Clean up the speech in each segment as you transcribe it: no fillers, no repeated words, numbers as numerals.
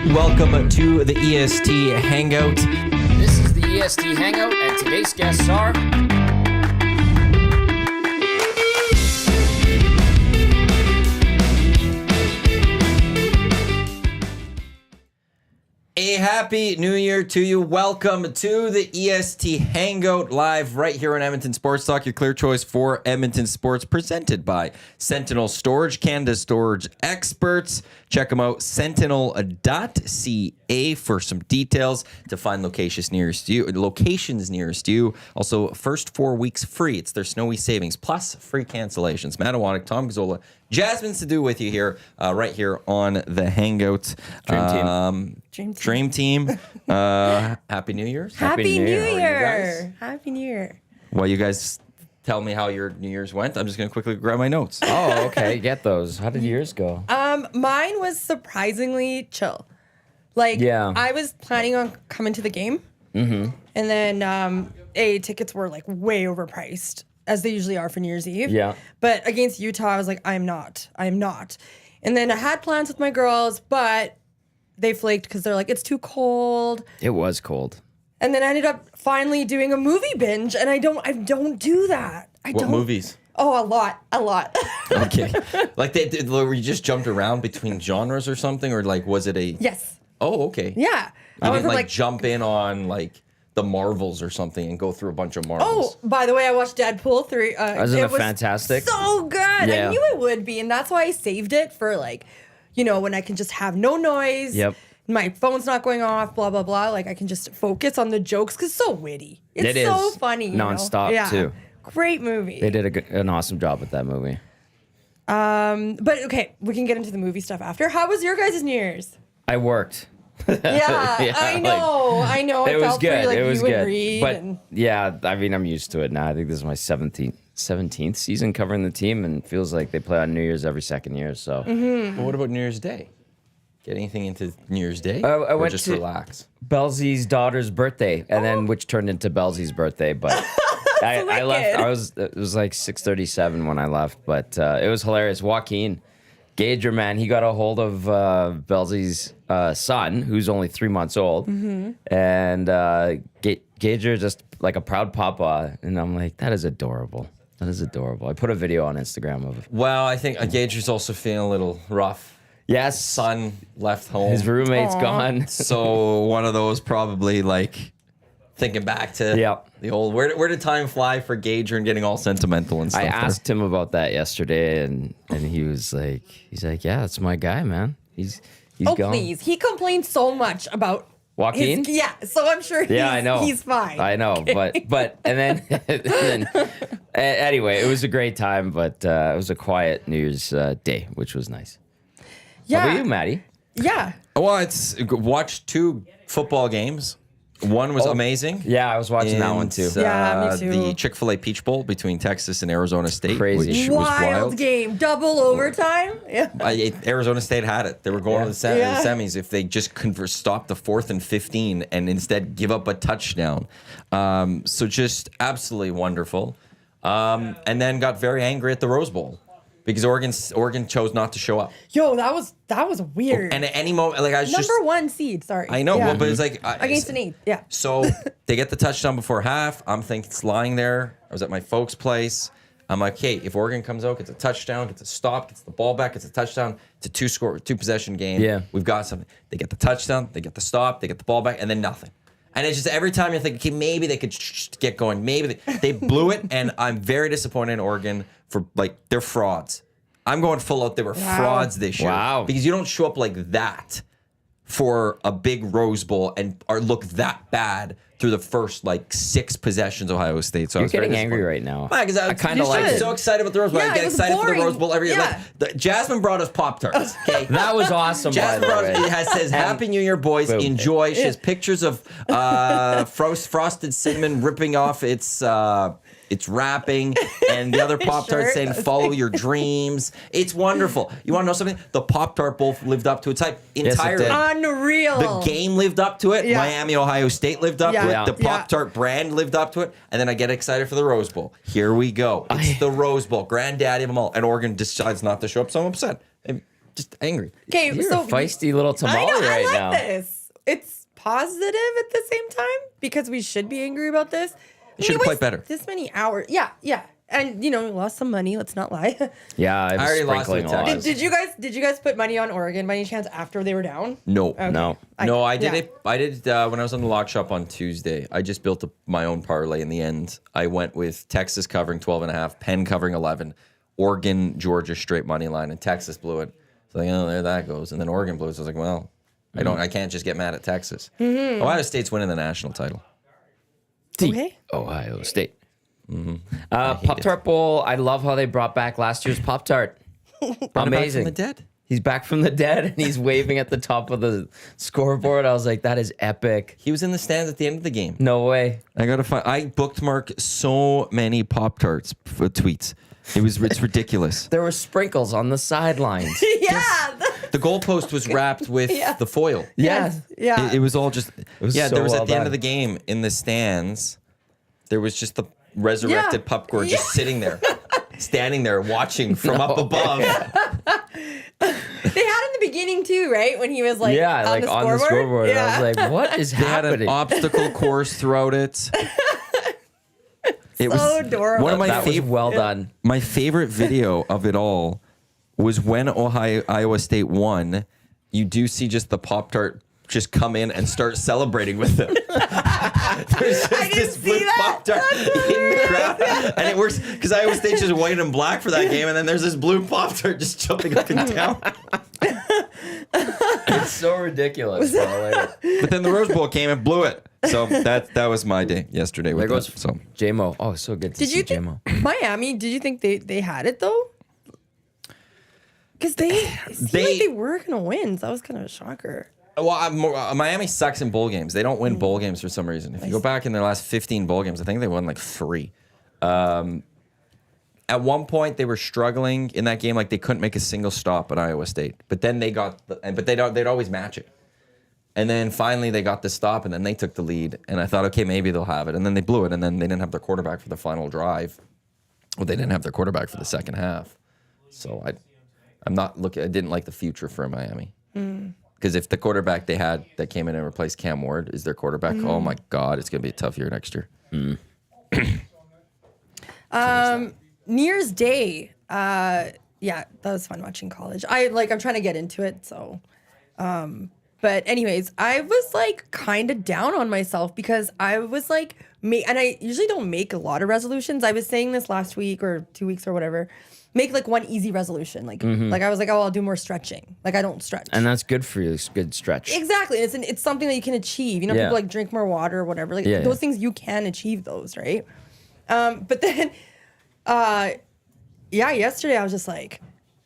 Welcome to the EST Hangout. This is the EST Hangout, and today's guests are... A happy new year to you. Welcome to the EST Hangout live right here on Edmonton Sports Talk, your clear choice for Edmonton sports, presented by Sentinel Storage, Canada's storage experts. Check them out, sentinel.ca for some details to find locations nearest you. Also, first 4 weeks free. It's their snowy savings plus free cancellations. Matt Iwanyk, Tom Gazzola, Jasmine Sidhu with you here, right here on the Hangout. Dream Team. Happy New Year's. Happy New Year. Year. Happy New Year. Well, you guys tell me how your New Year's went. I'm just going to quickly grab my notes. Oh, okay. Get those. How did yours go? Mine was surprisingly chill. Like, Yeah. I was planning on coming to the game. Mm-hmm. And then, tickets were like way overpriced, as they usually are for New Year's Eve. Yeah. But against Utah, I was like, I am not. And then I had plans with my girls, but they flaked because they're like, it's too cold. It was cold. And then I ended up finally doing a movie binge, and I don't do that. What movies? Oh, a lot. Okay. Like, were you just jumped around between genres or something? Or, like, was it a... Yes. Oh, okay. Yeah. You didn't, like, jump in on, like, the Marvels or something and go through a bunch of Marvels. Oh, by the way, I watched Deadpool 3. Wasn't it fantastic? So good. Yeah. I knew it would be, and that's why I saved it for, like, when I can just have no noise. Yep. My phone's not going off, blah, blah, blah. Like, I can just focus on the jokes because it's so witty. It's It so is. funny. Nonstop, too. Great movie. They did an awesome job with that movie. But, okay, we can get into the movie stuff after. How was your guys' New Year's? I worked. Yeah, I know. I It was felt good. for you, like, It was you and good. Reed But and- yeah, I mean, I'm used to it now. I think this is my 17th season covering the team, and it feels like they play on New Year's every second year. So Well, what about New Year's Day? Get anything into New Year's Day? I or went just to- relax? Belsie's daughter's birthday, and then which turned into Belsie's birthday. But I left. It was like 6:37 when I left, but it was hilarious. Joaquin Gager, man, he got a hold of Belsie's son, who's only 3 months old, and Gager just like a proud papa, and I'm like, that is adorable. That is adorable. I put a video on Instagram of it. Well, I think Gager's also feeling a little rough. Yes, Son left home. his roommate's gone. So one of those probably, like, thinking back to Yep. the old, where did time fly for Gager and getting all sentimental and stuff? I asked him about that yesterday, and he's like, yeah, that's my guy, man. He's Oh, gone. please. He complained so much about Joaquin? Yeah, so I'm sure I know. he's fine. I know, but and then anyway, it was a great time, but it was a quiet New Year's Day, which was nice. Yeah. How about you, Maddie? Yeah. Well, it's watched 2 football games. One was amazing. Yeah, I was watching that one too. It's, Yeah, me too. The Chick-fil-A Peach Bowl between Texas and Arizona State. Crazy. Which was wild. game. Double overtime. Yeah. Arizona State had it. They were going to the Yeah. semis if they just stop the 4th and 15 and instead give up a touchdown. So just absolutely wonderful. And then got very angry at the Rose Bowl because Oregon chose not to show up. Yo, that was weird. And at any moment, like I was Number 1 seed, sorry. I know, Yeah. well, but it's like Against an 8, yeah. So they get the touchdown before half. I'm thinking it's lying there. I was at my folks' place. I'm like, hey, if Oregon comes out, gets a touchdown, gets a stop, gets the ball back, gets a touchdown, it's a 2-possession game. Yeah. We've got something. They get the touchdown, they get the stop, they get the ball back, and then nothing. And it's just every time you're thinking, okay, maybe they could get going. Maybe they blew it, and I'm very disappointed in Oregon for, like, they're frauds. I'm going full out. They were frauds this year. Wow. Because you don't show up like that for a big Rose Bowl and look that bad through the first, like, 6 possessions of Ohio State. So I You're was very getting angry disappointed. right now. Why? Because I kinda I'm like it. so excited about the Rose Bowl. Yeah, I get it was excited for the boring. Rose Bowl every year. Yeah. Like, Jasmine brought us Pop-Tarts. Okay. That was awesome, by Jasmine the brought way. us, says, Happy New Year, boys. Boom. Enjoy. She has pictures of frosted cinnamon ripping off its wrapping, and the other Pop-Tart Sure saying, does. follow your dreams. It's wonderful. You want to know something? The Pop-Tart Bowl lived up to its hype entirely. did. Unreal. The game lived up to it. Yeah. Miami, Ohio State lived up to Yeah. it. The Yeah. Pop-Tart brand lived up to it. And then I get excited for the Rose Bowl. Here we go. It's the Rose Bowl. Granddaddy of them all. And Oregon decides not to show up, so I'm upset. just angry. Okay, You're so a feisty little tamale right I like now. this. It's positive at the same time because we should be angry about this. You should have played better. This many hours. Yeah. And we lost some money, let's not lie. Yeah, I was already lost sprinkling with a lot. Texas. Did you guys put money on Oregon by any chance after they were down? No. Okay. No. No, I did yeah. it. I did when I was on the lock shop on Tuesday. I just built my own parlay in the end. I went with Texas covering 12.5, Penn covering 11, Oregon, Georgia straight money line, and Texas blew it. So there that goes. And then Oregon blew it. So I was like, well, I can't just get mad at Texas. Mm-hmm. Ohio State's winning the national title. Okay. Ohio State. hate Pop-Tart Bowl. I love how they brought back last year's Pop-Tart. Amazing. Back from the dead. He's back from the dead and he's waving at the top of the scoreboard. I was like, that is epic. He was in the stands at the end of the game. No way. I bookmarked so many Pop-Tarts for tweets. It's ridiculous. There were sprinkles on the sidelines. Yeah. The goalpost was wrapped with the foil. Yes. Yeah. It was all just. was there so was well at the end done. of the game in the stands. There was just the resurrected Yeah. Pupcore just sitting there, standing there watching from up above. They had in the beginning too, right? When he was like, Yeah, on like the on the scoreboard. Yeah. I was like, what is They had an happening? obstacle course throughout it. It So adorable. One of my That was favorite. well done. My favorite video of it all was when Iowa State won. You do see just the Pop-Tart just come in and start celebrating with them. There's just didn't this see blue that. Pop-Tart in the crowd. And it works because Iowa State's just white and black for that game. And then there's this blue Pop-Tart just jumping up and down. It's so ridiculous. Bro. But then the Rose Bowl came and blew it. So that was my day yesterday with There goes that. So J-Mo. Oh, so good to Did see you think J-Mo. Miami? Did you think they had it though? Because it seemed They- like they were gonna win. So that was kind of a shocker. Well, Miami sucks in bowl games. They don't win bowl games for some reason. If you go back in their last 15 bowl games, I think they won like 3. At one point, they were struggling in that game, like they couldn't make a single stop at Iowa State. But then they got, they'd always match it. And then finally, they got the stop, and then they took the lead. And I thought, okay, maybe they'll have it. And then they blew it, and then they didn't have their quarterback for the final drive. Well, they didn't have their quarterback for the second half. So I'm not looking. I didn't like the future for Miami. Because if the quarterback they had that came in and replaced Cam Ward is their quarterback, oh my God, it's going to be a tough year next year. New Year's Day. Yeah, that was fun watching college. I'm trying to get into it. So, but anyways, I was like kind of down on myself because I was like, and I usually don't make a lot of resolutions. I was saying this last week or 2 weeks or whatever. Make like one easy resolution. Like I was like, oh, I'll do more stretching. Like I don't stretch. And that's good for you. It's a good stretch. Exactly. It's something that you can achieve. Yeah. People like drink more water or whatever. Like Yeah, those yeah. things you can achieve those, right? But then yesterday I was just like,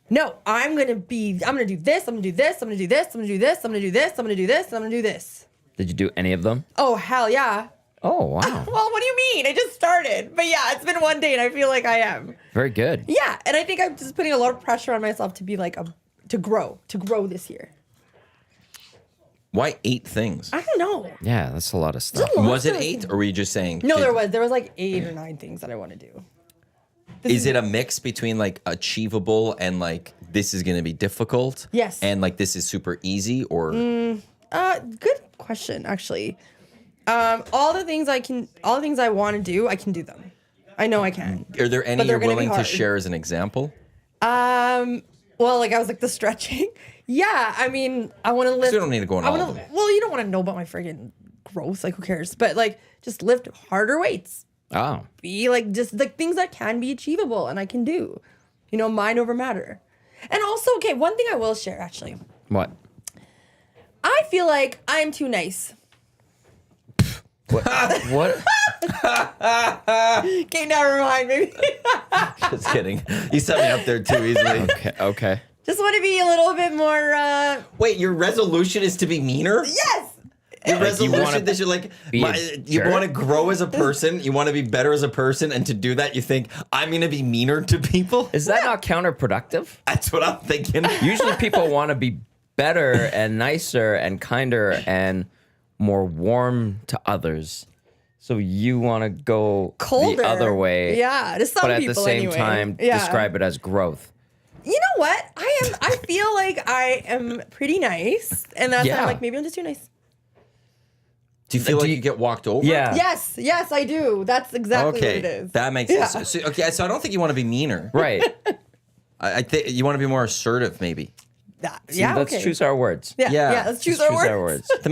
no, I'm gonna do this, I'm gonna do this, I'm gonna do this, I'm gonna do this, I'm gonna do this, I'm gonna do this, I'm gonna do this. Did you do any of them? Oh hell yeah. Oh, wow. Well, what do you mean? I just started. But yeah, it's been one day and I feel like I am. Very good. Yeah, and I think I'm just putting a lot of pressure on myself to be like to grow this year. Why 8 things? I don't know. Yeah, that's a lot of stuff. a lot. Was it 8 or were you just saying? No, there was like 8 or 9 things that I want to do. Is it a mix between like achievable and like this is going to be difficult? Yes. And like this is super easy or? Good question, actually. All the things I want to do, I can do them. I know I can. Are there any But they're you're gonna be willing to hard. share as an example? Well, like I was like the stretching. Yeah, I mean, I want to lift. You don't need to go on all of them. Well, you don't want to know about my friggin' growth. Like, who cares? But like, just lift harder weights. Oh. Be like just like things that can be achievable and I can do. Mind over matter. And also, okay, one thing I will share actually. What? I feel like I'm too nice. What? Okay, never mind. Maybe. Just kidding. You set me up there too easily. Okay. Just want to be a little bit more. Wait, your resolution is to be meaner? Yes. Your Like you wanna resolution that you're like, be a you jerk? want to grow as a person, you want to be better as a person, and to do that, you think, I'm going to be meaner to people? Is that not counterproductive? That's what I'm thinking. Usually people want to be better and nicer and kinder and more warm to others. So you want to go Colder. the other way. Yeah, to some But at people the same anyway. time, Yeah. describe it as growth. You know what? I feel like I am pretty nice, and that's why I'm like, maybe I'm just too nice. Do you feel like you get walked over? Yeah. Yes, I do. That's exactly what it is. That makes sense. So, so I don't think you want to be meaner. Right. I think you want to be more assertive, maybe. Let's choose our words. Yeah, let's choose our words. The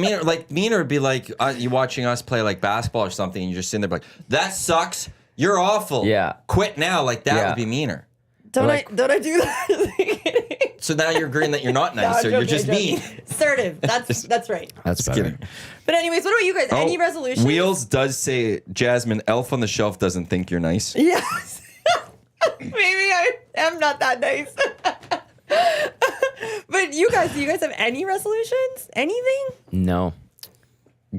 meaner would be like you watching us play like basketball or something, and you're just sitting there like, that sucks. You're awful. Yeah. Quit now. Like that would be meaner. Don't I do that? So now you're agreeing that you're not nice, so you're just mean. Assertive. That's right. That's better. Kidding. But anyways, what about you guys? Any resolutions? Wheels does say, Jasmine, elf on the shelf doesn't think you're nice. Yes. Maybe I am not that nice. But you guys, do you guys have any resolutions? Anything? No.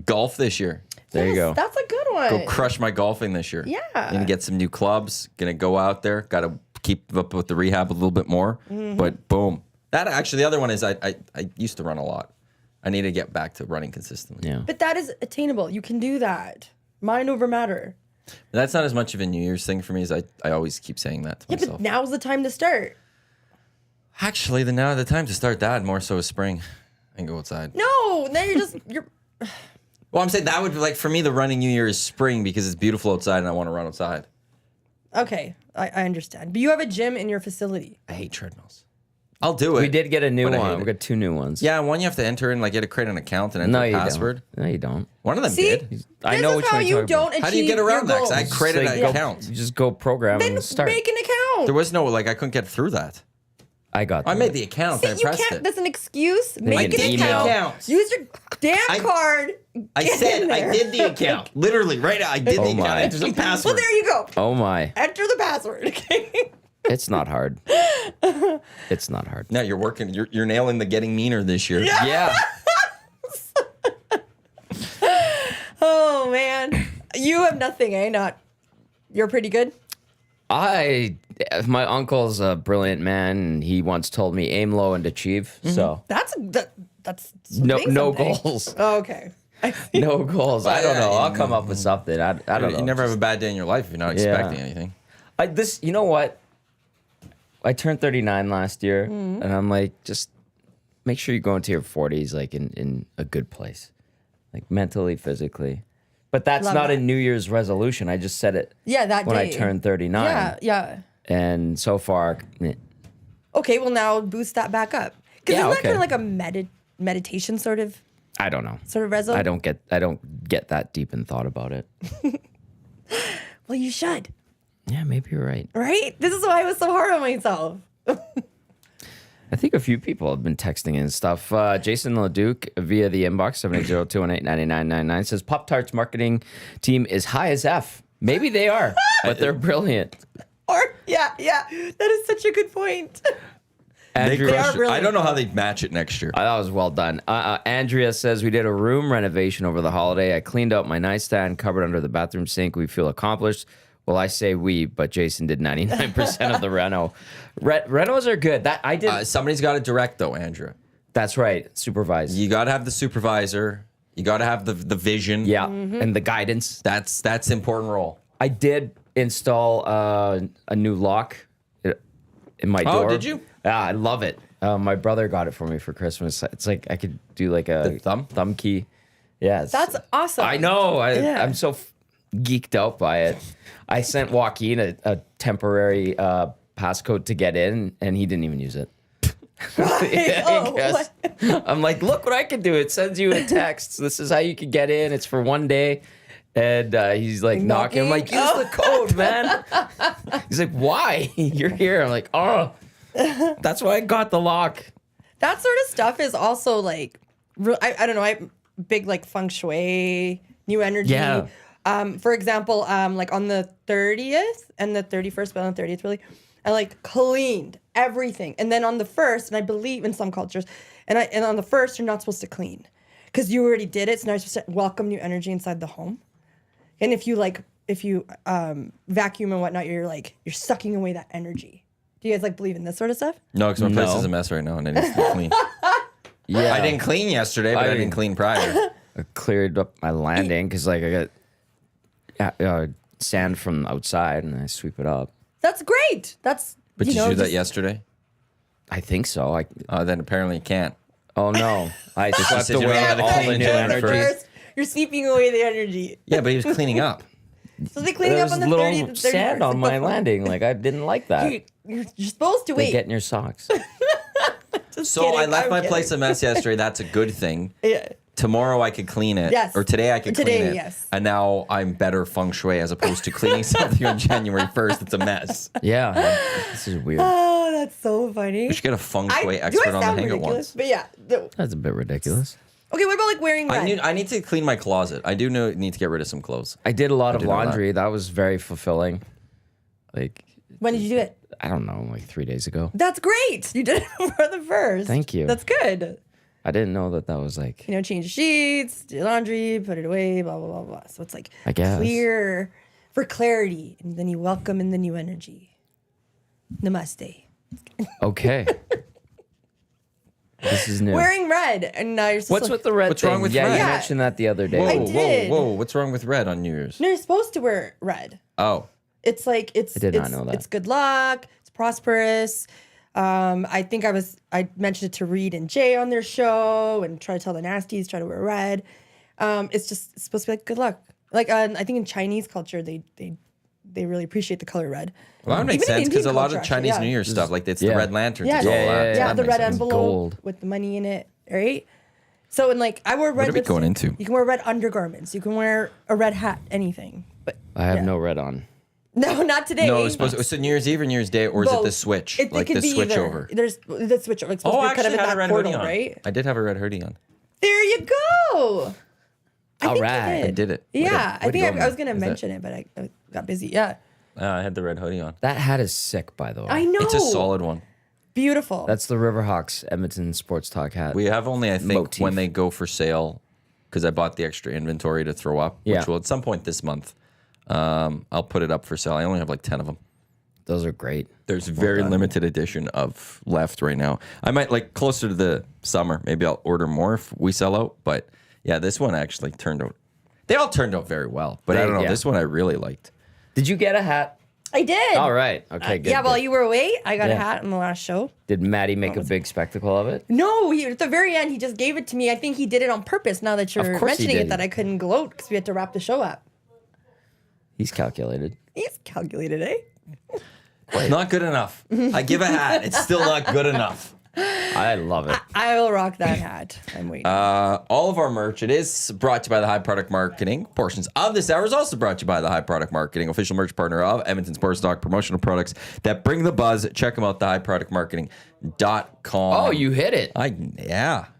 Golf this year. There you go. That's a good one. Go crush my golfing this year. Yeah. Gonna get some new clubs. Gonna go out there. Gotta keep up with the rehab a little bit more. But boom. That actually, the other one is I used to run a lot. I need to get back to running consistently. Yeah. But that is attainable. You can do that. Mind over matter. That's not as much of a New Year's thing for me as I always keep saying that to Yeah, myself. but now's the time to start. Actually, now the time to start that more so is spring and go outside. No, now you're Well, I'm saying that would be like for me, the running New Year is spring because it's beautiful outside and I want to run outside. Okay, I understand. But you have a gym in your facility. I hate treadmills. I'll do it. We did get a new but I hate one. We it. got 2 new ones. Yeah, one you have to enter in, like you had to create an account and enter No, a you password. don't. No, you don't. One of them See? did. I This know is which how one you you're talking don't about. achieve How do you get around that? your 'Cause I goals. created So an you go- account. You just go program Then and start. make an account. There was no, like, I couldn't get through that. I got I that. made the account See, and I you pressed can't. it. That's an excuse. Make an an email. account. Use your damn card. I Get said in I there. did the account. Literally, right now, I did Oh the account. my. Enter some password. Well, there you go. Oh my. Enter the password. Okay. It's not hard. It's not hard. Now you're working. You're nailing the getting meaner this year. Yeah. Oh man, you have nothing, eh? Not. You're pretty good. My uncle's a brilliant man, and he once told me aim low and achieve. So That's no saying something. goals. Oh, okay. No goals. I don't yeah, know. you I'll come up with something. I don't know. You never have a bad day in your life if you're not expecting anything. You know what? I turned 39 last year, and I'm like, just make sure you go into your 40s like in a good place, like mentally, physically. But that's Love not a that. New Year's resolution. I just said it Yeah, that when day. I turned 39. Yeah. And so far, Okay, well now boost that back up. Because Yeah, isn't that okay. kind of like a meditation sort of I don't know. resolution? I don't get that deep in thought about it. Well, you should, Yeah, maybe you're right. right? This is why I was so hard on myself. I think a few people have been texting and stuff. Jason Leduc via the inbox 780-218-9999 says Pop-Tarts marketing team is high as F. Maybe they are, but they're brilliant. Or yeah, that is such a good point. Andrea, They are brilliant. I don't know how they'd match it next year. that was well done. Andrea says we did a room renovation over the holiday. I cleaned out my nightstand, cupboard under the bathroom sink. We feel accomplished. Well, I say we, but Jason did 99% of the reno. Renos are good. That I did. Somebody's got to direct though, Andrea. That's right. Supervise. You got to have the supervisor. You got to have the vision. Yeah, and the guidance. That's an important role. I did install a new lock in my door. Oh, did you? Yeah, I love it. My brother got it for me for Christmas. It's like I could do like a The thumb key. Yeah, That's awesome. I know. Yeah. I'm so geeked out by it. I sent Joaquin a temporary passcode to get in, and he didn't even use it. Oh, Yes. I'm like, look what I can do. It sends you a text. This is how you can get in. It's for one day. And he's like knocking. I'm like, use the code, man. He's like, why? You're here. I'm like, oh, that's why I got the lock. That sort of stuff is also like, I don't know, I big like feng shui, new energy. Yeah. For example, like on the 30th and the 31st, but on the 30th really, I like cleaned everything. And then on the 1st, and I believe in some cultures, and on the 1st, you're not supposed to clean because you already did it. So now you're supposed to welcome new energy inside the home. And if you vacuum and whatnot, you're sucking away that energy. Do you guys like believe in this sort of stuff? No, because my place No. is a mess right now and it needs to be clean. Yeah. I didn't clean yesterday, but I didn't clean prior. I cleared up my landing because like I got sand from outside and I sweep it up. That's great. That's But you did you know, do that just- yesterday? I think so. Then apparently you can't. Oh no, I swept said you away don't know how to all clean the new it energy. first. You're sweeping away the energy. Yeah, but he was cleaning up. So they're cleaning There's up on the little 30th. sand on my landing. Like I didn't like that. You're supposed to They wait. get in your socks. Just So kidding, I left I'm my kidding. place a mess yesterday. That's a good thing. Yeah. Tomorrow I could clean it. Yes. Or today I could clean Today, it. yes. And now I'm better feng shui as opposed to cleaning something on January 1st. It's a mess. Yeah, this is weird. Oh, that's so funny. We should get a feng shui do expert I on the sound hangout ridiculous? once. But yeah. That's a bit ridiculous. Okay, what about like wearing red? I need to clean my closet. I do need to get rid of some clothes. I did a lot of do know that. laundry. That was very fulfilling. Like When did you do it? I don't know, like 3 days ago. That's great. You did it for the first. Thank you. That's good. I didn't know that was like. You know, change the sheets, do your laundry, put it away, blah, blah, blah, blah. So it's like I guess. clear for clarity. And then you welcome in the new energy. Namaste. Okay. This is new. Wearing red. And now you're supposed What's to with the red What's thing? wrong with yeah, red? you Yeah. mentioned that the other day. Whoa, I did. whoa. What's wrong with red on New Year's? No, you're supposed to wear red. Oh. It's like I did not know that. It's good luck. It's prosperous. I think I mentioned it to Reed and Jay on their show and try to tell the nasties try to wear red. It's supposed to be like good luck. Like I think in Chinese culture they really appreciate the color red. Well, that makes Even in sense because a Indian lot culture, of Chinese actually, New yeah. Year's stuff, like it's the Yeah. red lanterns. Yeah, it's all yeah, that. yeah, That the makes red sense. envelope Gold. with the money in it, right? So and like I wear red. are we lipstick. going into? You can wear red undergarments. You can wear a red hat. Anything, but I have yeah. no red on. No, not today. No, it's supposed to, so New Year's Eve or New Year's Day, or is it Both. the switch? It like could the be switch either. over. There's the switch over. It's supposed Oh, to I be kind actually of in had a that red portal, hoodie on. right? I did have a red hoodie on. There you go. I All think right. you I did it. Yeah, I Way to think go, I was man. gonna mention it, but I got busy. Yeah, I had the red hoodie on. That hat is sick, by the way. I know. It's a solid one. Beautiful. That's the Riverhawks Edmonton Sports Talk hat. We have only, I think, Motif. when they go for sale, because I bought the extra inventory to throw up, Yeah. which will at some point this month. I'll put it up for sale. I only have like 10 of them. Those are great. There's very limited edition of left right now. I might like closer to the summer. Maybe I'll order more if we sell out. But yeah, this one actually turned out. They all turned out very well. But I don't know. Yeah. This one I really liked. Did you get a hat? I did. All right. Okay, good. Yeah, while good. you were away, I got a Yeah. hat on the last show. Did Maddie make a big spectacle of it? No, at the very end, he just gave it to me. I think he did it on purpose. Now that you're Of course he mentioning did. it, that I couldn't gloat because we had to wrap the show up. He's calculated. He's calculated, eh? Not good enough. I give a hat. It's still not good enough. I love it. I will rock that hat. I'm waiting. All of our merch, it is brought to you by the High Product Marketing. Portions of this hour is also brought to you by the High Product Marketing, official merch partner of Edmonton Sports Talk, promotional products that bring the buzz. Check them out, thehighproductmarketing.com. Oh, you hit it. Yeah. I'm going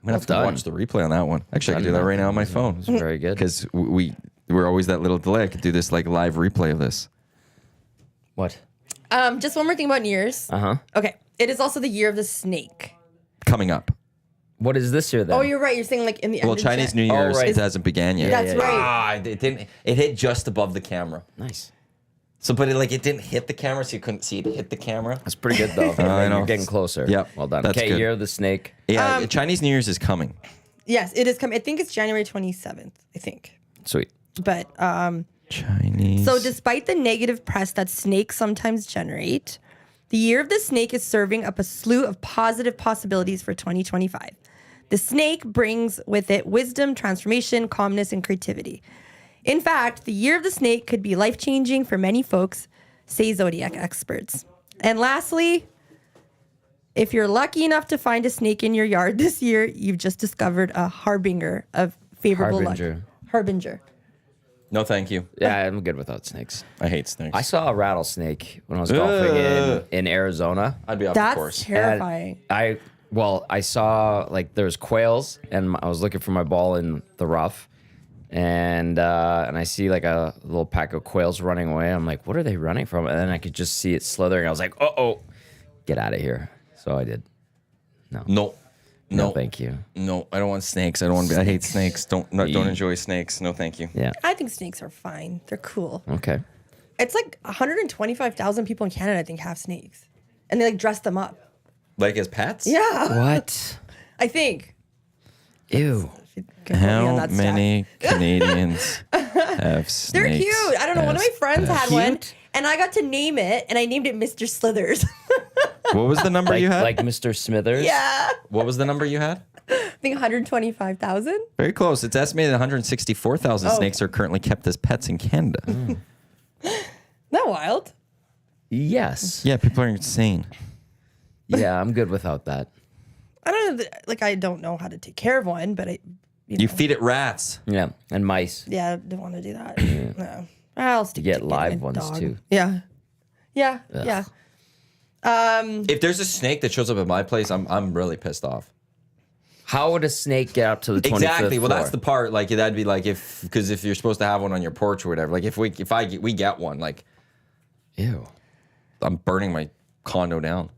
to have to done. watch the replay on that one. Actually, I can do that right now on my phone. It's very good. Because we're always that little delay. I could do this like live replay of this. What? Just one more thing about New Year's. Uh-huh. Okay. It is also the year of the snake. Coming up. What is this year then? Oh, you're right. You're saying like in the end Well, of Chinese New Oh, Year's right. it hasn't began yet. That's right. Ah, it didn't. It hit just above the camera. Nice. So, but it didn't hit the camera, so you couldn't see it hit the camera. That's pretty good though. I know. You're getting closer. Yep, Well done. that's Okay, good. year of the snake. Yeah, Chinese New Year's is coming. Yes, it is coming. I think it's January 27th. I think. Sweet. But Chinese. so despite the negative press that snakes sometimes generate, the year of the snake is serving up a slew of positive possibilities for 2025. The snake brings with it wisdom, transformation, calmness, and creativity. In fact, the year of the snake could be life-changing for many folks, say zodiac experts. And lastly, if you're lucky enough to find a snake in your yard this year, you've just discovered a harbinger of favorable luck. Harbinger. No, thank you. Yeah, I'm good without snakes. I hate snakes. I saw a rattlesnake when I was golfing in Arizona. I'd be off the That's course. terrifying. I saw like there's quails, and I was looking for my ball in the rough, and I see like a little pack of quails running away. I'm like, what are they running from? And then I could just see it slithering. I was like, oh, get out of here. So I did. No, Thank you. no. I don't want snakes. I hate snakes. Don't enjoy snakes. No, thank you. Yeah. I think snakes are fine. They're cool. Okay. It's like 125,000 people in Canada, I think, have snakes. And they like dress them up. Like as pets? Yeah, What? I think. Ew. If you can quote me on How that stat. many Canadians have snakes? They're cute. I don't know. One of as my friends pets? had one. and I got to name it, and I named it Mr. Slithers. What was the number you had? Like Mr. Smithers? Yeah. What was the number you had? I think 125,000. Very close. It's estimated 164,000 snakes are currently kept as pets in Canada. Isn't that wild? Yes. Yeah, people are insane. Yeah, I'm good without that. I don't know. Like, I don't know how to take care of one, but You feed it rats. Yeah, and mice. yeah, I don't want to do that. No. I'll stick You get to live getting a ones dog. too. Yeah. Yeah. Yeah. If there's a snake that shows up at my place, I'm really pissed off. How would a snake get up to the 25th Exactly. Well, floor? that's the part. Like that'd be like because if you're supposed to have one on your porch or whatever. Like if we get one, like Ew. I'm burning my condo down.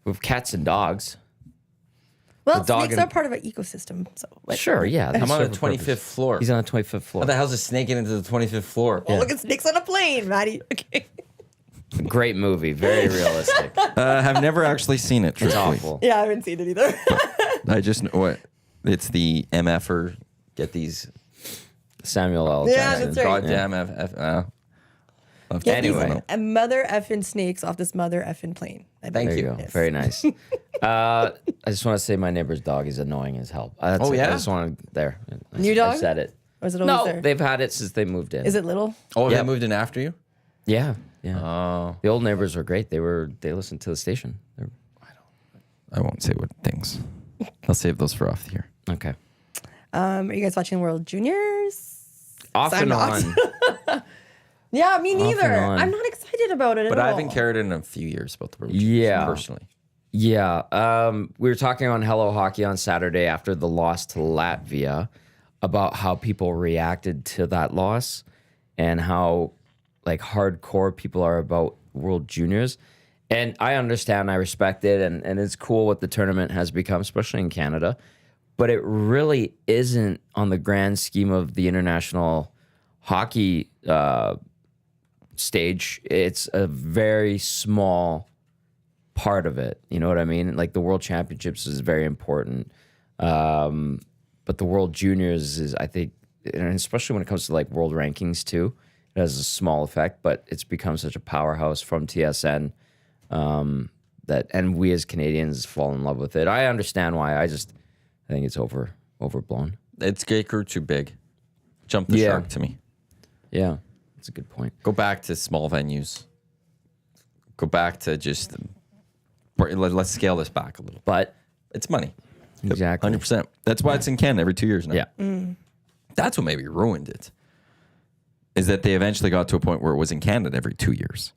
With cats and dogs. Well, The dog snakes and- are part of an ecosystem. So Sure, yeah. I'm on the serve a 25th purpose. floor. He's on the 25th floor. How the hell's a snake get into the 25th floor? Well, look at snakes on a plane, Maddie. Okay. Great movie. Very realistic. I've never actually seen it. It's Truthfully. awful. Yeah, I haven't seen it either. I just know what it's the MFer get these Samuel L. Yeah, Jackson. that's right. goddamn F. Get Anyway. these a mother effing snakes off this mother effing plane. Thank There you you. go. Yes. Very nice. I just want to say my neighbor's dog is annoying as hell. That's Oh, it. yeah? I just want to there. New I dog? said it. Or is it always No, there? they've had it since they moved in. Is it little? Oh, Yeah. they moved in after you? Yeah, yeah. Oh, The old neighbors were great. They listened to the station. I won't say what things. I'll save those for off the year. Okay. Are you guys watching World Juniors? Off I'm and not. on. Yeah, me neither. on. I'm not excited about it But at I all. haven't cared in a few years about the World Yeah. personally. Yeah. We were talking on Hello Hockey on Saturday after the loss to Latvia about how people reacted to that loss and how like hardcore people are about World Juniors. And I understand, I respect it, and it's cool what the tournament has become, especially in Canada. But it really isn't on the grand scheme of the international hockey stage. It's a very small part of it. You know what I mean? Like the World Championships is very important. But the World Juniors is, I think, and especially when it comes to like world rankings too, it has a small effect, but it's become such a powerhouse from TSN that, and we as Canadians fall in love with it. I understand why. I think it's overblown. It's grew too big. Jump the Yeah. shark to me. Yeah, that's a good point. Go back to small venues. Go back to just let's scale this back a little. But It's money. exactly. 100%. That's why it's in Canada every 2 years now. Yeah. That's what maybe ruined it. Is that they eventually got to a point where it was in Canada every 2 years.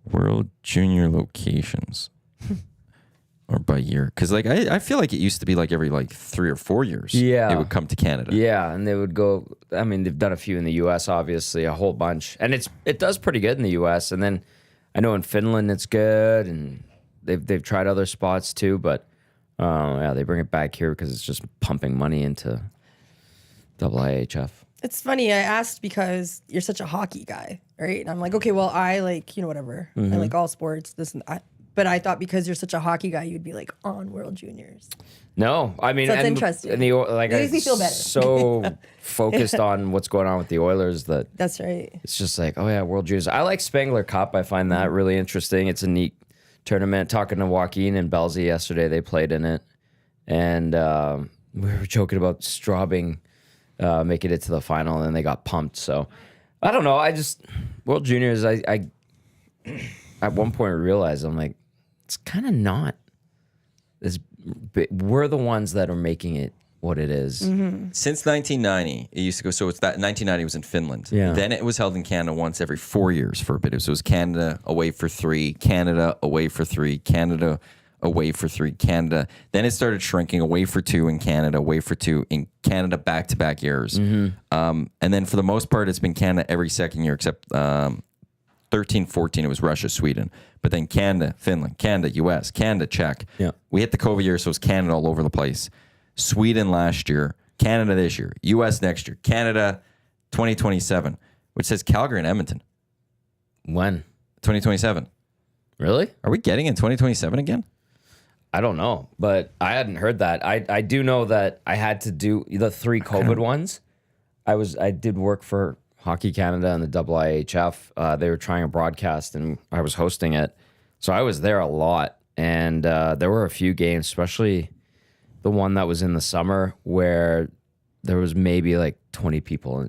World Junior locations. Or by year. Because like I feel like it used to be like every like 3 or 4 years. Yeah. It would come to Canada. Yeah, and they would go. I mean, they've done a few in the U.S., obviously, a whole bunch, and it does pretty good in the U.S. And then I know in Finland it's good, and they've tried other spots too. But yeah, they bring it back here because it's just pumping money into IIHF. It's funny. I asked because you're such a hockey guy, right? And I'm like, okay, well, I like, whatever. I like all sports. This and that. But I thought because you're such a hockey guy, you'd be like on World Juniors. No, I mean, So it's and interesting. And like, It makes me feel better. So focused on what's going on with the Oilers that That's right. it's just like, oh yeah, World Juniors. I like Spangler Cup. I find that really interesting. It's a neat tournament. Talking to Joaquin and Belzy yesterday, they played in it, and we were joking about Straubing making it to the final, and then they got pumped. So I don't know. World Juniors. I at one point realized I'm like, it's kind of not as big. We're the ones that are making it what it is. Since 1990, it used to go. So it's that 1990 was in Finland. Yeah. Then it was held in Canada once every 4 years for a bit. So it was Canada away for 3, Canada away for 3, Canada away for 3, Canada. Then it started shrinking away for 2 in Canada, away for 2 in Canada, back-to-back years. And then for the most part, it's been Canada every second year except 13, 14, it was Russia, Sweden. But then Canada, Finland, Canada, US, Canada, Czech. Yeah. We hit the COVID year, so it's Canada all over the place. Sweden last year, Canada this year, US next year, Canada 2027, which says Calgary and Edmonton. When? 2027. Really? Are we getting in 2027 again? I don't know, but I hadn't heard that. I do know that I had to do the 3 COVID ones. I did work for Hockey Canada and the IIHF. They were trying a broadcast, and I was hosting it, so I was there a lot. And there were a few games, especially the one that was in the summer, where there was maybe like 20 people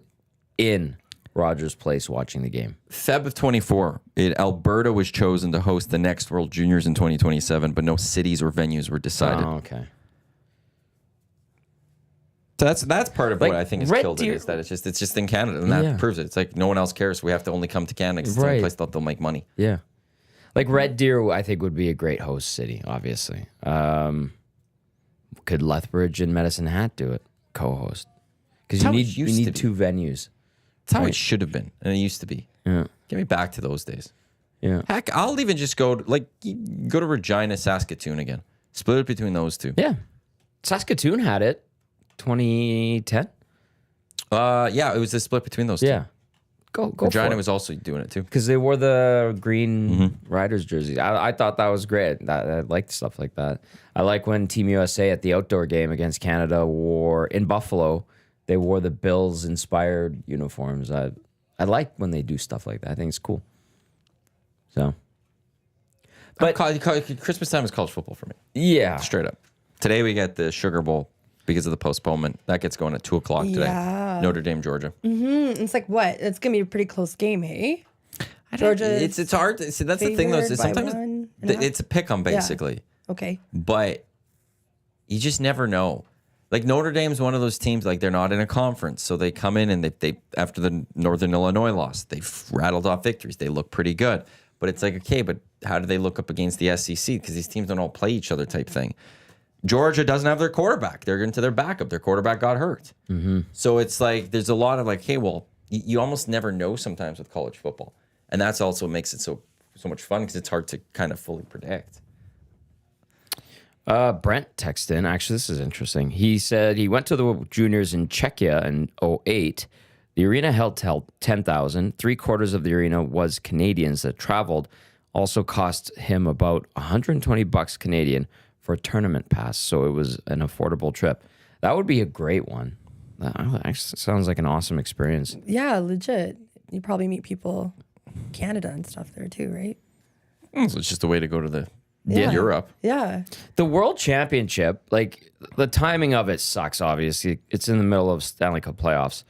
in Rogers Place watching the game. Feb of 24, Alberta was chosen to host the next World Juniors in 2027, but no cities or venues were decided. Oh, okay. So that's part of Like, what I think has Red killed Deer- it, is that it's just in Canada, and that proves it. It's like no one else cares, so we have to only come to Canada because it's the only Right. place that they'll make money. Yeah. Like Red Deer, I think, would be a great host city, obviously. Could Lethbridge and Medicine Hat do it? Co-host. Because how it you used to need be. 2 venues. It's how Right. it should have been, and it used to be. Yeah. Get me back to those days. Yeah. Heck, I'll even just go to Regina, Saskatoon again. Split it between those two. Yeah. Saskatoon had it 2010. Yeah, it was a split between those Yeah. two. Go Regina for it. was also doing it too. Because they wore the green Riders jerseys. I thought that was great. I liked stuff like that. I like when Team USA at the outdoor game against Canada wore, in Buffalo, they wore the Bills-inspired uniforms. I like when they do stuff like that. I think it's cool. So, but Christmas time is college football for me, yeah. straight up. Today we get the Sugar Bowl because of the postponement. That gets going at 2:00 today. Yeah. Notre Dame, Georgia. It's like what? It's gonna be a pretty close game, hey? Georgia. It's hard. See, that's the thing though. Is sometimes it's a pick 'em basically. Okay. But you just never know. Like Notre Dame's one of those teams, like they're not in a conference. So they come in and they after the Northern Illinois loss, they've rattled off victories. They look pretty good. But it's like, okay, but how do they look up against the SEC? Because these teams don't all play each other type thing. Georgia doesn't have their quarterback. They're into their backup. Their quarterback got hurt. So it's like, there's a lot of like, hey, well, you almost never know sometimes with college football. And that's also what makes it so much fun because it's hard to kind of fully predict. Brent texted in. Actually, this is interesting. He said he went to the juniors in Czechia in 2008. The arena held 10,000. 3/4 of the arena was Canadians that traveled. Also cost him about $120 Canadian for a tournament pass. So it was an affordable trip. That would be a great one. That actually sounds like an awesome experience. Yeah, legit. You probably meet people, Canada and stuff there too, right? So it's just a way to go to the Yeah. Europe. Yeah. The World Championship, like the timing of it sucks, obviously. It's in the middle of Stanley Cup playoffs.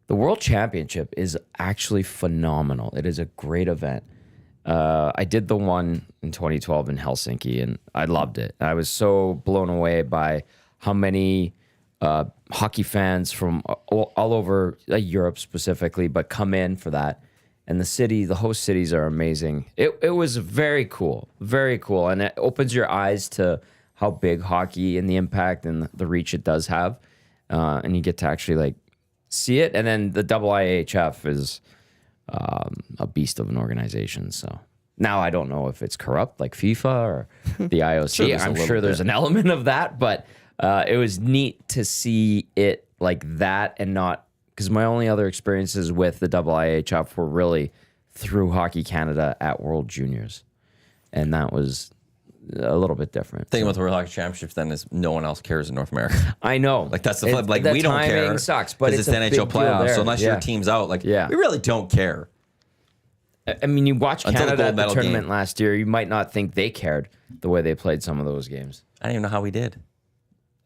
The World Championship is actually phenomenal. It is a great event. I did the one in 2012 in Helsinki, and I loved it. I was so blown away by how many hockey fans from all over Europe specifically, but come in for that. And the host cities are amazing. It was very cool, and it opens your eyes to how big hockey and the impact and the reach it does have, and you get to actually like see it. And then the IIHF is a beast of an organization. So now I don't know if it's corrupt like FIFA or the IOC. I'm sure there's an element of that, but it was neat to see it like that and not. Because my only other experiences with the IIHF were really through Hockey Canada at World Juniors. And that was a little bit different. The thing with the World Hockey Championships then is no one else cares in North America. I know. Like that's the flip. Like we don't care. Sucks, but it's the NHL playoffs. So unless your team's out, like we really don't care. I mean, you watch Until Canada at the medal tournament game. last year, you might not think they cared the way they played some of those games. I don't even know how we did.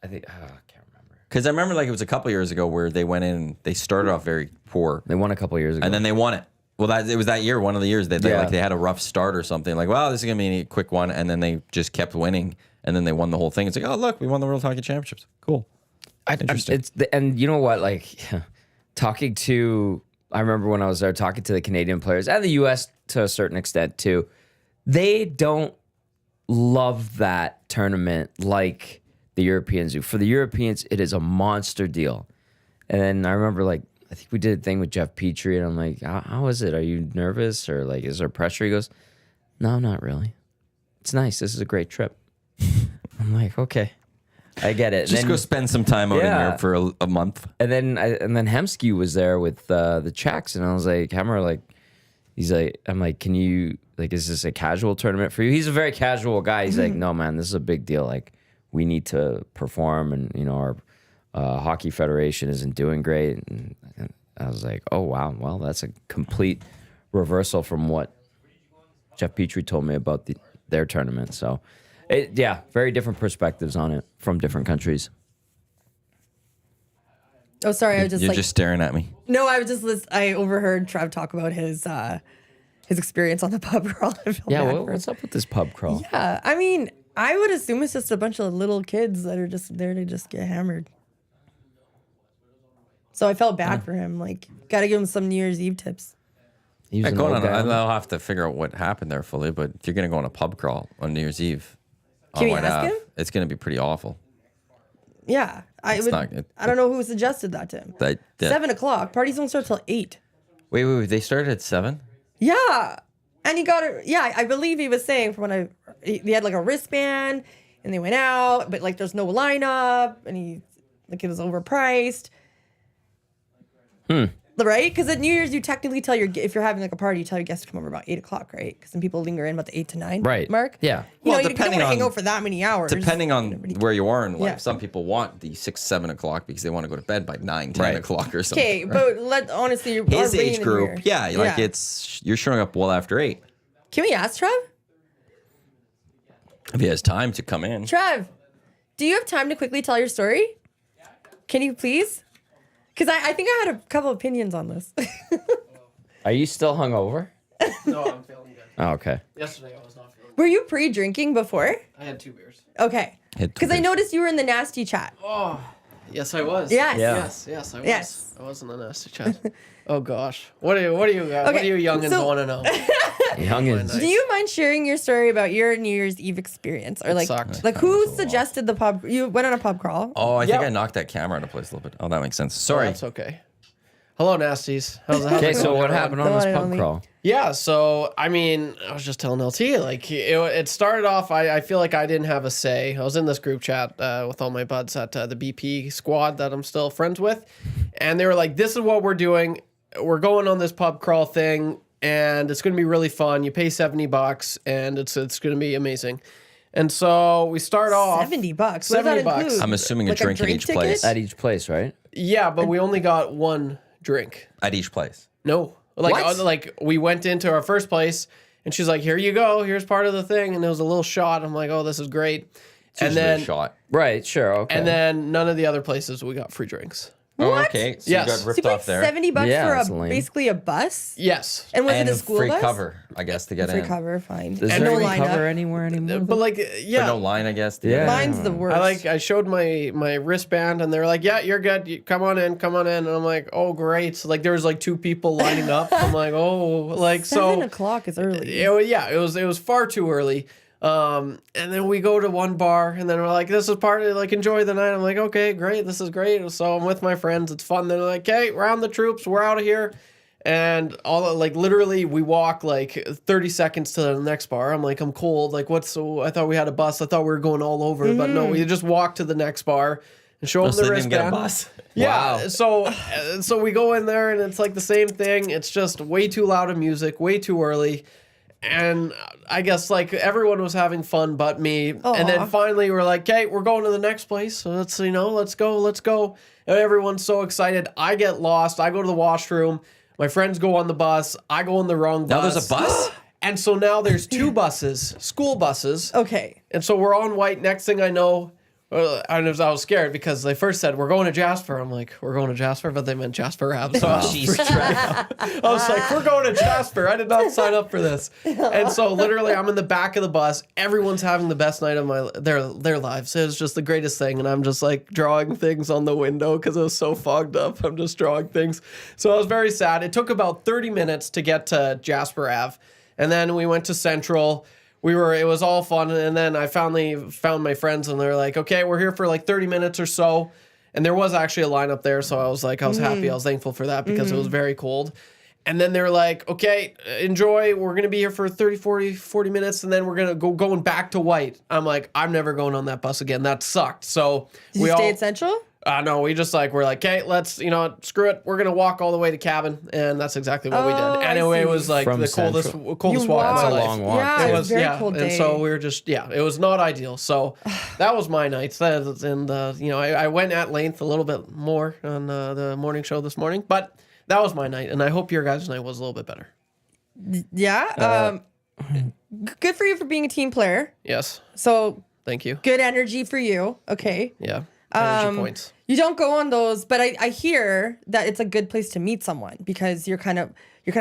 I think, I can't remember. Because I remember like it was a couple years ago where they went in, they started off very poor. They won a couple years ago. And then they won it. Well, it was that year, one of the years that they had a rough start or something. Like, well, this is gonna be a quick one, and then they just kept winning, and then they won the whole thing. It's like, oh look, we won the World Hockey Championships. Cool. Interesting. And you know what? Like I remember when I was there talking to the Canadian players and the U.S. to a certain extent too. They don't love that tournament like the Europeans do. For the Europeans, it is a monster deal. And then I remember like, I think we did a thing with Jeff Petrie, and I'm like, how is it? Are you nervous or like, is there pressure? He goes, no, not really. It's nice. This is a great trip. I'm like, okay, I get it. Just go spend some time out in Europe for a month. And then Hemsky was there with the Czechs, and I was like, Hammer, like, he's like, I'm like, can you, like, is this a casual tournament for you? He's a very casual guy. He's like, no, man, this is a big deal. Like, we need to perform, and, you know, our hockey federation isn't doing great. And I was like, oh, wow. Well, that's a complete reversal from what Jeff Petrie told me about their tournament. So, very different perspectives on it from different countries. Oh, sorry. I was You're just staring at me. No, I was just I overheard Trev talk about his experience on the pub crawl. What's up with this pub crawl? Yeah, I mean, I would assume it's just a bunch of little kids that are just there to just get hammered. So I felt bad for him. Like, got to give him some New Year's Eve tips. He was an old guy. I'll have to figure out what happened there fully, but if you're going to go on a pub crawl on New Year's Eve, Can we ask him? it's going to be pretty awful. Yeah, I don't know who suggested that to him. 7 o'clock. Parties don't start till 8. Wait. They started at 7? Yeah, and he got it. Yeah, I believe he was saying from when they had like a wristband, and they went out, but like there's no lineup, and it was overpriced. Right? Because at New Year's, you technically tell if you're having like a party, you tell your guests to come over about 8 o'clock, right? Because then people linger in about the 8 to 9 mark. Yeah. You don't want to hang out for that many hours. Depending on where you are in life, some people want the 6, 7 o'clock because they want to go to bed by 9, 10 o'clock or something. Okay, but honestly, his age group, you're showing up well after 8. Can we ask Trev? If he has time to come in. Trev, do you have time to quickly tell your story? Can you please? Because I think I had a couple opinions on this. Are you still hungover? No, I'm feeling good. Oh, okay. Yesterday I was not feeling Were you pre-drinking before? I had 2 beers. Okay. Had 2 Because I beers. noticed you were in the nasty chat. Oh, yes, I was. Yes. Yeah. Yes, I was. Yes. I was in the nasty chat. Oh gosh, what do you what do you youngins so- want to know? Youngins. Do you mind sharing your story about your New Year's Eve experience? Or sucked. like who suggested the pub? You went on a pub crawl. Oh, I think Yep. I knocked that camera out of place a little bit. Oh, that makes sense. Oh, Sorry. that's okay. Hello, nasties. How's Okay, it so going, what everyone? happened on this Don't pub only- crawl? Yeah, so I mean, I was just telling LT, like it started off. I feel like I didn't have a say. I was in this group chat with all my buds at the BP squad that I'm still friends with, and they were like, "This is what we're doing. We're going on this pub crawl thing, and it's going to be really fun. You pay $70, and it's going to be amazing." And so we start off $70. What does that $70. include? I'm assuming Like a drink at each ticket? place. At each place, right? Yeah, but we only got one drink. At each place. No. Like we went into our first place and she's like, "Here you go. Here's part of the thing." And there was a little shot. I'm like, "Oh, this is great." It's And usually then a shot. Right, sure, okay. and then none of the other places we got free drinks. Oh, What? okay. So Yes. you got So ripped you paid off there. $70 Yeah, that's for lame. basically a bus? Yes. And was and it a school free bus? cover, I guess, to get Free in. cover, fine. Is And there no any lineup. cover anywhere anymore? But like But yeah. no line, I guess. to Yeah. get in. Line's the worst. I showed my wristband and they were like, "Yeah, you're good. Come on in." And I'm like, "Oh, great." So like there was like 2 people lining up. I'm like, "Oh, like 7 so o'clock is early. it was far too early. And then we go to one bar and then we're like, "This is part of like enjoy the night." I'm like, "Okay, great. This is great." So I'm with my friends. It's fun. They're like, "Okay, round the troops. We're out of here." And all like literally we walk like 30 seconds to the next bar. I'm like, "I'm cold. Like I thought we had a bus. I thought we were going all over, but no, we just walk to the next bar and show them So the they didn't wristband." get a bus. Yeah. Wow. So we go in there and it's like the same thing. It's just way too loud of music, way too early. And I guess like everyone was having fun but me. And then finally we're like, "Okay, we're going to the next place. So let's go. And everyone's so excited. I get lost. I go to the washroom. My friends go on the bus. I go on the wrong bus. Now there's a bus? And so now there's 2 buses, school buses. Okay. And so we're on white. Next thing I know, I was scared because they first said, "We're going to Jasper." I'm like, "We're going to Jasper," but they meant Jasper Ave. So I was like, "We're going to Jasper." I did not sign up for this. And so literally I'm in the back of the bus. Everyone's having the best night of their lives. It was just the greatest thing. And I'm just like drawing things on the window because it was so fogged up. I'm just drawing things. So I was very sad. It took about 30 minutes to get to Jasper Ave. And then we went to Central. It was all fun, and then I finally found my friends, and they're like, "Okay, we're here for like 30 minutes or so," and there was actually a lineup there, so I was happy, I was thankful for that because it was very cold, and then they're like, "Okay, enjoy, we're gonna be here for 30, 40 minutes, and then we're gonna going back to White." I'm like, "I'm never going on that bus again, that sucked," so Did you stay at Central? No, we're like, "Okay, let's, screw it. We're going to walk all the way to cabin." And that's exactly what we Oh, did. I And it see. was like From the coldest Central? walk of my walked. It's a life. long walk. Yeah, too. it was a very cold and day. so we were just, it was not ideal. So that was my night. And, I went at length a little bit more on the morning show this morning. But that was my night, and I hope your guys' night was a little bit better. Yeah. Good for you for being a team player. Yes, So thank you. good energy for you. Okay. Yeah, energy points. You don't go on those, but I hear that it's a good place to meet someone because you're kind of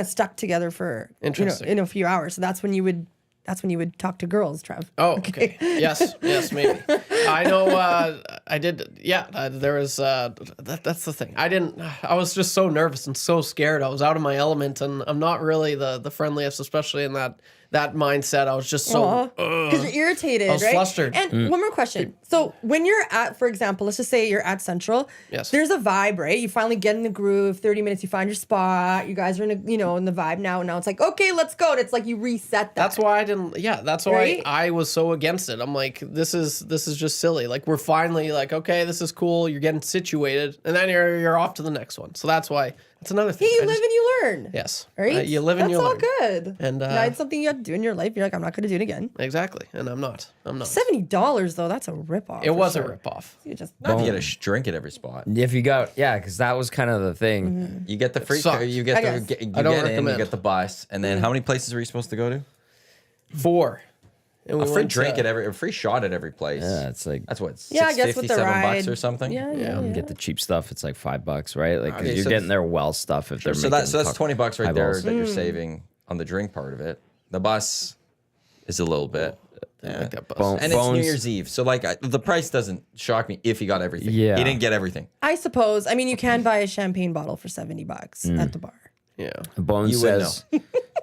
stuck together for Interesting. in a few hours. So that's when you would talk to girls, Trev. Oh, okay. Yes, maybe. I know. I did. Yeah, there was. That's the thing. I was just so nervous and so scared. I was out of my element, and I'm not really the friendliest, especially in that mindset. I was just so Because you're irritated, I was right? flustered. And one more question. So when you're at, for example, let's just say you're at Central. Yes. There's a vibe, right? You finally get in the groove. 30 minutes, you find your spot. You guys are in the vibe now. Now it's like, okay, let's go. And it's like you reset that. That's why I didn't. Yeah, that's why Right? I was so against it. I'm like, this is just silly. Like we're finally like, okay, this is cool. You're getting situated, and then you're off to the next one. So that's why it's another thing. Hey, you I live just- and you learn. Yes, Right? you live and That's you all learn. good. And, now it's something you have to do in your life. You're like, I'm not going to do it again. Exactly, and I'm not. $70 though, that's a ripoff. It was a ripoff. You just Not to get a drink at every spot. If you got, because that was kind of the thing. You get the free. sucked. You get I the. guess. You I don't get in. You recommend. get the bus, and then how many places were you supposed to go to? 4. And we A free went drink to- at every. A free shot at every place. Yeah, it's like That's what. Yeah, I guess with the $6.50, ride. $7 or something. Yeah. get the cheap stuff. It's like $5, right? Like 'cause Okay, you're so getting their well stuff if they're So making that's $20 right there eyeballs. that you're saving on the drink part of it. The bus is a little bit. I like that bus. Bone- And it's New Bones. Year's Eve, so like the price doesn't shock me if he got everything. Yeah. He didn't get everything. I suppose. I mean, you can buy a champagne bottle for $70 at the bar. Yeah. Bone You would says,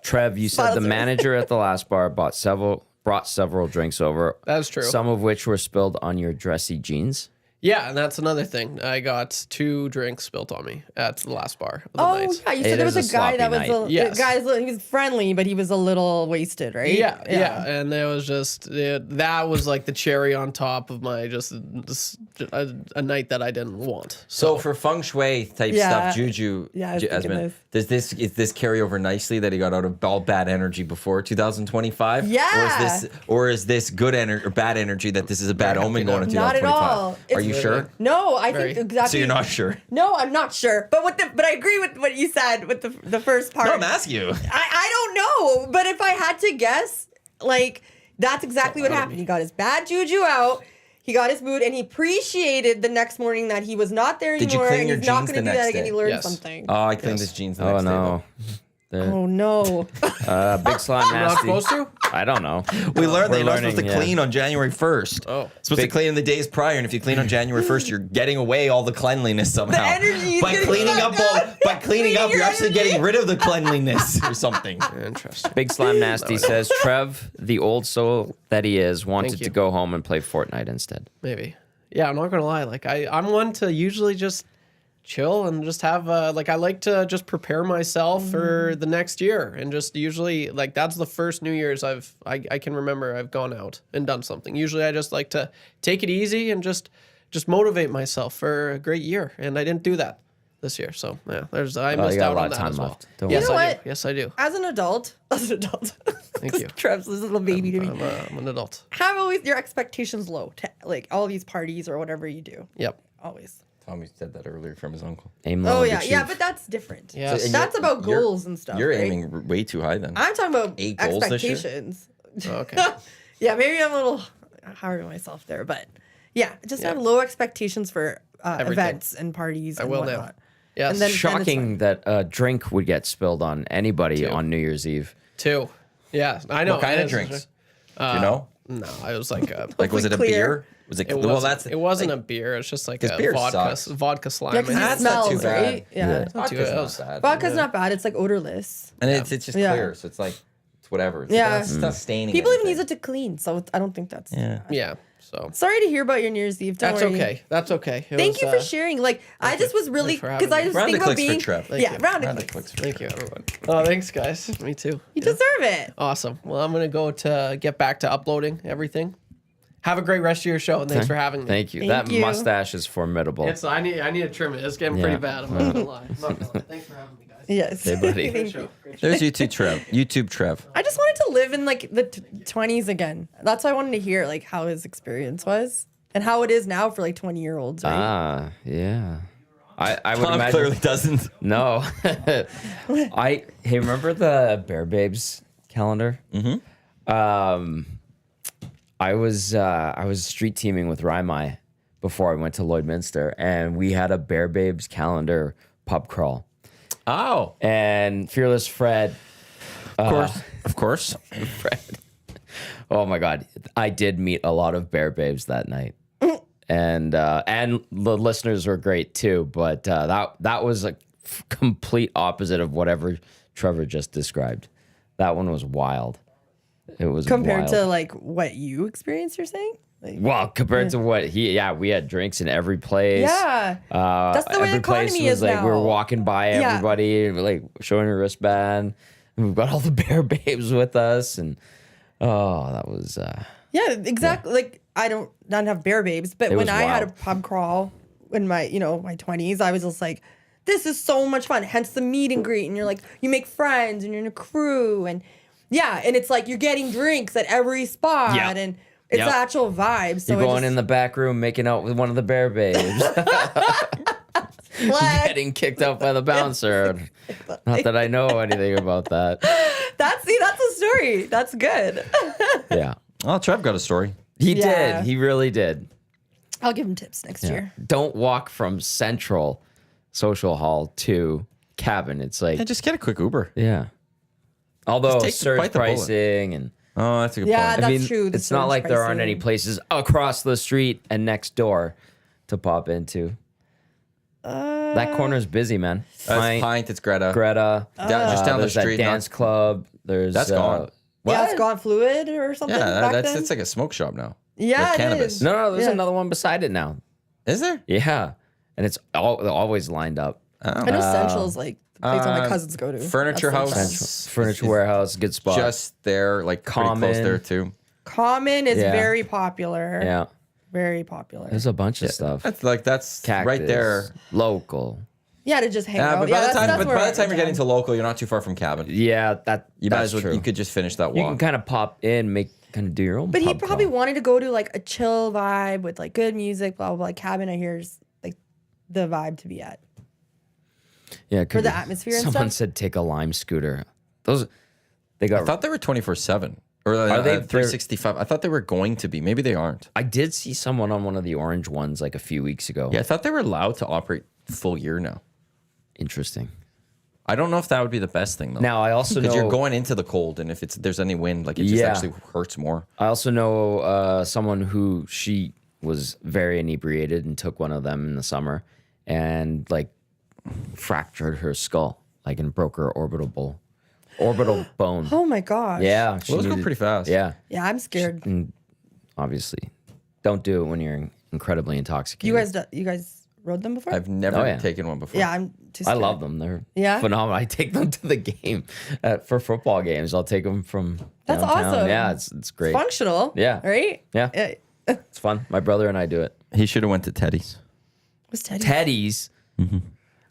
Trev, you said the Sponsor. manager at the last bar brought several drinks over. That is true. Some of which were spilled on your dressy jeans. Yeah, and that's another thing. I got 2 drinks spilt on me at the last bar of the Oh, night. yeah. You It said there is was a a guy that sloppy was night. Yes. he was friendly, but he was a little wasted, right? Yeah, and it was just that was like the cherry on top of my just a night that I didn't want. So for feng shui type Yeah. stuff, juju, Yeah, I was thinking Jasmine, this. is this carry over nicely that he got out of all bad energy before 2025? Yeah. Or is this good energy or bad energy that this is a bad Very omen happy going into Not at 2025? all. Are It's you really sure? good. No, I Very. think exactly. So you're not sure? No, I'm not sure. But I agree with what you said with the first part. No, I'm asking you. I don't know, but if I had to guess, like that's exactly what happened. He got his bad juju out. He got his mood, and he appreciated the next morning that he was not there Did you anymore, clean and your he's not jeans going to the do that next again. day? He learned Yes. something. Oh, I cleaned his jeans the Oh next day. no. Oh no! Big slime You're not nasty. supposed to? I don't know. We learned that We're you're not supposed to learning, yeah. clean on January 1st. Oh. Supposed to clean in the days prior, and if you clean on January 1st, you're getting away all the cleanliness somehow. energy is by getting cleaning sucked up out. by cleaning up, Your you're actually energy. getting rid of the cleanliness or something. Interesting. Big Slime Nasty says Trev, the old soul that he is, wanted Thank to you. go home and play Fortnite instead. Maybe. Yeah, I'm not gonna lie. Like I'm one to usually just chill and just have like I like to just prepare myself for the next year and just usually like that's the first New Year's I can remember I've gone out and done something. Usually I just like to take it easy and just motivate myself for a great year, and I didn't do that this year. So yeah, I you missed got out a lot on of that time as well. left. Don't Yes, worry. I You know do. what? Yes, I do. As an adult, Thank you. Trev's this little baby to me. I'm an adult. Have always your expectations low to like all these parties or whatever you do. Yep. Always. Tommy said that earlier from his uncle. Aim Oh low, yeah, achieve. yeah, but that's different. Yeah. So- and That's you're- about you're- goals and stuff. You're right? aiming way too high then. I'm talking about 8 goals this year? expectations. Okay. Yeah, maybe I'm a little hard on myself there, but yeah, just Yeah. have low expectations for Everything. events and parties. I and will whatnot. now. Yes. And then- Shocking that a drink would get spilled on anybody on New Year's Eve. 2. Yeah, I know. What kind It of is. drinks? Do you know? No, it was like a. Like, was it a clear. beer? Was it? Well, that's It wasn't a beer. It's just like 'cause a beer vodka, sucks. vodka slime. Yeah, because it That's not too smells, bad. right? Yeah. Not too Vodka's bad. not bad. Vodka's not bad. It's like odorless. And it's just Yeah. clear, so it's like it's whatever. It's Yeah. it's not staining. People even anything. use it to clean, so I don't think that's. Yeah. Yeah. So Sorry to hear about your New Year's Eve. Don't that's worry. okay. That's okay. It Thank was, you for sharing. Like, I just was really Thanks for because I having was me. Round thinking of about clicks for being. Trev. Thank Yeah, you. round of Round of clicks. clicks for Thank you, everyone. Oh, thanks, guys. Me too. You deserve it. Awesome. Well, I'm gonna go to get back to uploading everything. Have a great rest of your show, and thanks for having me. Thank you. Thank that you. mustache is formidable. I need to trim it. It's getting Yeah. pretty bad. I'm not gonna lie. Thanks for having me, guys. Yes. Hey, buddy. Thank you. There's YouTube Trev. YouTube Trev. I just wanted to live in like the 20s again. That's why I wanted to hear like how his experience was and how it is now for like 20-year-olds. Right? Ah, yeah. I would Tom imagine. clearly doesn't. No. Hey, remember the Bear Babes calendar? Mm-hmm. I was street teaming with Raimai before I went to Lloydminster, and we had a Bear Babes calendar pub crawl. Oh, And Fearless Fred, of course. Fred. Oh my God, I did meet a lot of Bear Babes that night, and the listeners were great too. But that was a complete opposite of whatever Trevor just described. That one was wild. It was Compared wild. to like what you experienced, you're saying? Like, Well, compared to what we had drinks in every place. yeah. That's the way the every place economy was is like now. we were walking by Yeah. everybody, like showing a wristband. And we've got all the Bear Babes with us, and that was Yeah, exactly. Like I don't have Bear Babes, but It when was I had a wild. pub crawl in my my 20s, I was just like, this is so much fun. Hence the meet and greet, and you're like, you make friends, and you're in a crew, and and it's like you're getting drinks at every spot, Yep. and it's Yep. the actual vibe. So you're going in the back room making out with one of the Bear Babes, getting kicked out by the bouncer. Not that I know anything about that. that's a story. That's good. Yeah, Oh, Trev got a story. he Yeah. did. He really did. I'll give him tips next year. Don't walk from Central Social Hall to Cabin. It's like Yeah, just get a quick Uber. yeah. Although take- surge bite the bullet. pricing and Oh, that's a good Yeah, point. that's true. The it's not surge like there aren't any pricing. places across the street and next door to pop into. That corner's busy, man. That's Pint. It's Greta. Greta. Just down the there's that street. dance club. There's That's gone. Yeah, it's gone fluid or something. Yeah, back that's then. it's like a smoke shop now. Yeah, with it cannabis. is. No, there's Yeah. another one beside it now. Is there? Yeah, and it's always lined up. I know Central's like the place all my cousins go to. Furniture That's House. Central. Furniture warehouse, good spot. Just there, like pretty close Common. there too. Common is Yeah. very popular. yeah, Very popular. there's a bunch of stuff. That's Cactus, right there. local. Yeah, to just hang Yeah, out. but Yeah, by the that's- time, that's but where by the I time you're jam. getting to local, you're not too far from Cabin. Yeah, You might that's as well. true. You could just finish that You walk. can kind of pop in, do your own. But he pub probably crawl. wanted to go to like a chill vibe with like good music, blah blah blah. Cabin, I hear is like the vibe to be at. Yeah, For the atmosphere and Someone stuff? said take a Lime scooter. They I got. thought they were 24/7 or Are they? 365. I thought they were going to be. Maybe they aren't. I did see someone on one of the orange ones like a few weeks ago. Yeah, I thought they were allowed to operate full year now. Interesting. I don't know if that would be the best thing though. Now I also know because you're going into the cold, and if there's any wind, like it just Yeah. actually hurts more. I also know someone who she was very inebriated and took one of them in the summer and like fractured her skull, like and broke her orbital bone. Oh my gosh. Yeah, she Those go needed- pretty fast. Yeah, Yeah, I'm scared. obviously, don't do it when you're incredibly intoxicated. You guys rode them before? I've never Oh, yeah. taken one before. yeah, I'm too I scared. love them. They're Yeah? phenomenal. I take them to the game for football games. I'll take them from That's downtown. awesome. Yeah, it's great. Functional. Yeah. Right? Yeah, Yeah. it's fun. My brother and I do it. He should have went to Teddy's. What's Teddy? Teddy's.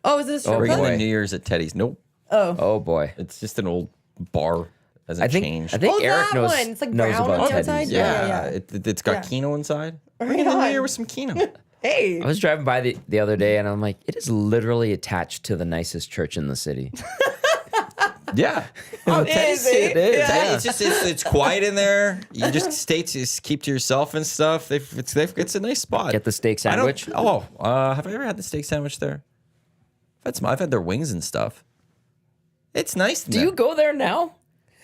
Oh, is this a Oh, strip We're club? going boy. to New Year's at Teddy's. Nope. Oh boy. It's just an old bar. Hasn't I think changed. I think Oh, Eric that knows one. It's like knows brown about on the Teddy's. outside? yeah, yeah. It's got Yeah. Keno inside. We're Right going to New on. Year with some Keno. Hey. I was driving by the other day and I'm like, it is literally attached to the nicest church in the city. Yeah. Oh, Teddy's- it is, Teddy, it's just it's quiet in there. You just keep to yourself and stuff. It's a nice spot. Get the steak I don't- sandwich. have I ever had the steak sandwich there? I've had their wings and stuff. It's nice. Do you go there now?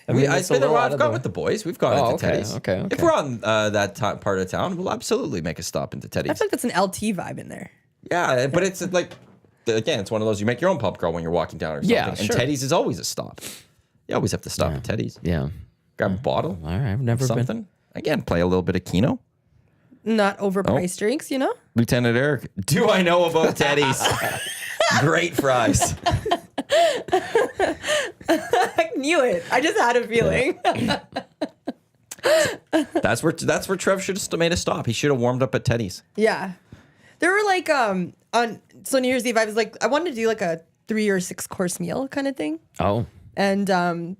I've it's a been there. little out I've of gone the- with the boys. We've gone Oh, into okay, Teddy's. okay. If we're on that part of town, we'll absolutely make a stop into I Teddy's. feel like that's an LT vibe in there. Yeah, but it's like, again, it's one of those you make your own pub crawl when you're walking down or something. Yeah, And sure. Teddy's is always a stop. You always have to stop at Teddy's. Yeah. Grab a bottle, All right. I've never been. something. Again, play a little bit of Keno. Not Oh. overpriced drinks, you know? Lieutenant Eric, do I know about Teddy's? Great fries. I knew it. I just had a feeling. That's where Trev should have made a stop. He should have warmed up at Teddy's. Yeah. There were like on New Year's Eve, I was like, I wanted to do like a 3 or 6 course meal kind of thing. Oh. And a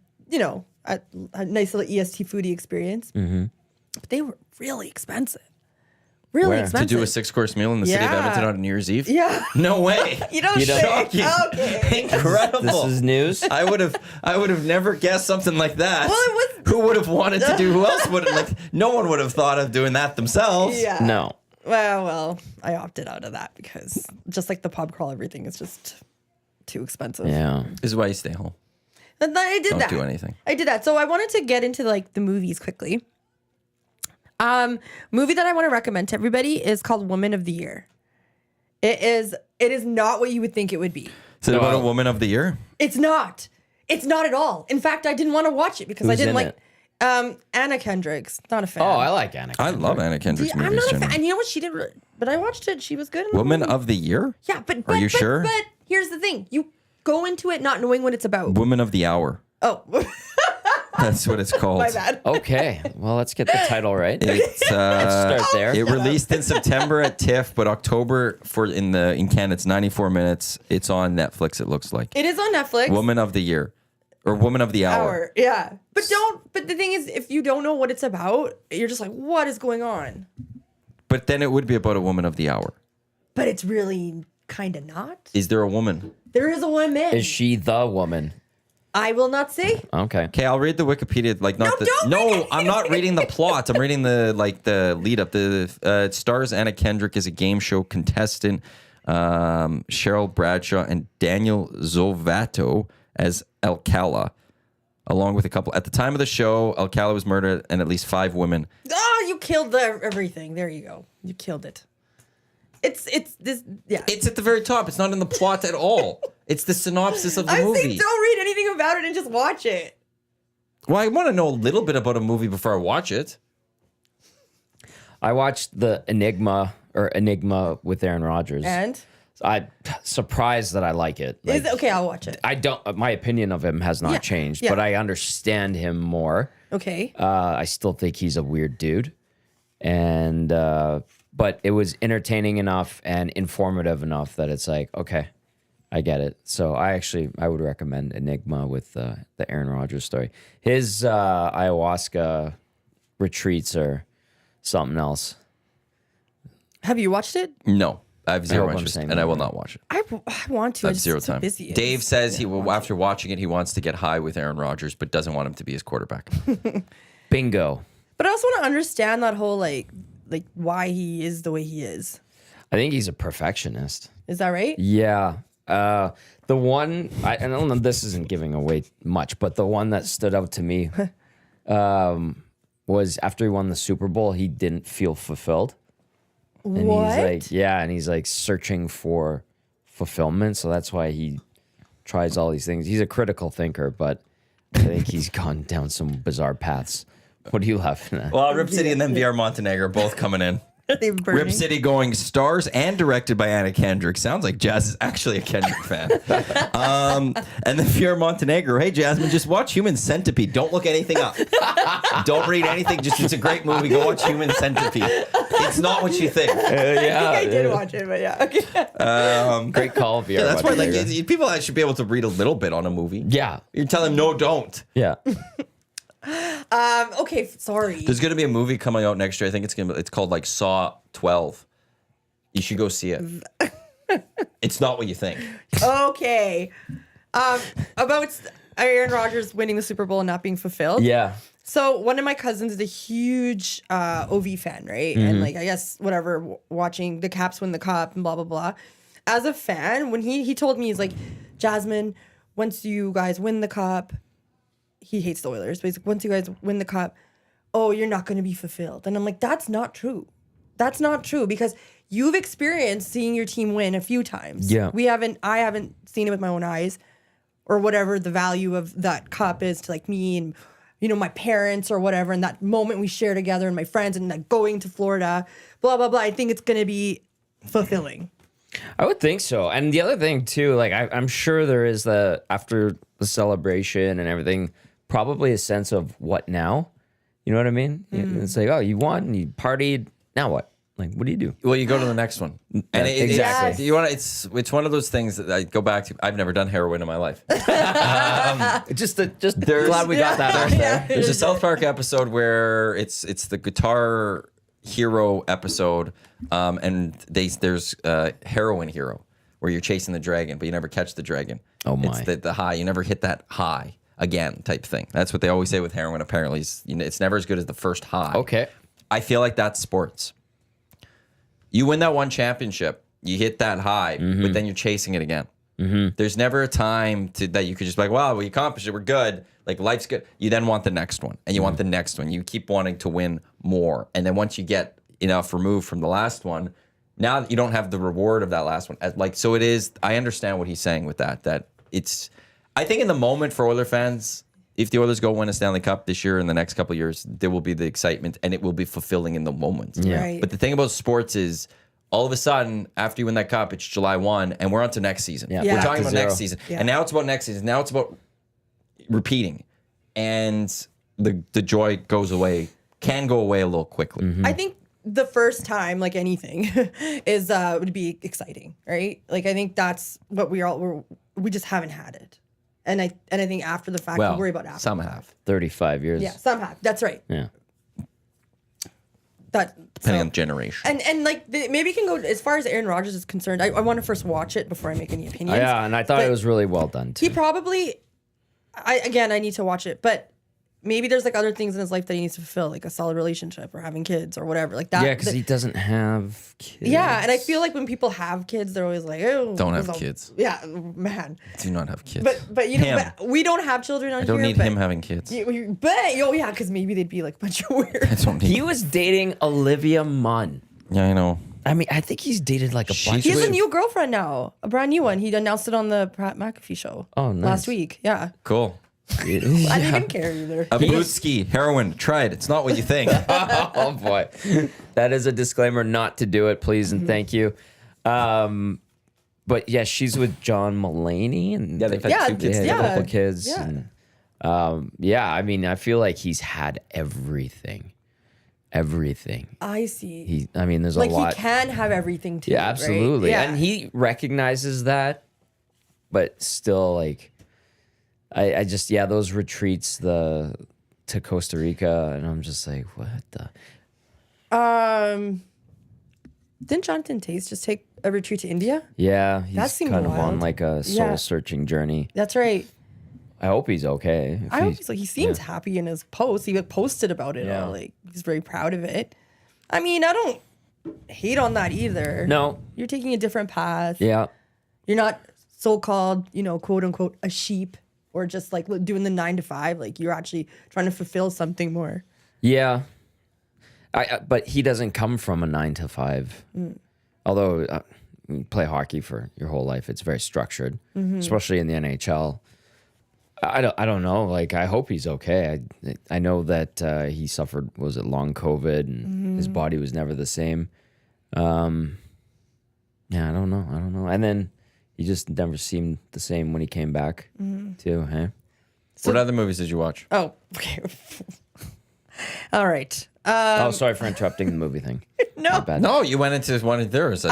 nice little EST foodie experience. Mm-hmm. But they were really expensive. Really Where? To expensive. To do a 6-course meal in the city of Yeah. Edmonton on New Year's Eve? Yeah. No way. You don't You don't- say. Shocking. Okay. Incredible. This is news. I would have never guessed something like that. Well, it was- Who would have wanted to do? Who else would have? Like, no one would have thought of doing that themselves. Yeah. No. Well, I opted out of that because just like the pub crawl, everything is just too expensive. Yeah. This is why you stay home. And I did Don't that. do anything. I did that. So I wanted to get into like the movies quickly. Movie that I want to recommend to everybody is called Woman of the Year. It is not what you would think it would be. Is it about a Well- woman of the year? It's not. It's not at all. In fact, I didn't want to watch it because I Who's didn't in like Anna Kendrick's. Not a fan. Oh, I like Anna. I love Anna Kendrick's I'm movies. not a fan. generally. And you know what she did? But I watched it. She was good. In the Woman movie. of the year? Yeah, but Are you but, sure? But here's the thing: you go into it not knowing what it's about. Woman of the hour. Oh, That's what it's called. my bad. Okay. Well, let's get the title right. It's Start there. it released in September at TIFF, but October in Canada it's 94 minutes. It's on Netflix. It looks like It is on Netflix. Woman of the Year or Woman of the Hour. Yeah. But the thing is, if you don't know what it's about, you're just like, what is going on? But then it would be about a woman of the hour. But it's really kind of not. Is there a woman? There is a woman. Is she the woman? I will not say. Okay. Okay, I'll read the Wikipedia. Like not No, the don't read it. I'm not reading the plot. I'm reading the lead up. It stars Anna Kendrick as a game show contestant, Cheryl Bradshaw and Daniel Zovato as Alcala, along with a couple. At the time of the show, Alcala was murdered, and at least 5 women. Oh, you killed everything. There you go. You killed it. It's this. Yeah. It's at the very top. It's not in the plot at all. It's the synopsis of the I'm movie. saying don't read anything about it and just watch it. Well, I want to know a little bit about a movie before I watch it. I watched the Enigma with Aaron Rodgers. And I'm surprised that I like it. Like, is it okay? I'll watch it. I don't. My opinion of him has not Yeah, changed, yeah. but I understand him more. Okay. I still think he's a weird dude, and but it was entertaining enough and informative enough that it's like, okay, I get it. So I would recommend Enigma with the Aaron Rodgers story. His ayahuasca retreats are something else. Have you watched it? No, I have zero hope I'm interest, saying and that I will right. not watch it. I want to. I I have just zero so time. busy. Dave says he will, after watching it, he wants to get high with Aaron Rodgers, but doesn't want him to be his quarterback. Bingo. But I also want to understand that whole like why he is the way he is. I think he's a perfectionist. Is that right? Yeah. The one, I don't know, this isn't giving away much, but the one that stood out to me was after he won the Super Bowl, he didn't feel fulfilled. And What? he's like, yeah, and he's like searching for fulfillment. So that's why he tries all these things. He's a critical thinker, but I think he's gone down some bizarre paths. What are you laughing at? Well, Rip City and then VR Montenegro both coming in. They're burning. Rip City going stars and directed by Anna Kendrick. Sounds like Jazz is actually a Kendrick fan. And then VR Montenegro. Hey, Jasmine, just watch Human Centipede. Don't look anything up. Don't read anything. Just it's a great movie. Go watch Human Centipede. It's not what you think. Yeah, I did watch it, but yeah. Okay. great call, VR. That's why, like, Montenegro. people should be able to read a little bit on a movie. Yeah, You're telling them, no, don't. yeah. Okay. Sorry. There's going to be a movie coming out next year. I think it's called like Saw 12. You should go see it. It's not what you think. Okay. About Aaron Rodgers winning the Super Bowl and not being fulfilled. Yeah. So one of my cousins is a huge OV fan, right? And like I guess whatever, watching the Caps win the cup and blah blah blah. As a fan, when he told me, he's like, Jasmine, once you guys win the cup, he hates the Oilers, but he's like, once you guys win the cup, oh, you're not going to be fulfilled. And I'm like, that's not true. That's not true because you've experienced seeing your team win a few times. Yeah. I haven't seen it with my own eyes or whatever the value of that cup is to like me and, you know, my parents or whatever. And that moment we share together and my friends and like going to Florida, blah, blah, blah. I think it's going to be fulfilling. I would think so. And the other thing too, like I'm sure there is after the celebration and everything, probably a sense of what now? You know what I mean? It's like, oh, you won, you partied. Now what? Like, what do you do? Well, you go to the next one. And Exactly. it's one of those things that I go back to. I've never done heroin in my life. Just glad we got that out there. There's a South Park episode where it's the guitar hero episode, and there's Heroin Hero, where you're chasing the dragon, but you never catch the dragon. Oh my! It's the high. You never hit that high again type thing. That's what they always say with heroin. Apparently, it's never as good as the first high. Okay. I feel like that's sports. You win that one championship, you hit that high, but then you're chasing it again. There's never a time that you could just be like, wow, we accomplished it. We're good. Like, life's good. You then want the next one, and you want the next one. You keep wanting to win more. And then once you get enough removed from the last one, now you don't have the reward of that last one. So it is, I understand what he's saying with that it's, I think in the moment for Oilers fans, if the Oilers go win a Stanley Cup this year and the next couple of years, there will be the excitement, and it will be fulfilling in the moment. Yeah. Right. But the thing about sports is, all of a sudden, after you win that cup, it's July 1, and we're on to next season. Yeah. Yeah. We're talking about Zero. next season. Yeah. And now it's about next season. Now it's about repeating. And the joy goes away, can go away a little quickly. I think the first time, like anything, is would be exciting, right? Like I think that's what we just haven't had it, and I think after the fact we worry about after. Some have. 35 years. Yeah, some have. That's right. Yeah. Depending on generation. And like maybe you can go as far as Aaron Rodgers is concerned. I want to first watch it before I make any opinions. Yeah, and I thought But it was really well done too. He probably, I need to watch it, but maybe there's like other things in his life that he needs to fulfill, like a solid relationship or having kids or whatever, like that. Yeah, because he doesn't have kids. Yeah, and I feel like when people have kids, they're always like, oh, Don't have there's kids. Yeah, man. Do not have kids. But you know, Him. but we don't have children on I here. don't need but him having kids. Yeah, because maybe they'd be like a bunch of weird. I don't need He was dating Olivia Munn. Yeah, I know. I mean, I think he's dated like a bunch He of. has a new girlfriend now, a brand new one. He announced it on the Pat McAfee show. Oh, nice. Last week. Yeah, Cool. I didn't even care either. A Bootsky, heroin, try it. It's not what you think. Oh boy, that is a disclaimer not to do it, please and thank you. But yeah, she's with John Mulaney, and Yeah, they've had Yeah, two kids. they yeah. have a couple kids. Yeah. And, yeah, I mean, I feel like he's had everything. I see. I mean, there's Like a lot. he can have everything too. Yeah, right? absolutely. Yeah. And he recognizes that, but still, like, I just, those retreats to Costa Rica, and I'm just like, what the? Didn't Jonathan Taze just take a retreat to India? Yeah, That he's seemed kind of on wild. like a Yeah. soul-searching journey. That's right. I hope he's okay. If I hope he's- he's like he seems happy in his post. He posted about it. Yeah. All, like he's very proud of it. I mean, I don't hate on that either. No. You're taking a different path. Yeah. You're not so-called, quote unquote, a sheep or just like doing the 9 to 5. Like you're actually trying to fulfill something more. Yeah. But he doesn't come from a 9 to 5. Although you play hockey for your whole life, it's very structured, especially in the NHL. I don't know. Like, I hope he's okay. I know that he suffered, was it long COVID, and his body was never the same. Yeah, I don't know. And then he just never seemed the same when he came back too. Hey, What other movies did you watch? Oh, okay. All right. oh, sorry for interrupting the movie thing. No. My bad. No, you went into one of theirs.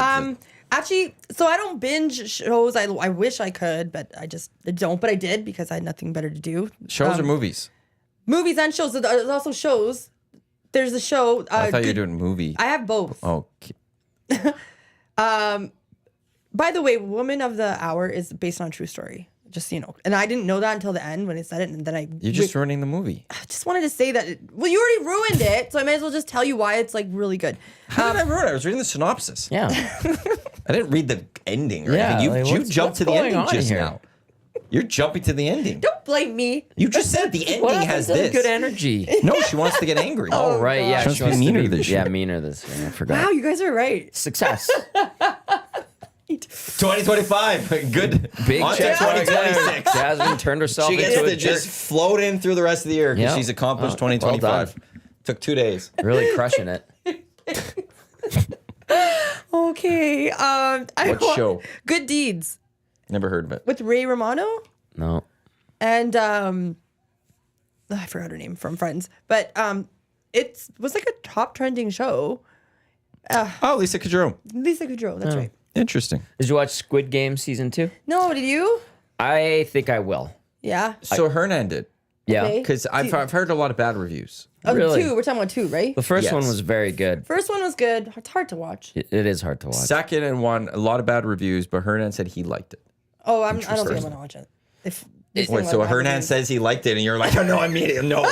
Actually, so I don't binge shows. I wish I could, but I don't. But I did because I had nothing better to do. Shows or movies? Movies and shows. There's also shows. There's a show. I thought you were doing movie. I have both. Oh, By the way, Woman of the Hour is based on a true story. Just so you know. And I didn't know that until the end when it said it, and then you're just ruining the movie. I just wanted to say that. Well, you already ruined it, so I may as well just tell you why it's like really good. How did I ruin it? I was reading the synopsis. Yeah. I didn't read the ending or Yeah, anything. like, You what's jumped to the going ending on just here? now. You're jumping to the ending. Don't blame me. You just said the ending What has happened to the this. good energy? No, she wants to get angry. Oh, right. Yeah. She wants to be meaner this year. Yeah, meaner this year. I forgot. Wow, you guys are right. Success. 2025. Good. Big On to check. 2026. Jasmine turned herself She gets into to a jerk. just float in through the rest of the year because Yeah. she's accomplished Oh, well 2025. Took 2 days. Really crushing it. Okay. What show? Good Deeds Never heard of it. with Ray Romano No. and I forgot her name from Friends, but it was like a top trending show. Oh, Lisa Kudrow. Lisa Kudrow. That's right. Interesting. Did you watch Squid Game season 2? No, did you? I think I will. Yeah. So Hearn ended. Yeah. Okay. Because I've heard a lot of bad reviews. Oh, Really? 2. We're talking about 2, right? The first Yes. one was very good. First one was good. It's hard to watch. It is hard to watch. Second and one, a lot of bad reviews, but Hernan said he liked it. Oh, I don't think I'm gonna watch it. If Wait, so Hernan says he liked it, and you're like, oh, no, immediately, no.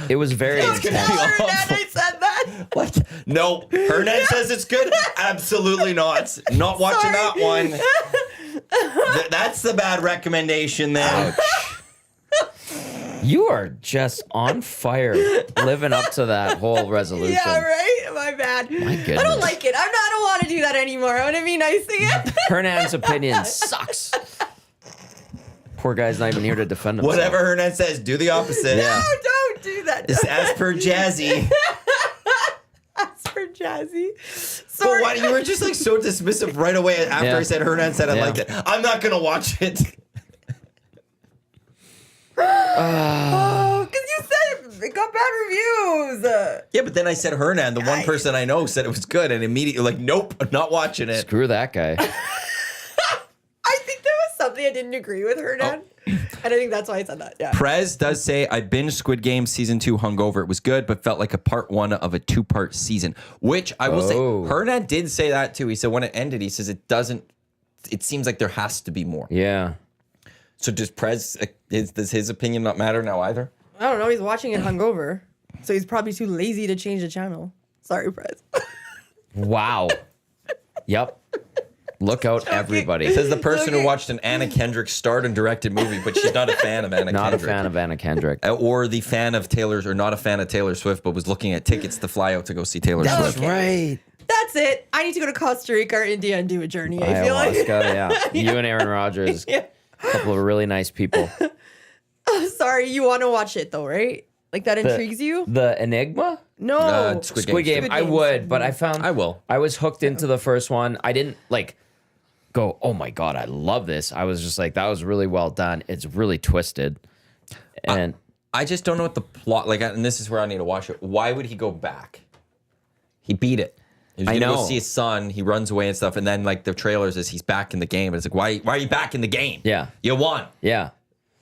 It was very intense. I said that. Like, no, Hernan says it's good. Absolutely not. Not watching that one. That's the bad recommendation there. You are just on fire, living up to that whole resolution. Yeah, right? My bad. My I goodness. don't like it. I don't want to do that anymore. I want to be nice again. Hernan's opinion sucks. Poor guy's not even here to defend himself. Whatever Hernan says, do the opposite. Yeah. No, don't do that. It's as per Jazzy. As for Jazzy. But Sorry. why, you were just like so dismissive right away after Yeah. I said Hernan said I Yeah. liked it. I'm not going to watch it. Oh, because you said it got bad reviews. Yeah, but then I said Hernan, the one person I know, said it was good, and immediately like, nope, I'm not watching it. Screw that guy. I think there was something I didn't agree with her, Dad. And I think that's why I said that. Yeah. Prez does say, I binged Squid Game season 2 hungover. It was good, but felt like a part 1 of a 2-part season, which I will Oh. say, Hernan did say that too. He said when it ended, he says it seems like there has to be more. Yeah. So does Prez, does his opinion not matter now either? I don't know. He's watching it hungover. So he's probably too lazy to change the channel. Sorry, Prez. Wow. Yep. Look out, everybody. Says the person who watched an Anna Kendrick starred and directed movie, but she's not a fan of Anna Not Kendrick. a fan of Anna Kendrick. Or the fan of Taylor's, or not a fan of Taylor Swift, but was looking at tickets to fly out to go see Taylor That's Swift. right. That's it. I need to go to Costa Rica or India and do a journey. I feel like. Ayahuasca, yeah. You and Aaron Rodgers. Yeah. A couple of really nice people. Sorry, you want to watch it though, right? Like that intrigues you? The Enigma? No. Squid Game. Squid I Games. would, but I found I will. I was hooked into the first one. I didn't like go, oh my God, I love this. I was just like, that was really well done. It's really twisted. And I just don't know what the plot, like, and this is where I need to watch it. Why would he go back? He beat it. He was I gonna go know. see his son. He runs away and stuff, and then like the trailers is he's back in the game. And it's like, why are you back in the game? Yeah. You won. yeah.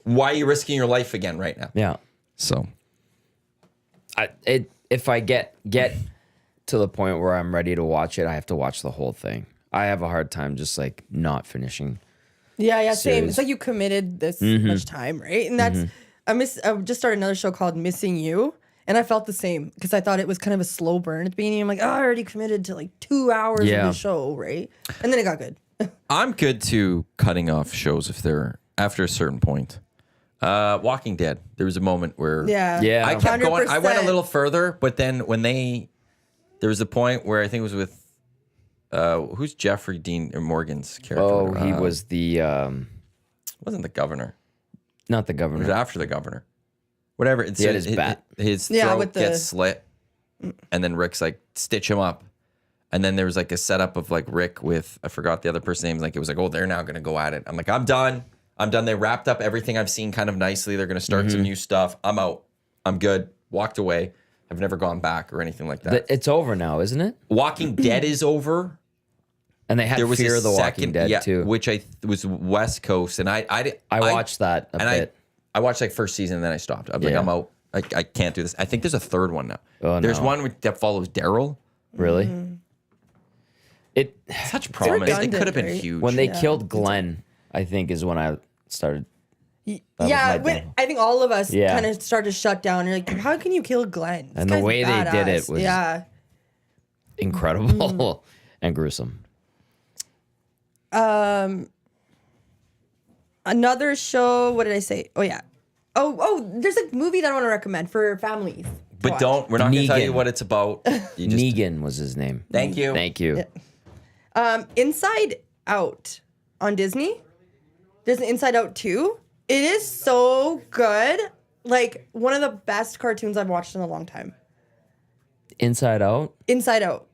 Why are you risking your life again right now? Yeah. So If I get to the point where I'm ready to watch it, I have to watch the whole thing. I have a hard time just like not finishing. Yeah, same. Series. It's like you committed this much time, right? And that's I just started another show called Missing You, and I felt the same because I thought it was kind of a slow burn at the beginning. I'm like, oh, I already committed to like 2 hours of Yeah. the show, right? And then it got good. I'm good to cutting off shows if they're after a certain point. Walking Dead. There was a moment where Yeah. Yeah. I kept going. I went a 100%. little further, but then when there was a point where I think it was with who's Jeffrey Dean Morgan's character? Oh, he was the wasn't the governor. not the It was governor. after the governor. Whatever. It's He had his bat. His Yeah, throat with the- gets slit, and then Rick's like stitch him up, and then there was like a setup of like Rick with I forgot the other person's name. Like it was like, oh, they're now gonna go at it. I'm like, I'm done. They wrapped up everything I've seen kind of nicely. They're gonna start some new stuff. I'm out. I'm good. Walked away. I've never gone back or anything like that. It's over now, isn't it? Walking Dead is over. And they had There was Fear a of the second, Walking Dead yeah, too. which was West Coast, and I watched that a and bit. I watched like first season, and then I stopped. I was like, Yeah. I'm out. I can't do this. I think there's a third one now. Oh, There's no. one that follows Daryl. Really? It Such promise. It redundant, could have been right? huge. when they killed Glenn, I think is when I started. Yeah, my when, downfall. I think all of us Yeah. kind of started to shut down. You're like, how can you kill Glenn? This And the guy's way they did it badass. was- yeah. Incredible and gruesome. Another show. What did I say? Oh yeah. Oh, there's a movie that I want to recommend for families. to but watch. don't. We're not going to tell you Negan. what it's about. You just, Negan was his name. Thank you. Thank you. Inside Out on Disney. There's an Inside Out 2. It is so good. Like one of the best cartoons I've watched in a long time. Inside Out. Inside Out.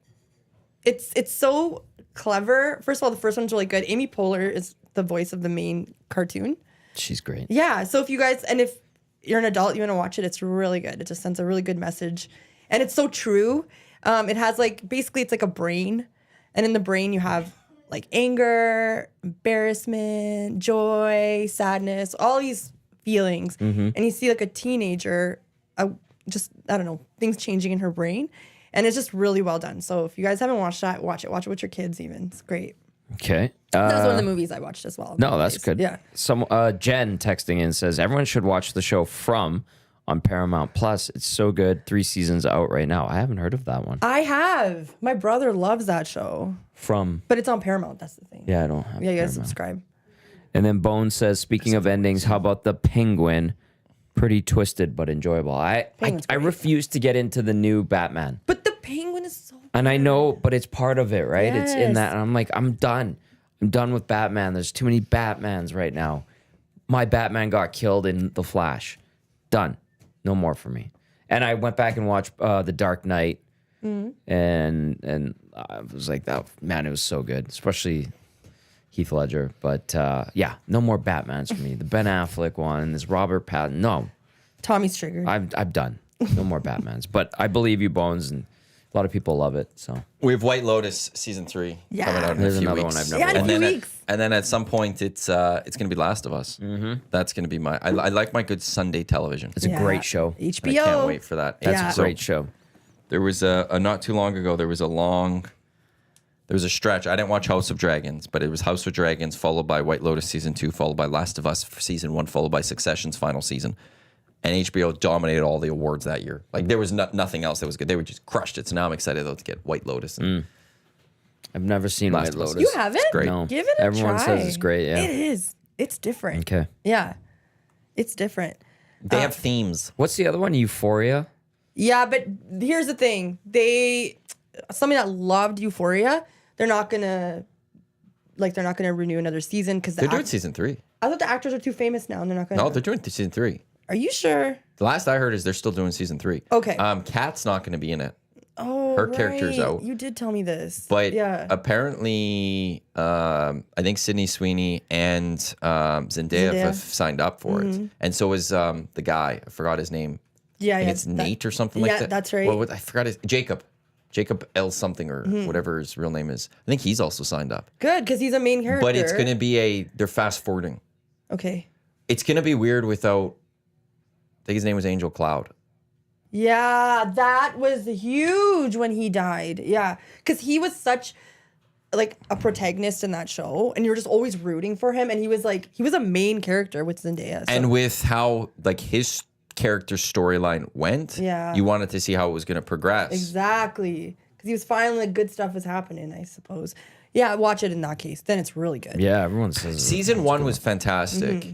It's so clever. First of all, the first one's really good. Amy Poehler is the voice of the main cartoon. She's great. Yeah. So if you guys, and if you're an adult, you want to watch it, it's really good. It just sends a really good message. And it's so true. It has like, basically it's like a brain. And in the brain you have like anger, embarrassment, joy, sadness, all these feelings, and you see like a teenager, just I don't know, things changing in her brain, and it's just really well done. So if you guys haven't watched that, watch it. Watch it with your kids. Even it's great. Okay. That was one of the movies I watched as well. No, that's good. Yeah. Some Jen texting in says everyone should watch the show From on Paramount Plus. It's so good. 3 seasons out right now. I haven't heard of that one. I have. My brother loves that show, From. but it's on Paramount. That's the thing. Yeah, I don't have. Yeah, you gotta Paramount. subscribe. And then Bone says, speaking of endings, how about the Penguin? Pretty twisted but enjoyable. I Penguin's great. refuse to get into the new Batman. But the Penguin is so. And I know, but it's part of it, right? It's in Yes. that. And I'm like, I'm done. I'm done with Batman. There's too many Batmans right now. My Batman got killed in The Flash. Done. No more for me. And I went back and watched The Dark Knight. And I was like, that man, it was so good, especially Heath Ledger. But yeah, no more Batmans for me. The Ben Affleck one, this Robert Pattinson. No, Tommy's triggered. I'm done. No more Batmans. But I believe you, Bones, and a lot of people love it. So We have White Lotus season 3 Yeah. coming out in There's a few another weeks. one I've never Yeah, in a watched. few then weeks. and then at some point it's gonna be Last of Us. That's gonna be my. I like my good Sunday television. It's a great show. HBO. I can't wait for that. That's Yeah. a great show. There was a not too long ago. There was a stretch. I didn't watch House of Dragons, but it was House of Dragons followed by White Lotus season 2, followed by Last of Us for season 1, followed by Succession's final season. And HBO dominated all the awards that year. Like there was nothing else that was good. They were just crushed it. So now I'm excited though to get White Lotus. And I've never seen Last White of Us. Lotus. You haven't? It's great. No. Give it a Everyone try. says it's great, yeah. It is. It's different. Okay. Yeah. It's different. They have themes. What's the other one? Euphoria? Yeah, but here's the thing. Somebody that loved Euphoria, they're not gonna renew another season because They're doing season 3. I thought the actors are too famous now and they're not gonna. No, they're doing season 3. Are you sure? The last I heard is they're still doing season 3. Okay. Kat's not going to be in it, Oh, her character's right. out. You did tell me this. but yeah. apparently, I think Sydney Sweeney and Zendaya Zendaya. have signed up for it, and so is the guy. I forgot his name. Yeah, I think yeah. it's Nate or something like yeah, that. that's right. I forgot his Jacob L something or whatever his real name is. I think he's also signed up. Good, because he's a main character. But it's going to be they're fast forwarding. Okay. It's going to be weird without. I think his name was Angel Cloud. Yeah, that was huge when he died. Yeah, because he was such like a protagonist in that show, and you were just always rooting for him. And he was a main character with Zendaya. So. And with how like his character storyline went, Yeah. you wanted to see how it was going to progress. Exactly, because he was finally like, good stuff was happening. I suppose. Yeah, watch it in that case. Then it's really good. Yeah, everyone says Season 1 was fantastic. Mm-hmm.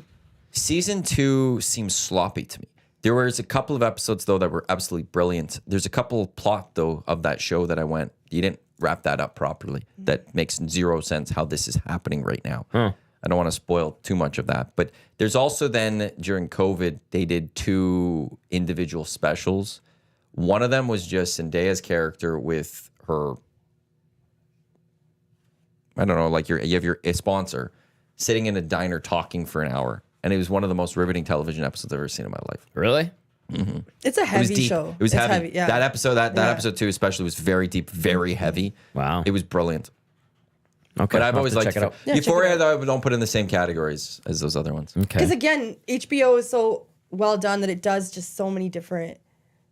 Season 2 seems sloppy to me. There was a couple of episodes though that were absolutely brilliant. There's a couple of plot though of that show that you didn't wrap that up properly. That makes zero sense how this is happening right now. I don't want to spoil too much of that. But there's also then during COVID, they did 2 individual specials. One of them was just Zendaya's character with her, I don't know, like you have your sponsor sitting in a diner talking for an hour. And it was one of the most riveting television episodes I've ever seen in my life. Really? It's a It was heavy deep. show. It was It's heavy. Yeah. That episode, that Yeah. episode 2 especially was very deep, very heavy. Wow. It was brilliant. Okay. But I've I'll always have to liked check it out. Yeah, check it Euphoria, out. though, I don't put in the same categories as those other ones. Okay. Because again, HBO is so well done that it does just so many different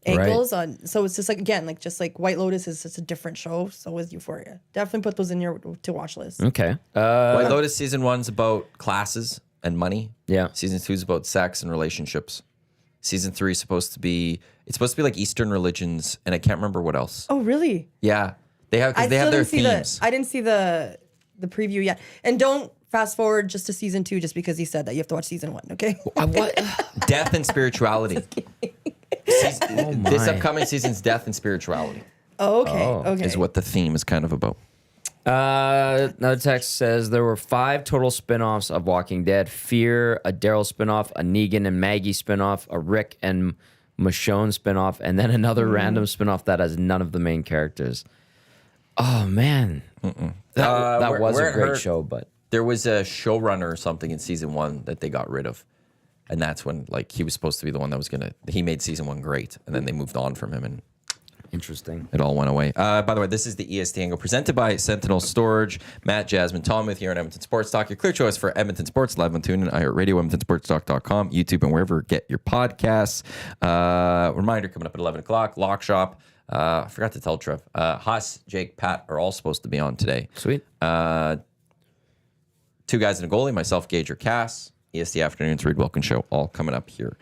angles on. So it's just like again, like just like White Lotus is just a different show. So is Euphoria. Definitely put those in your to watch list. Okay. White Lotus season 1's about classes and money. Yeah. Season 2 is about sex and relationships. Season 3 is supposed to be like Eastern religions, and I can't remember what else. Oh really? Yeah, they have their didn't see themes. I didn't see the preview yet. And don't fast forward just to season 2 just because he said that you have to watch season 1. Okay. What? Death and spirituality. This my. upcoming season's death and spirituality Oh, okay. Oh, Okay. is what the theme is kind of about. Another text says there were 5 total spin-offs of Walking Dead. Fear, a Daryl spin-off, a Negan and Maggie spin-off, a Rick and Michonne spin-off, and then another random spin-off that has none of the main characters. Oh, man. That where- was where a it great hurt- show, but... There was a showrunner or something in season 1 that they got rid of. And that's when, like, he was supposed to be the one that was he made season 1 great. And then they moved on from him. And Interesting. It all went away. By the way, this is the EST Hangout presented by Sentinel Storage. Matt, Jasmine, Tom with here on Edmonton Sports Talk. Your clear choice for Edmonton Sports, live on TuneIn, iHeartRadio, EdmontonSportsTalk.com, YouTube, and wherever you get your podcasts. Reminder coming up at 11 o'clock, Lock Shop. I forgot to tell Trev. Haas, Jake, Pat are all supposed to be on today. Sweet. 2 guys and a goalie, myself, Gage, or Cass. EST Afternoons, Reed Wilkins Show, all coming up here.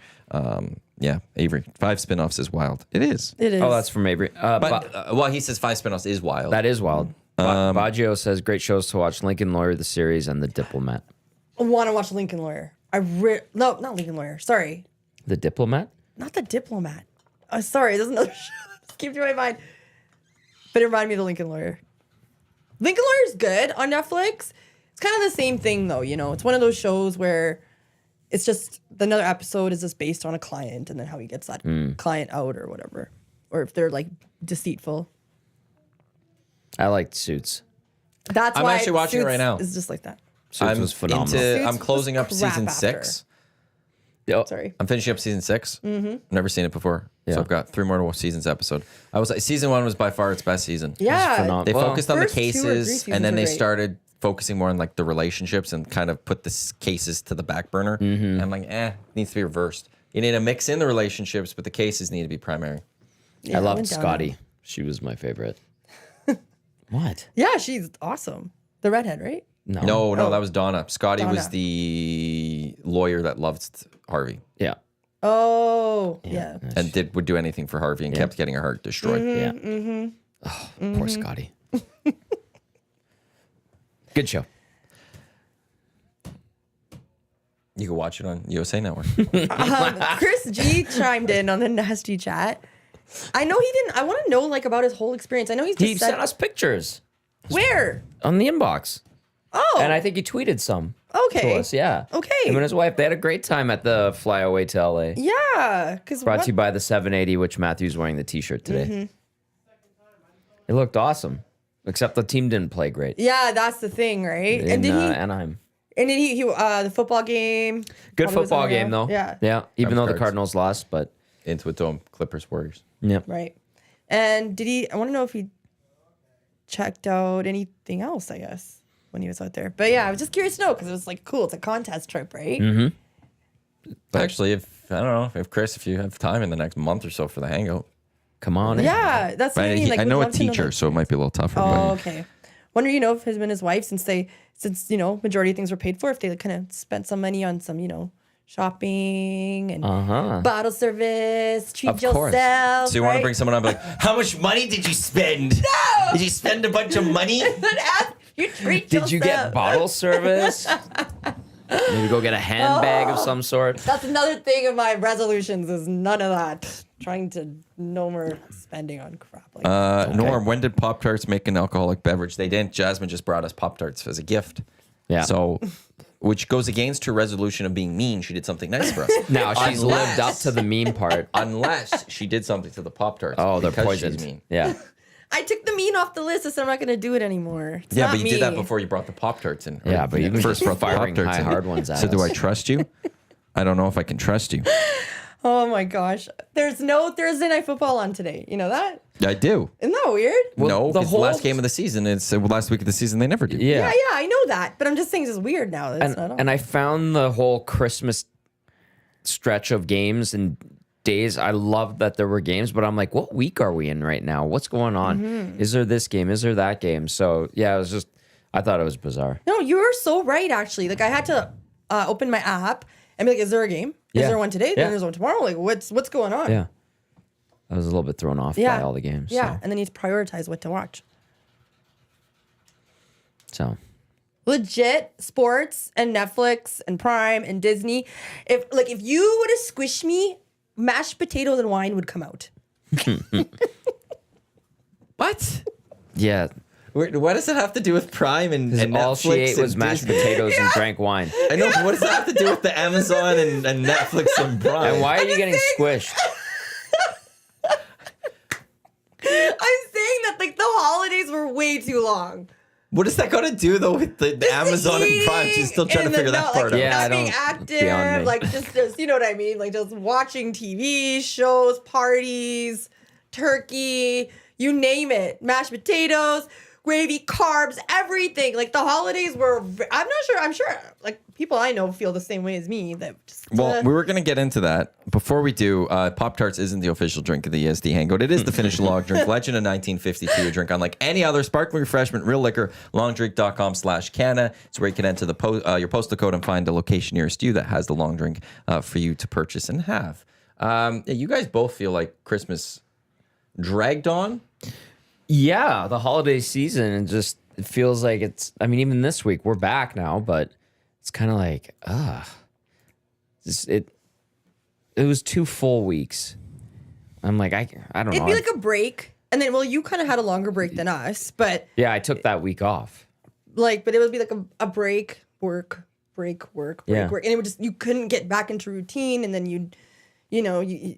Yeah, Avery, 5 spinoffs is wild. It is. It is. Oh, that's from Avery. Well, he says 5 spinoffs is wild. That is wild. Baggio says great shows to watch: Lincoln Lawyer, the series, and The Diplomat. I want to watch Lincoln Lawyer. No, not Lincoln Lawyer. Sorry, The Diplomat? not The Diplomat. Sorry, there's another show that came to my mind. But it reminded me of The Lincoln Lawyer. Lincoln Lawyer's good on Netflix. It's kind of the same thing, though. You know, it's one of those shows where it's just another episode is just based on a client and then how he gets that client out or whatever, or if they're like deceitful. I liked Suits. That's I'm why actually watching it Suits right now. Is just like that. Suits was phenomenal. I'm closing up was crap season after. 6. Sorry. I'm finishing up season 6. Never seen it before, Yeah. so I've got 3 more seasons episode. Season 1 was by far its best season. Yeah. phenomenal. They Well, focused on the first 2 or 3 cases, seasons and then were they great. started focusing more on like the relationships and kind of put the cases to the back burner. And I'm like, needs to be reversed. You need to mix in the relationships, but the cases need to be primary. Yeah, I loved went down Scotty. She was my favorite. What? Yeah, she's awesome. The redhead, right? No, Oh. that was Donna. Scotty was Donna. the lawyer that loved Harvey Yeah. Oh, yeah. and would do anything for Harvey and kept getting her heart destroyed. Mm-hmm. Yeah. Oh, poor Scotty. Good show. You can watch it on USA Network. Chris G chimed in on the nasty chat. I know he didn't. I want to know like about his whole experience. I know he's just He sent us pictures where. on the inbox. Oh, And I think he tweeted some okay. to us. Yeah. Okay. Him and his wife, they had a great time at the flyaway to LA. Yeah, because Brought to you by the 780, which Matthew's wearing the t-shirt today. It looked awesome. Except the team didn't play great. Yeah, that's the thing, right? In and did he? Anaheim. And did he? The football game. Good probably was football on the game, road. though. Yeah. Yeah. Even though the Cards. Cardinals lost, but Into a dome. Clippers, Warriors. yeah. Right. And did he? I want to know if he checked out anything else. I guess when he was out there. But yeah, I was just curious to know because it was like cool. It's a contest trip, right? Actually, if you have time in the next month or so for the hangout. Come on in. Yeah, that's what I mean. Like, I would know a love to teacher, like- so it might be a little tougher. Oh, okay. Wonder, if him and his wife, since majority of things were paid for, if they kind of spent some money on some, shopping and bottle service, treat Of course. yourself. So you want to right? bring someone on and be like, how much money did you spend? No! Did you spend a bunch of money? You treat Did you get yourself. bottle service? Maybe go get a handbag of some sort. That's another thing of my resolutions is none of that. Trying to no more spending on crap like that. Norm, when did Pop-Tarts make an alcoholic beverage? They didn't. Jasmine just brought us Pop-Tarts as a gift. Yeah. So, which goes against her resolution of being mean. She did something nice for us. Now she's lived up to the mean part. Unless she did something to the Pop-Tarts. Oh, they're because poisoned. She's mean. Yeah. I took the mean off the list. I said I'm not going to do it anymore. It's Yeah, not but you me. did that before you brought the Pop-Tarts in. Yeah, but you can first just brought the firing Pop-Tarts high in. hard ones at So do us. I trust you? I don't know if I can trust you. Oh my gosh. There's no Thursday night football on today. You know that? I do. Isn't that weird? No, the it's whole- the last game of the season. It's last week of the season. They never do. Yeah. Yeah, I know that. But I'm just saying it's just weird now. That it's not on. And I found the whole Christmas stretch of games and days. I loved that there were games, but I'm like, what week are we in right now? What's going on? Is there this game? Is there that game? So yeah, it was just, I thought it was bizarre. No, you were so right, actually. Like, I had to open my app and be like, is there a game? Is Yeah. there one today? Yeah. Then there's one tomorrow. Like, what's going on? Yeah. I was a little bit thrown off by all the games. Yeah, and then you need to prioritize what to watch. So Legit sports and Netflix and Prime and Disney. If you would have squished me, mashed potatoes and wine would come out. What? yeah. What does it have to do with Prime and All Netflix she ate and was mashed Disney? potatoes and drank wine. I know, but what does that have to do with the Amazon and Netflix and Prime? And why are you getting squished? I'm saying that the holidays were way too long. What does that got to do though with the Amazon and Prime? She's still trying to figure that part out. Yeah, I not being don't- beyond active, me. just you know what I mean, like just watching TV shows, parties, turkey, you name it, mashed potatoes, gravy, carbs, everything. Like the holidays were. I'm sure like people I know feel the same way as me. That just, Well, we were going to get into that. Before we do, Pop-Tarts isn't the official drink of the EST Hangout. It is the finished log drink, legend of 1952, a drink unlike any other sparkling refreshment, real liquor, longdrink.com/Canna. It's where you can enter your postal code and find a location nearest you that has the long drink for you to purchase and have. You guys both feel like Christmas dragged on. Yeah, the holiday season, and just it feels like it's. I mean, even this week we're back now, but it's kind of like it was 2 full weeks. I'm like I don't know. it'd be like a break, and then you kind of had a longer break than us, but Yeah, I took that week off. but it would be like a break, work, Yeah. work, and it would just you couldn't get back into routine, and then you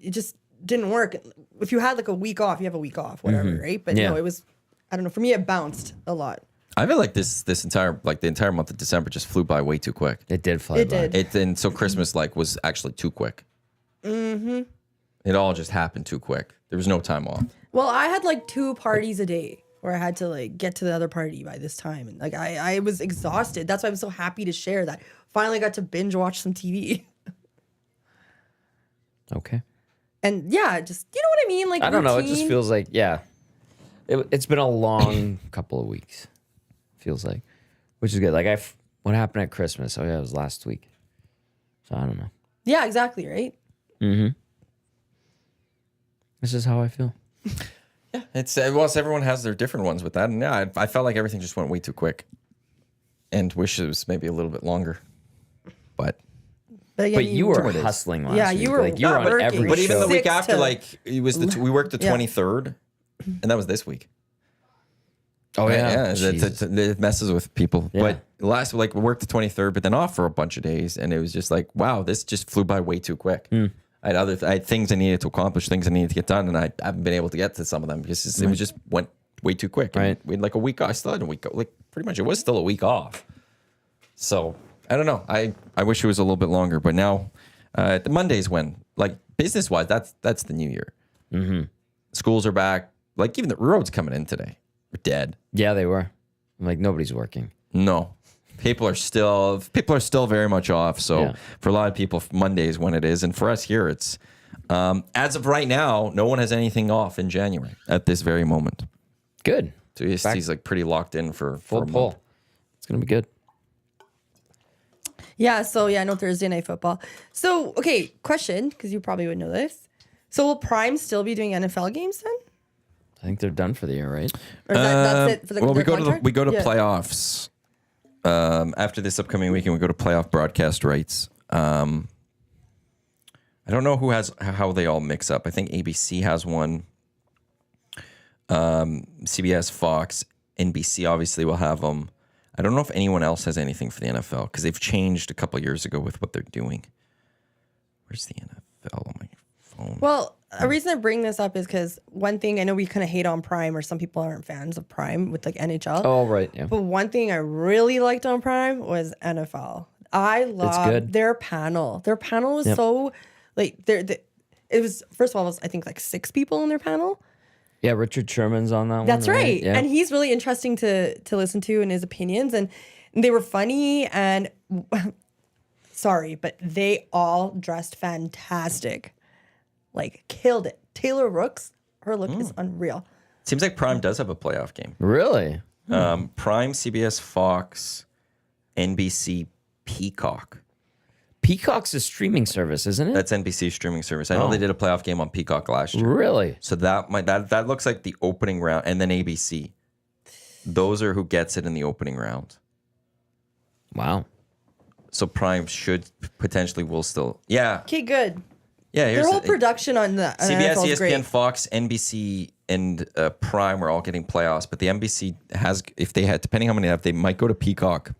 just didn't work. If you had like a week off, you have a week off, whatever, right? But Yeah. no, it was, I don't know. For me, it bounced a lot. I feel like the entire month of December just flew by way too quick. It did fly by. did. And so Christmas was actually too quick. Mm-hmm. It all just happened too quick. There was no time off. Well, I had like 2 parties a day where I had to like get to the other party by this time, and like I was exhausted. That's why I'm so happy to share that. Finally got to binge watch some TV. Okay. And yeah, just you know what I mean? Like I don't know. It just routine. feels like it's been a long couple of weeks. Feels like, which is good. Like what happened at Christmas? Oh yeah, it was last week. So I don't know. Yeah, exactly, right? This is how I feel. It's everyone has their different ones with that, and yeah, I felt like everything just went way too quick, and wish it was maybe a little bit longer, but. Again, But you were Two days. hustling last Yeah, week. you were like you were on working. every But even show. the week 6 after, to- like it was we worked the Yeah. 23rd, and that was this week. Oh yeah. Yeah, it messes with people. Yeah. But last we worked the 23rd, but then off for a bunch of days, and it was just like, wow, this just flew by way too quick. I had things I needed to accomplish, things I needed to get done, and I haven't been able to get to some of them because it was just went way too quick. And Right. we had like a week off. I still had a week, like pretty much it was still a week off. So I don't know. I wish it was a little bit longer, but now the Mondays when like business wise, that's the new year. Mm-hmm. Schools are back. Like even the roads coming in today were dead. Yeah, they were. I'm like nobody's working. No. People are still very much off. So Yeah. for a lot of people, Monday is when it is, and for us here, it's as of right now, no one has anything off in January at this very moment. Good. So he's like pretty locked in for Full a pull. month. It's gonna be good. Yeah, so no Thursday night football. So, okay, question, because you probably would know this. So will Prime still be doing NFL games then? I think they're done for the year, right? Or is that's it for the Well, their contract? we go to Yeah. playoffs after this upcoming weekend. We go to playoff broadcast rights. I don't know how they all mix up. I think ABC has one. CBS, Fox, NBC obviously will have them. I don't know if anyone else has anything for the NFL because they've changed a couple years ago with what they're doing. Where's the NFL on my phone? Well, a reason I bring this up is because one thing I know we kind of hate on Prime, or some people aren't fans of Prime with like NHL. Oh right, yeah. But one thing I really liked on Prime was NFL. I love good. their panel. Their panel was so like it was first of all, it was, I think like 6 people on their panel. Yeah, Richard Sherman's on that one. That's right. Yeah. And he's really interesting to listen to and his opinions. And they were funny and sorry, but they all dressed fantastic. Like killed it. Taylor Rooks, her look is unreal. Seems like Prime does have a playoff game. Really? Prime, CBS, Fox, NBC, Peacock. Peacock's a streaming service, isn't it? That's NBC's streaming service. I know they did a playoff game on Peacock last year. Really? So that looks like the opening round, and then ABC. Those are who gets it in the opening round. Wow. So Prime potentially will still. Yeah. Okay, good. Yeah. Their Here's whole production on the CBS, NFL is ESPN, great. Fox, NBC, and Prime are all getting playoffs, but the NBC has, if they had, depending how many they have, they might go to Peacock,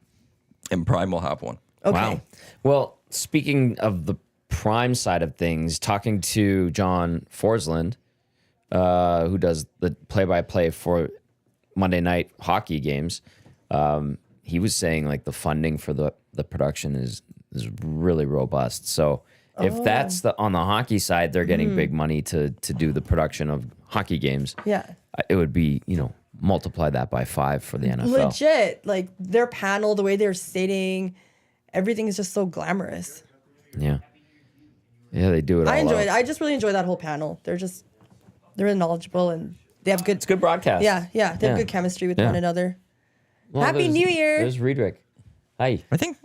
and Prime will have one. Okay. Wow. Well, speaking of the Prime side of things, talking to John Forsland, who does the play-by-play for Monday night hockey games, he was saying like the funding for the production is really robust. So If that's on the hockey side, they're getting big money to do the production of hockey games. Yeah. It would be, multiply that by 5 for the NFL. Legit. Like their panel, the way they're sitting, everything is just so glamorous. Yeah. Yeah, they do it all I enjoy it. out. I just really enjoy that whole panel. They're really knowledgeable and they have good. It's good broadcast. Yeah. They have good chemistry with one another. Well, Happy New Year. There's Riedrich. Hi. I think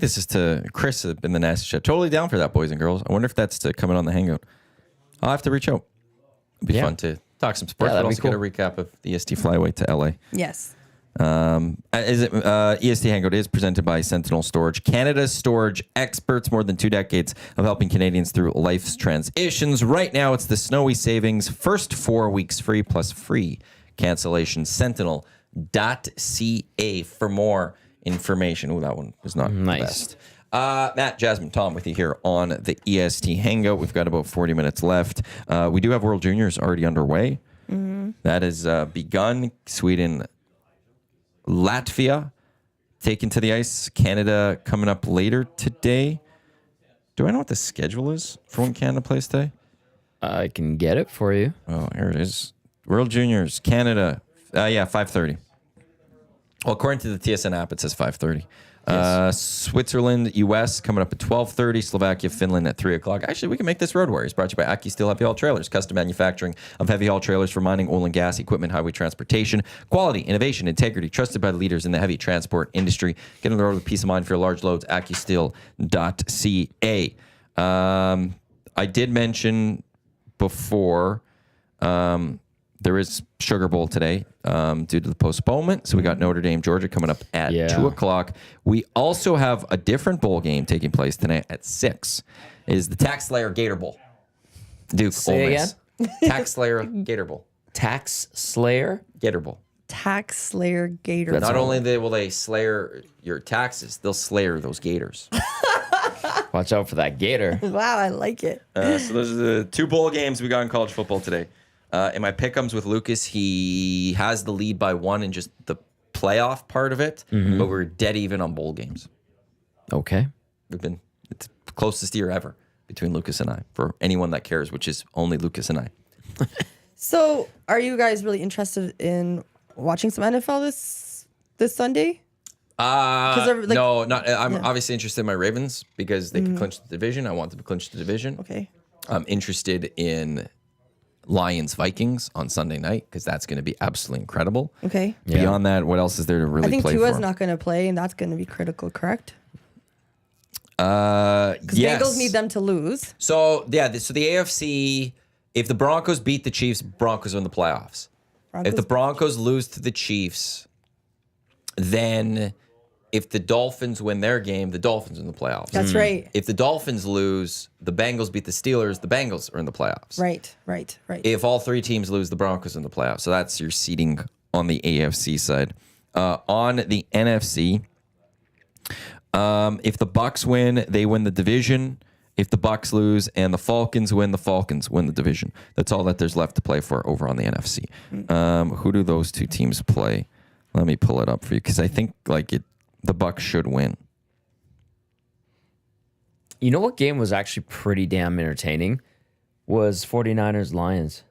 this is to Chris in the Nasty Chat. Totally down for that, boys and girls. I wonder if that's to come in on the Hangout. I'll have to reach out. It'd be fun to talk some sports, Yeah, but that'd also be get a recap of the EST Flyway to LA. Yes. EST Hangout is presented by Sentinel Storage, Canada's storage experts, more than 2 decades of helping Canadians through life's transitions. Right now, it's the snowy savings, first 4 weeks free plus free cancellation. Sentinel.ca for more information. Oh, that one was not the best. Matt, Jasmine, Tom with you here on the EST Hangout. We've got about 40 minutes left. We do have World Juniors already underway. That has begun. Sweden, Latvia taken to the ice. Canada coming up later today. Do I know what the schedule is for when Canada plays today? I can get it for you. Oh, here it is. World Juniors, Canada. 5:30. Well, according to the TSN app, it says 5:30. Switzerland, US coming up at 12:30. Slovakia, Finland at 3 o'clock. Actually, we can make this Road Warriors. Brought to you by Aki Steel Heavy Haul Trailers. Custom manufacturing of heavy haul trailers for mining, oil and gas, equipment, highway transportation. Quality, innovation, integrity. Trusted by the leaders in the heavy transport industry. Get on the road with peace of mind for your large loads. AkiSteel.ca. I did mention before there is Sugar Bowl today due to the postponement. So we got Notre Dame, Georgia coming up at 2 o'clock. We also have a different bowl game taking place tonight at 6. It is the Tax Slayer Gator Bowl. Duke, Say Ole Miss. Tax Slayer Gator Bowl. Tax Slayer? Gator Bowl. Tax Slayer Gator. Not only will they slayer your taxes, they'll slayer those gators. Watch out for that gator. Wow, I like it. So those are the 2 bowl games we got in college football today. In my pick'ems with Lucas, he has the lead by 1 in just the playoff part of it, but we're dead even on bowl games. Okay. It's the closest year ever between Lucas and I, for anyone that cares, which is only Lucas and I. So, are you guys really interested in watching some NFL this Sunday? No, not. I'm obviously interested in my Ravens because they could clinch the division. I want them to clinch the division. Okay. I'm interested in Lions Vikings on Sunday night because that's going to be absolutely incredible. Okay. Yeah. Beyond that, what else is there to really I think play Tua's for? not going to play, and that's going to be critical, correct? Yes. Bengals need them to lose. So the AFC, if the Broncos beat the Chiefs, Broncos are in the playoffs. If the Broncos lose to the Chiefs, then if the Dolphins win their game, the Dolphins are in the playoffs. That's right. If the Dolphins lose, the Bengals beat the Steelers, the Bengals are in the playoffs. Right. If all 3 teams lose, the Broncos are in the playoffs. So that's your seeding on the AFC side. On the NFC, if the Bucks win, they win the division. If the Bucks lose and the Falcons win the division. That's all that there's left to play for over on the NFC. Who do those 2 teams play? Let me pull it up for you because I think the Bucks should win. You know what game was actually pretty damn entertaining? Was 49ers Lions.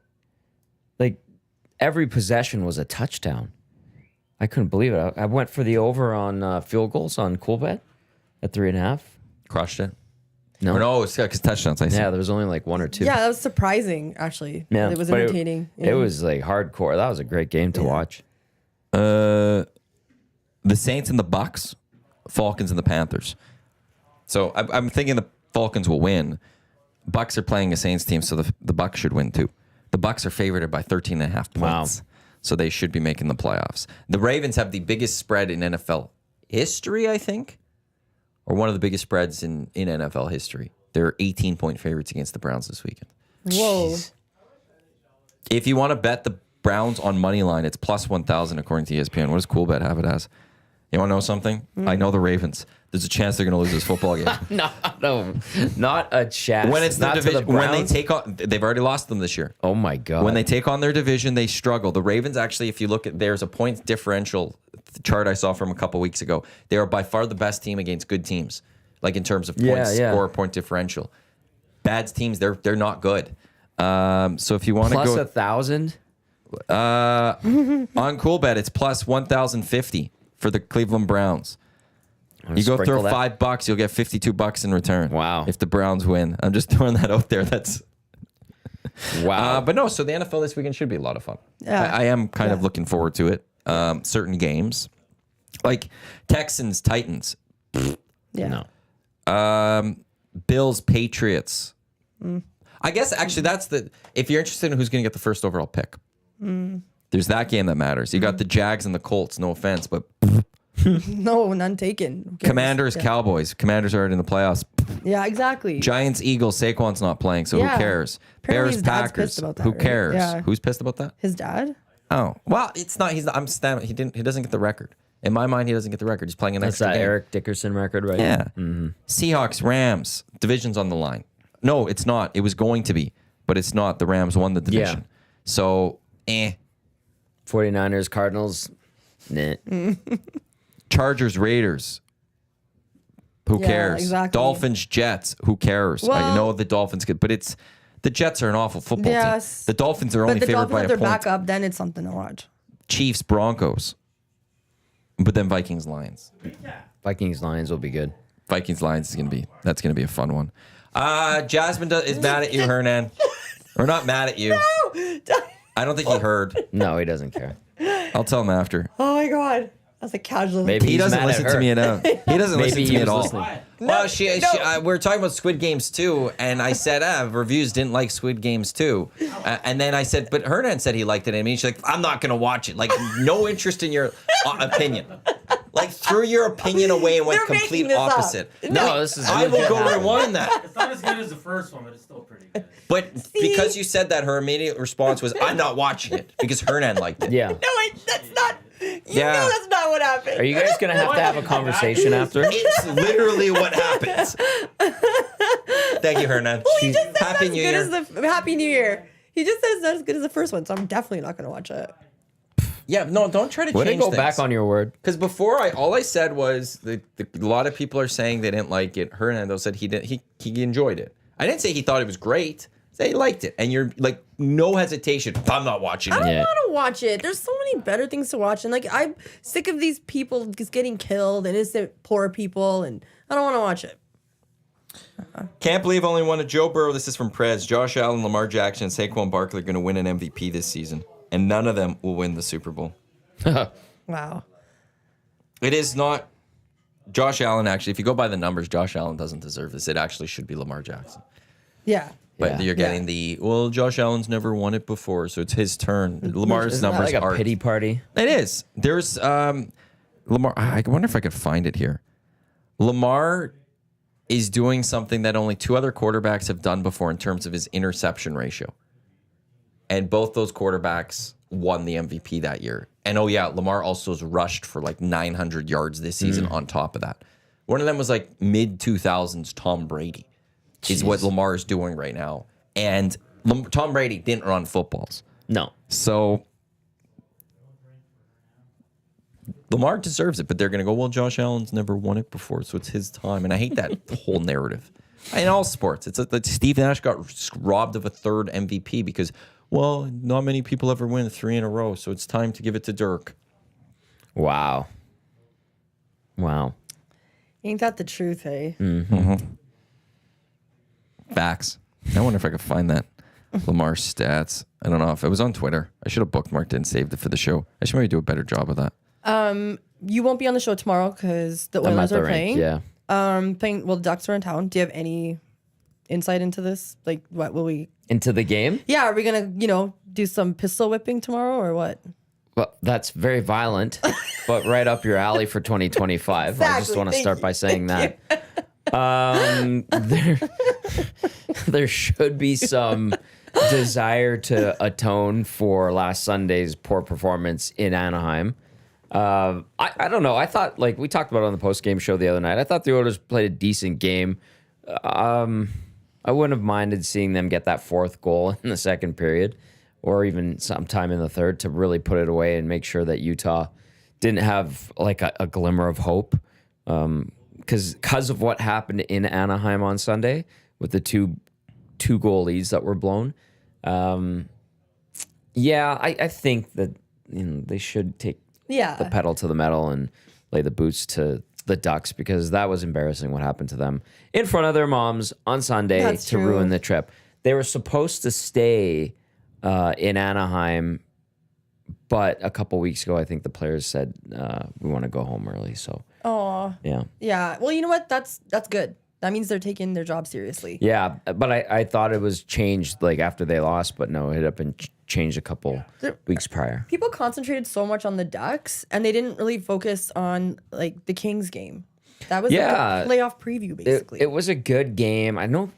Like, every possession was a touchdown. I couldn't believe it. I went for the over on field goals on Coolbet at 3.5. Crushed it. No. Or no, it's because touchdowns. I see. Yeah, there was only like 1 or 2. Yeah, that was surprising, actually. Yeah, It was but entertaining. It was like hardcore. That was a great game to watch. The Saints and the Bucks, Falcons and the Panthers. So I'm thinking the Falcons will win. Bucks are playing a Saints team, so the Bucks should win too. The Bucks are favored by 13.5 points. Wow. So they should be making the playoffs. The Ravens have the biggest spread in NFL history, I think, or one of the biggest spreads in NFL history. They're 18-point favorites against the Browns this weekend. Whoa. Jeez. If you want to bet the Browns on money line, it's plus 1,000 according to ESPN. What does CoolBet have it as? You want to know something? I know the Ravens. There's a chance they're going to lose this football game. No, not a chance. When it's not the to division, the when they Browns? take on, they've already lost them this year. Oh my god! When they take on their division, they struggle. The Ravens actually, if you look at, there's a points differential chart I saw from a couple weeks ago. They are by far the best team against good teams, like in terms of points score, point differential. bad teams, they're not good. So if you want to Plus go 1,000. on CoolBet, it's plus 1,050 for the Cleveland Browns. You go throw $5, you'll get $52 in return. Wow. If the Browns win. I'm just throwing that out there. That's Wow. but no, so the NFL this weekend should be a lot of fun. Yeah. I am kind of looking forward to it. Certain games. Like Texans, Titans, Yeah. No. Bills, Patriots. I guess actually that's if you're interested in who's going to get the first overall pick. There's that game that matters. You got the Jags and the Colts, no offense, but No, none taken. Who cares? Commanders, Cowboys. Commanders are already in the playoffs. Yeah, exactly. Giants, Eagles, Saquon's not playing, so Yeah. who cares? Apparently Bears, his dad's Packers. pissed about that, Who right? cares? Yeah. Who's pissed about that? His dad? Oh, well, it's not. I'm standing. He doesn't get the record. In my mind, he doesn't get the record. He's playing an That's extra that game. Eric Dickerson record, right? Yeah. Seahawks, Rams, division's on the line. No, it's not. It was going to be, but it's not. The Rams won the division. Yeah. So, 49ers, Cardinals. Nah. Chargers, Raiders. Who Yeah, cares? exactly. Dolphins, Jets. Who cares? I Well- know the Dolphins could, but the Jets are an awful football Yes. team. The Dolphins are But only the favored Dolphins by have a their point. backup, then it's something to watch. Chiefs, Broncos. But then Vikings, Lions. Vikings, Lions will be good. Vikings, Lions is that's gonna be a fun one. Jasmine is mad at you, Hernan. Or not mad at you. I don't think he heard. No, he doesn't care. I'll tell him after. Oh my god. That's a casual. Maybe He he's doesn't mad listen at to her. me enough. He doesn't listen Maybe to he me at was all. listening. Well, we were talking about Squid Games 2, and I said, reviews didn't like Squid Games 2. And then I said, but Hernan said he liked it. And she's like, I'm not going to watch it. Like, no interest in your opinion. Like, threw your opinion away and went They're making complete this up. opposite. No, this is I will legit go happening. rewind that. It's not as good as the first one, but it's still pretty good. But because you said that, her immediate response was, I'm not watching it because Hernan liked it. Yeah. No, that's not. You Yeah. know that's not what happened. Are you guys going to have a conversation after? It's literally what happens. Thank you, Hernan. He just said Happy that's New good Year. as the Happy New Year. He just said it's not as good as the first one, so I'm definitely not going to watch it. Yeah, no, don't try to Way to change go things. back on your word. Because before, all I said was a lot of people are saying they didn't like it. Hernando said he enjoyed it. I didn't say he thought it was great. I said he liked it, and you're like no hesitation. I'm not watching I it. don't Yeah. want to watch it. There's so many better things to watch, and like I'm sick of these people just getting killed, innocent poor people, and I don't want to watch it. Can't believe only one of Joe Burrow. This is from Prez. Josh Allen, Lamar Jackson, and Saquon Barkley are going to win an MVP this season, and none of them will win the Super Bowl. Wow. It is not Josh Allen. Actually, if you go by the numbers, Josh Allen doesn't deserve this. It actually should be Lamar Jackson. Yeah. But Yeah. you're getting Josh Allen's never won it before, so it's his turn. Lamar's Isn't that numbers like a are pity party? It is. There's Lamar. I wonder if I could find it here. Lamar is doing something that only two other quarterbacks have done before in terms of his interception ratio. And both those quarterbacks won the MVP that year. And Lamar also has rushed for like 900 yards this season on top of that. One of them was like mid 2000s Tom Brady is what Lamar is doing right now. And Tom Brady didn't run footballs. No. So Lamar deserves it, but they're going to go, well, Josh Allen's never won it before, so it's his time. And I hate that whole narrative. In all sports, it's like Steve Nash got robbed of a third MVP because, well, not many people ever win 3 in a row, so it's time to give it to Dirk. Wow. Wow. Ain't that the truth, hey? Facts. I wonder if I could find that. Lamar stats. I don't know if it was on Twitter. I should have bookmarked it and saved it for the show. I should maybe do a better job of that. You won't be on the show tomorrow because the I'm at Oilers the are rink. playing. Yeah. Well, the Ducks are in town. Do you have any insight into this? Like, what will we? Into the game? Yeah, are we gonna, do some pistol whipping tomorrow or what? Well, that's very violent, but right up your alley for 2025. I just Exactly. want to Thank start you. by saying Thank that. There should be some desire to atone for last Sunday's poor performance in Anaheim. I don't know. I thought, like we talked about on the post-game show the other night, I thought the Oilers played a decent game. I wouldn't have minded seeing them get that fourth goal in the second period or even sometime in the third to really put it away and make sure that Utah didn't have like a glimmer of hope. Because of what happened in Anaheim on Sunday with the two 2-goal leads that were blown. Yeah, I think that they should take the pedal to the metal and lay the boots to the Ducks, because that was embarrassing what happened to them in front of their moms on Sunday to ruin the trip. They were supposed to stay in Anaheim, but a couple weeks ago, I think the players said we want to go home early. So, yeah. Well, you know what? That's good. That means they're taking their job seriously. Yeah, but I thought it was changed like after they lost, but no, it had been changed a couple weeks prior. People concentrated so much on the Ducks, and they didn't really focus on like the Kings game. That was like a playoff preview, basically. It was a good game. I know,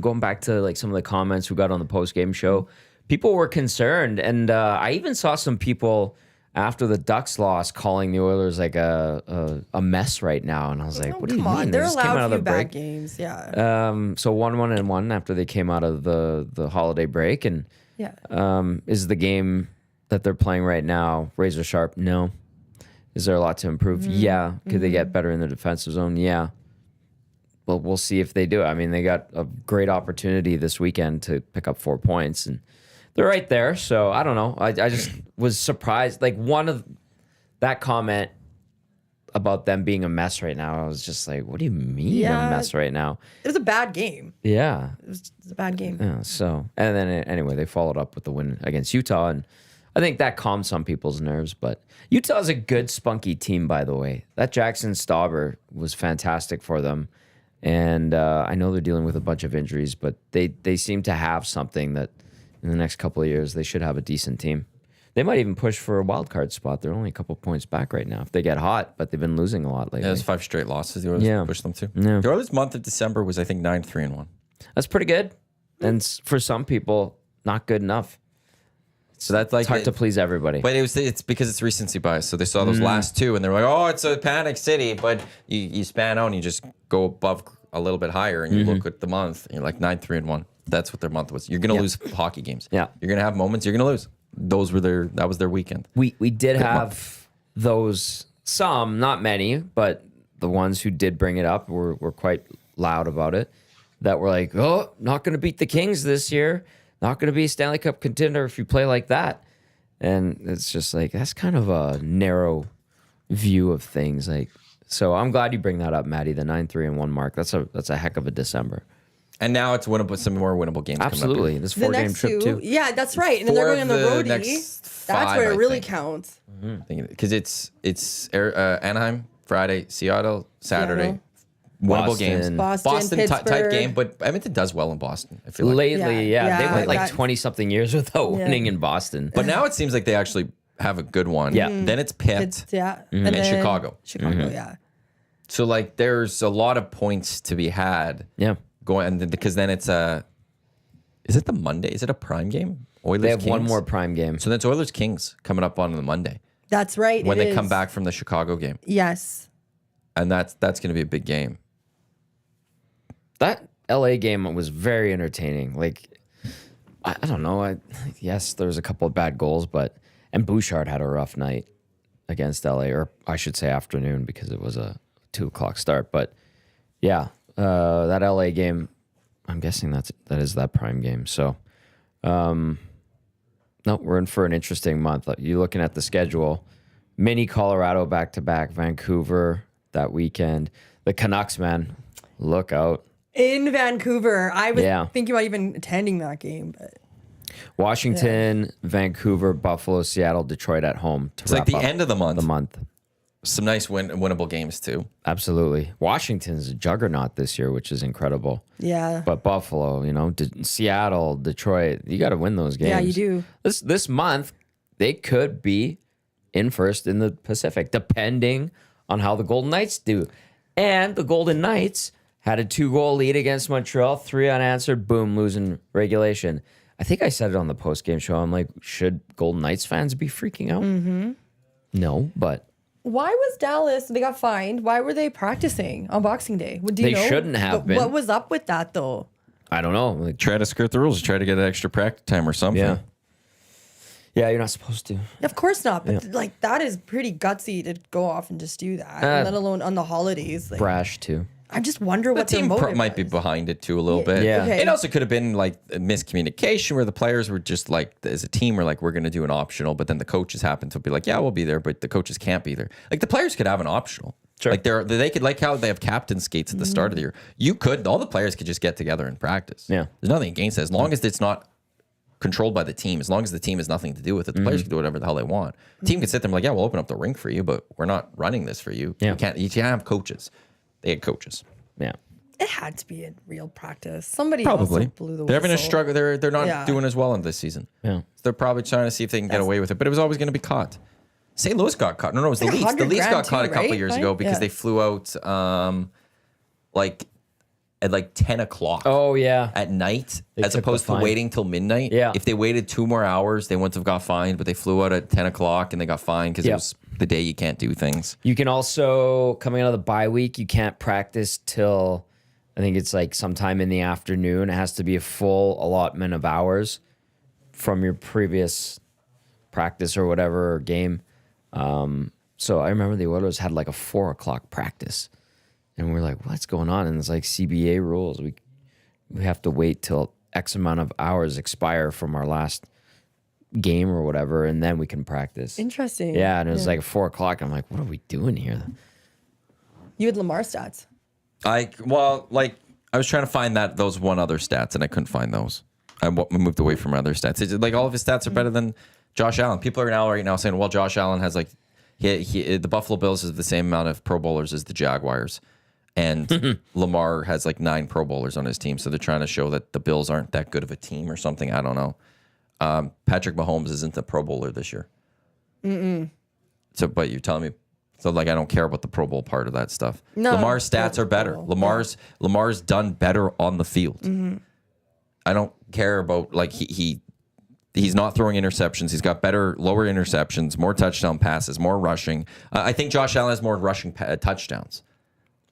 going back to like some of the comments we got on the post game show, people were concerned, and I even saw some people after the Ducks loss calling the Oilers like a mess right now, and I was like, "What do you mean? They're allowed a few bad games, yeah." So 1-1 after they came out of the holiday break, and is the game that they're playing right now razor sharp? No. Is there a lot to improve? Yeah. Could they get better in the defensive zone? Yeah. Well, we'll see if they do. I mean, they got a great opportunity this weekend to pick up 4 points, and they're right there. So I don't know. I just was surprised. Like one of that comment about them being a mess right now, I was just like, what do you mean a mess right now? It was a bad game. Yeah. It was a bad game. Yeah. So, and then anyway, they followed up with the win against Utah, and I think that calmed some people's nerves. But Utah's a good spunky team, by the way. That Jackson Stauber was fantastic for them. And I know they're dealing with a bunch of injuries, but they seem to have something that in the next couple of years, they should have a decent team. They might even push for a wild card spot. They're only a couple points back right now if they get hot, but they've been losing a lot lately. Yeah, there's 5 straight losses the Oilers pushed them to. Yeah. The Oilers' month of December was, I think, 9-3-1. That's pretty good. And for some people, not good enough. So that's like it's hard to please everybody. But it's because it's recency bias. So they saw those last 2 and they're like, oh, it's a panic city. But you span out and you just go above a little bit higher and you look at the month and you're like 9-3-1. That's what their month was. You're gonna lose hockey games. Yeah. You're gonna have moments. You're gonna lose. That was their weekend. We did have those, some, not many, but the ones who did bring it up were quite loud about it. That were like, oh, not gonna beat the Kings this year. Not gonna be a Stanley Cup contender if you play like that. And it's just like that's kind of a narrow view of things. Like, so I'm glad you bring that up, Maddie. The 9-3-1 mark. That's a heck of a December. And now it's winnable. Some more winnable games. Absolutely, this 4-game trip too. Yeah, that's right. And then they're going on the roadie. That's where it really counts. Because it's Anaheim Friday, Seattle Saturday. Winnable games. Boston tight game, but Edmonton does well in Boston. I feel like lately, they went like 20-something years without winning in Boston. But now it seems like they actually have a good one. Yeah. Then it's Pitt. And then Chicago. Yeah. So like, there's a lot of points to be had. Yeah. Going because then it's is it the Monday? Is it a prime game? Oilers. They have Kings? one more prime game. So that's Oilers Kings coming up on the Monday That's right. when they come back from the Chicago game, Yes. and that's going to be a big game. That LA game was very entertaining. Like, I don't know. Yes, there was a couple of bad goals, and Bouchard had a rough night against LA, or I should say afternoon because it was a 2:00 start. But yeah. That LA game, I'm guessing that is that prime game. So, no, we're in for an interesting month. You're looking at the schedule: mini Colorado back-to-back, Vancouver that weekend. The Canucks, man, look out in Vancouver. I was thinking about even attending that game, but Washington, Vancouver, Buffalo, Seattle, Detroit at home. It's like the end of the month. The month. Some nice winnable games too. Absolutely. Washington's a juggernaut this year, which is incredible. Yeah. But Buffalo, Seattle, Detroit, you got to win those games. Yeah, you do. This month, they could be in first in the Pacific, depending on how the Golden Knights do. And the Golden Knights had a 2-goal lead against Montreal, 3 unanswered, boom, losing regulation. I think I said it on the post-game show. I'm like, should Golden Knights fans be freaking out? Mm-hmm. No, but... Why was Dallas, they got fined, why were they practicing on Boxing Day? Do you know? They shouldn't have been. What was up with that, though? I don't know. Like, try to skirt the rules. Try to get an extra practice time or something. Yeah, you're not supposed to. Of course not. But that is pretty gutsy to go off and just do that. And let alone on the holidays. Like, brash, too. I just wonder The what their team motive might be was. behind it too a little bit. Yeah. Okay. It also could have been like a miscommunication where the players were just like, as a team, we're like, we're going to do an optional, but then the coaches happen to be like, yeah, we'll be there, but the coaches can't be there. Like the players could have an optional. Sure. Like they could, like how they have captain skates at the start of the year. You could, all the players could just get together and practice. Yeah. There's nothing against it. As long as it's not controlled by the team, as long as the team has nothing to do with it, the players can do whatever the hell they want. The team can sit there and be like, yeah, we'll open up the rink for you, but we're not running this for you. Yeah. You can't have coaches. They had coaches. Yeah. It had to be a real practice. Somebody Probably. also blew the They're having a whistle. struggle. They're not Yeah. doing as well in this season. Yeah. So they're probably trying to see if they can get away with it. But it was always going to be caught. St. Louis got caught. No, it was the like Leafs. The 100 Leafs got grand caught too, a couple right? years Fine? ago because Yeah. they flew out like at like 10 o'clock Oh yeah. at night They as took the opposed to fine. waiting till midnight. Yeah. If they waited 2 more hours, they wouldn't have got fined, but they flew out at 10 o'clock and they got fined because it Yeah. was the day you can't do things. You can also, coming out of the bye week, you can't practice till I think it's like sometime in the afternoon. It has to be a full allotment of hours from your previous practice or whatever or game. So I remember the Oilers had like a 4 o'clock practice, and we're like, "What's going on?" And it's like CBA rules. We have to wait till X amount of hours expire from our last game or whatever, and then we can practice. Interesting. Yeah, and it was like 4 o'clock. I'm like, "What are we doing here?" You had Lamar stats. I was trying to find those one other stats and I couldn't find those. I moved away from other stats. It's like all of his stats are better than Josh Allen. People are now right now saying, well, Josh Allen has like the Buffalo Bills has the same amount of Pro Bowlers as the Jaguars, and Lamar has like 9 Pro Bowlers on his team. So they're trying to show that the Bills aren't that good of a team or something. I don't know. Patrick Mahomes isn't a Pro Bowler this year. So, but you're telling me. So like I don't care about the Pro Bowl part of that stuff. No, Lamar's stats are better. Bowl. Lamar's done better on the field. I don't care about like he's not throwing interceptions. He's got lower interceptions, more touchdown passes, more rushing. I think Josh Allen has more rushing touchdowns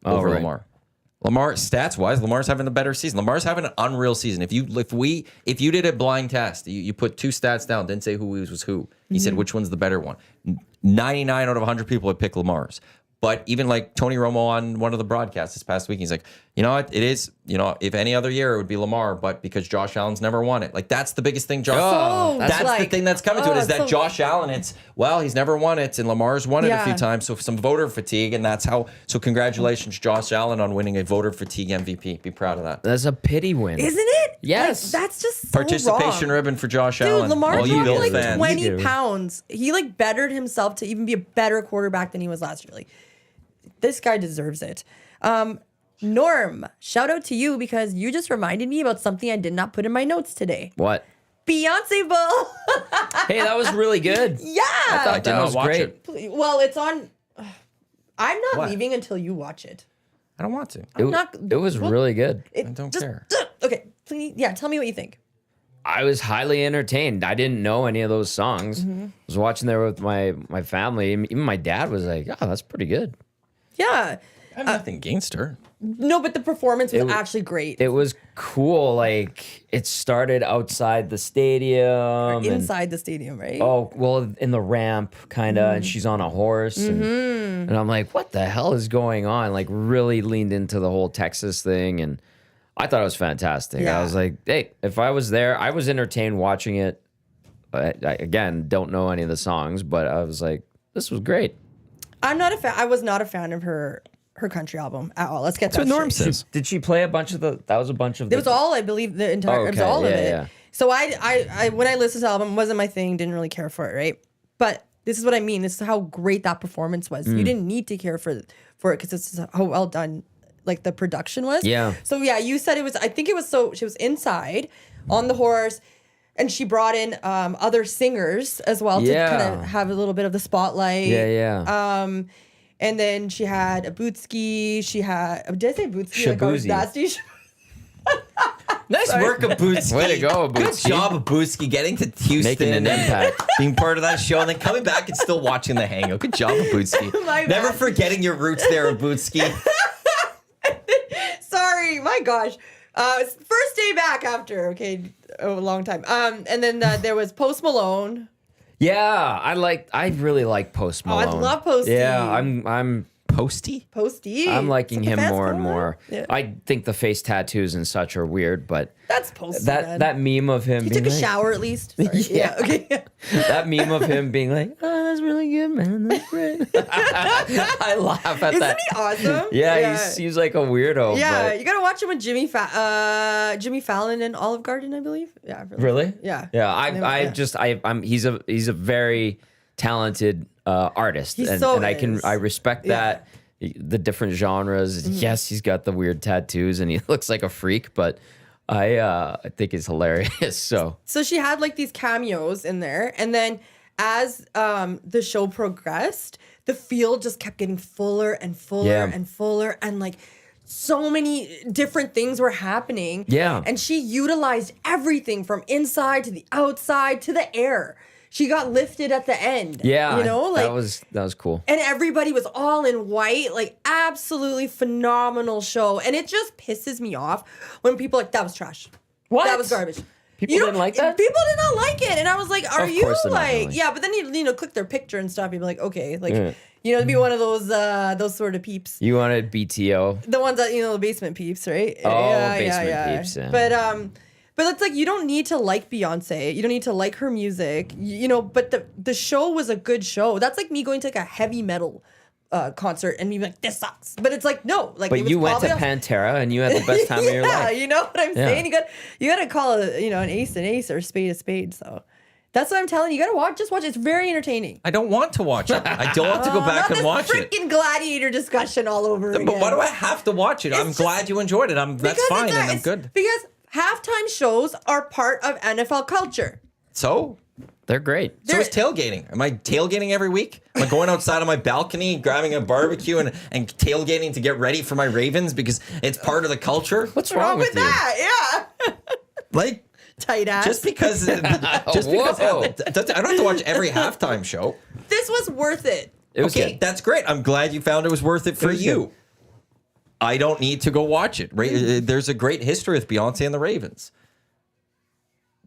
over right. Lamar. Lamar stats wise, Lamar's having the better season. Lamar's having an unreal season. If you did a blind test, you put 2 stats down, didn't say who was who. He said which one's the better one. 99 out of 100 people would pick Lamar's. But even like Tony Romo on one of the broadcasts this past week, he's like, you know what? It is, if any other year it would be Lamar, but because Josh Allen's never won it. Like that's the biggest thing. That's the like- thing that's coming to it is that so- Josh Allen, he's never won it and Lamar's won it a few Yeah. times. So some voter fatigue, and that's how. So congratulations, Josh Allen, on winning a voter fatigue MVP. Be proud of that. That's a pity win. Isn't it? Yes. Like, that's just so Participation wrong. ribbon for Josh Dude, Allen. Lamar All you dropped Bills like fans. 20 You do. pounds. He like bettered himself to even be a better quarterback than he was last year. Like this guy deserves it. Norm, shout out to you because you just reminded me about something I did not put in my notes today. What? Beyonce Ball. Hey, that was really good. Yeah. I thought that was watch great. it. Well, it's on. I'm not What? leaving until you watch it. I don't want to. It was really good. It I don't just- care. Okay, please. Yeah, tell me what you think. I was highly entertained. I didn't know any of those songs. I was watching there with my family. Even my dad was like, "Oh, that's pretty good." Yeah. I have nothing against her. No, but the performance was was- actually great. It was cool. Like it started outside the stadium. and- Inside the stadium, right? oh, well, in the ramp, kind of, and she's on a horse, and I'm like, "What the hell is going on?" Like, really leaned into the whole Texas thing, and I thought it was fantastic. Yeah. I was like, "Hey, if I was there, I was entertained watching it." I again, don't know any of the songs, but I was like, "This was great." I'm not a fan. I was not a fan of her country album at all. Let's get That's what that Norm straight. says. Did she play a bunch of the? That was a bunch of. It was all, I believe, the entire. It was Okay, all of yeah, it. yeah. So I when I listened to the album, it wasn't my thing. Didn't really care for it, right? But this is what I mean. This is how great that performance was. You didn't need to care for it because this is how well done, like the production was. Yeah. So yeah, you said it was. I think it was so. She was inside on the horse. And she brought in other singers as well Yeah. to kind of have a little bit of the spotlight. Yeah. And then she had a Bootski. She had, did I say Bootski? Like I was Shabuzi. nasty. Nice work, Abuski. Way to go, Good Abuski. job, Abuski, getting to Houston. Making an impact. Being part of that show and then coming back and still watching the Hangout. Good job, Abuski. My Never bad. forgetting your roots there, Abuski. Sorry, my gosh. First day back after, a long time. And then there was Post Malone. Yeah, I really like Post Oh, I Malone. love Posty. Yeah, I'm Posty? Posty. I'm liking It's like him a fast more and forward. more. Yeah. I think the face tattoos and such are weird, but That's Posty. man. that meme of him He being took a like, shower at least. Sorry. Yeah. Okay. that meme of him being like, oh, that's really good, man. That's great. I laugh at Isn't that. he awesome? Yeah, he seems like a weirdo. Yeah, but you gotta watch him with Jimmy Fallon and Olive Garden, I believe. Yeah. really? Yeah. Yeah. He's a very talented artist, He and so is. I respect Yeah. that. The different genres. Yes, he's got the weird tattoos and he looks like a freak, but I think he's hilarious. So she had like these cameos in there, and then as the show progressed, the field just kept getting fuller and fuller Yeah. and fuller, and like so many different things were happening. Yeah. And she utilized everything from inside to the outside to the air. She got lifted at the end. yeah, You know, like that was cool. and everybody was all in white, like absolutely phenomenal show. And it just pisses me off when people are like, that was trash. What? That was garbage. People didn't like that? People did not like it. And I was like, are Of you course they're not like, gonna like yeah, but then you know, click their picture and stuff. You'd be like, okay, like, you know, to be one of those sort of peeps. You wanted BTO. The ones that, you know, the basement peeps, right? Oh, basement peeps, yeah. But it's like you don't need to like Beyonce. You don't need to like her music. You know, but the show was a good show. That's like me going to like a heavy metal concert and being like, this sucks. But it's like, no. Like, it But was you went to probably Pantera and you had the best time of your Yeah, life. you know what I'm Yeah. saying? You got to call an ace or a spade. So that's what I'm telling you. You got to just watch it. It's very entertaining. I don't want to watch it. I don't have to go back Not and watch this it. freaking gladiator discussion all over again. But why do I have to watch it? I'm just- glad you enjoyed it. That's Because fine, it's and I'm it's- good. Because halftime shows are part of NFL culture. So They're great. So is tailgating. Am I tailgating every week? Am I going outside on my balcony, grabbing a barbecue and tailgating to get ready for my Ravens because it's part of the culture? What's wrong with you? that? Yeah. Like, Tight ass. just because I don't have to watch every halftime show. This was worth it. It was Okay, good. that's great. I'm glad you found it was worth it for was you. good. I don't need to go watch it. There's a great history with Beyonce and the Ravens.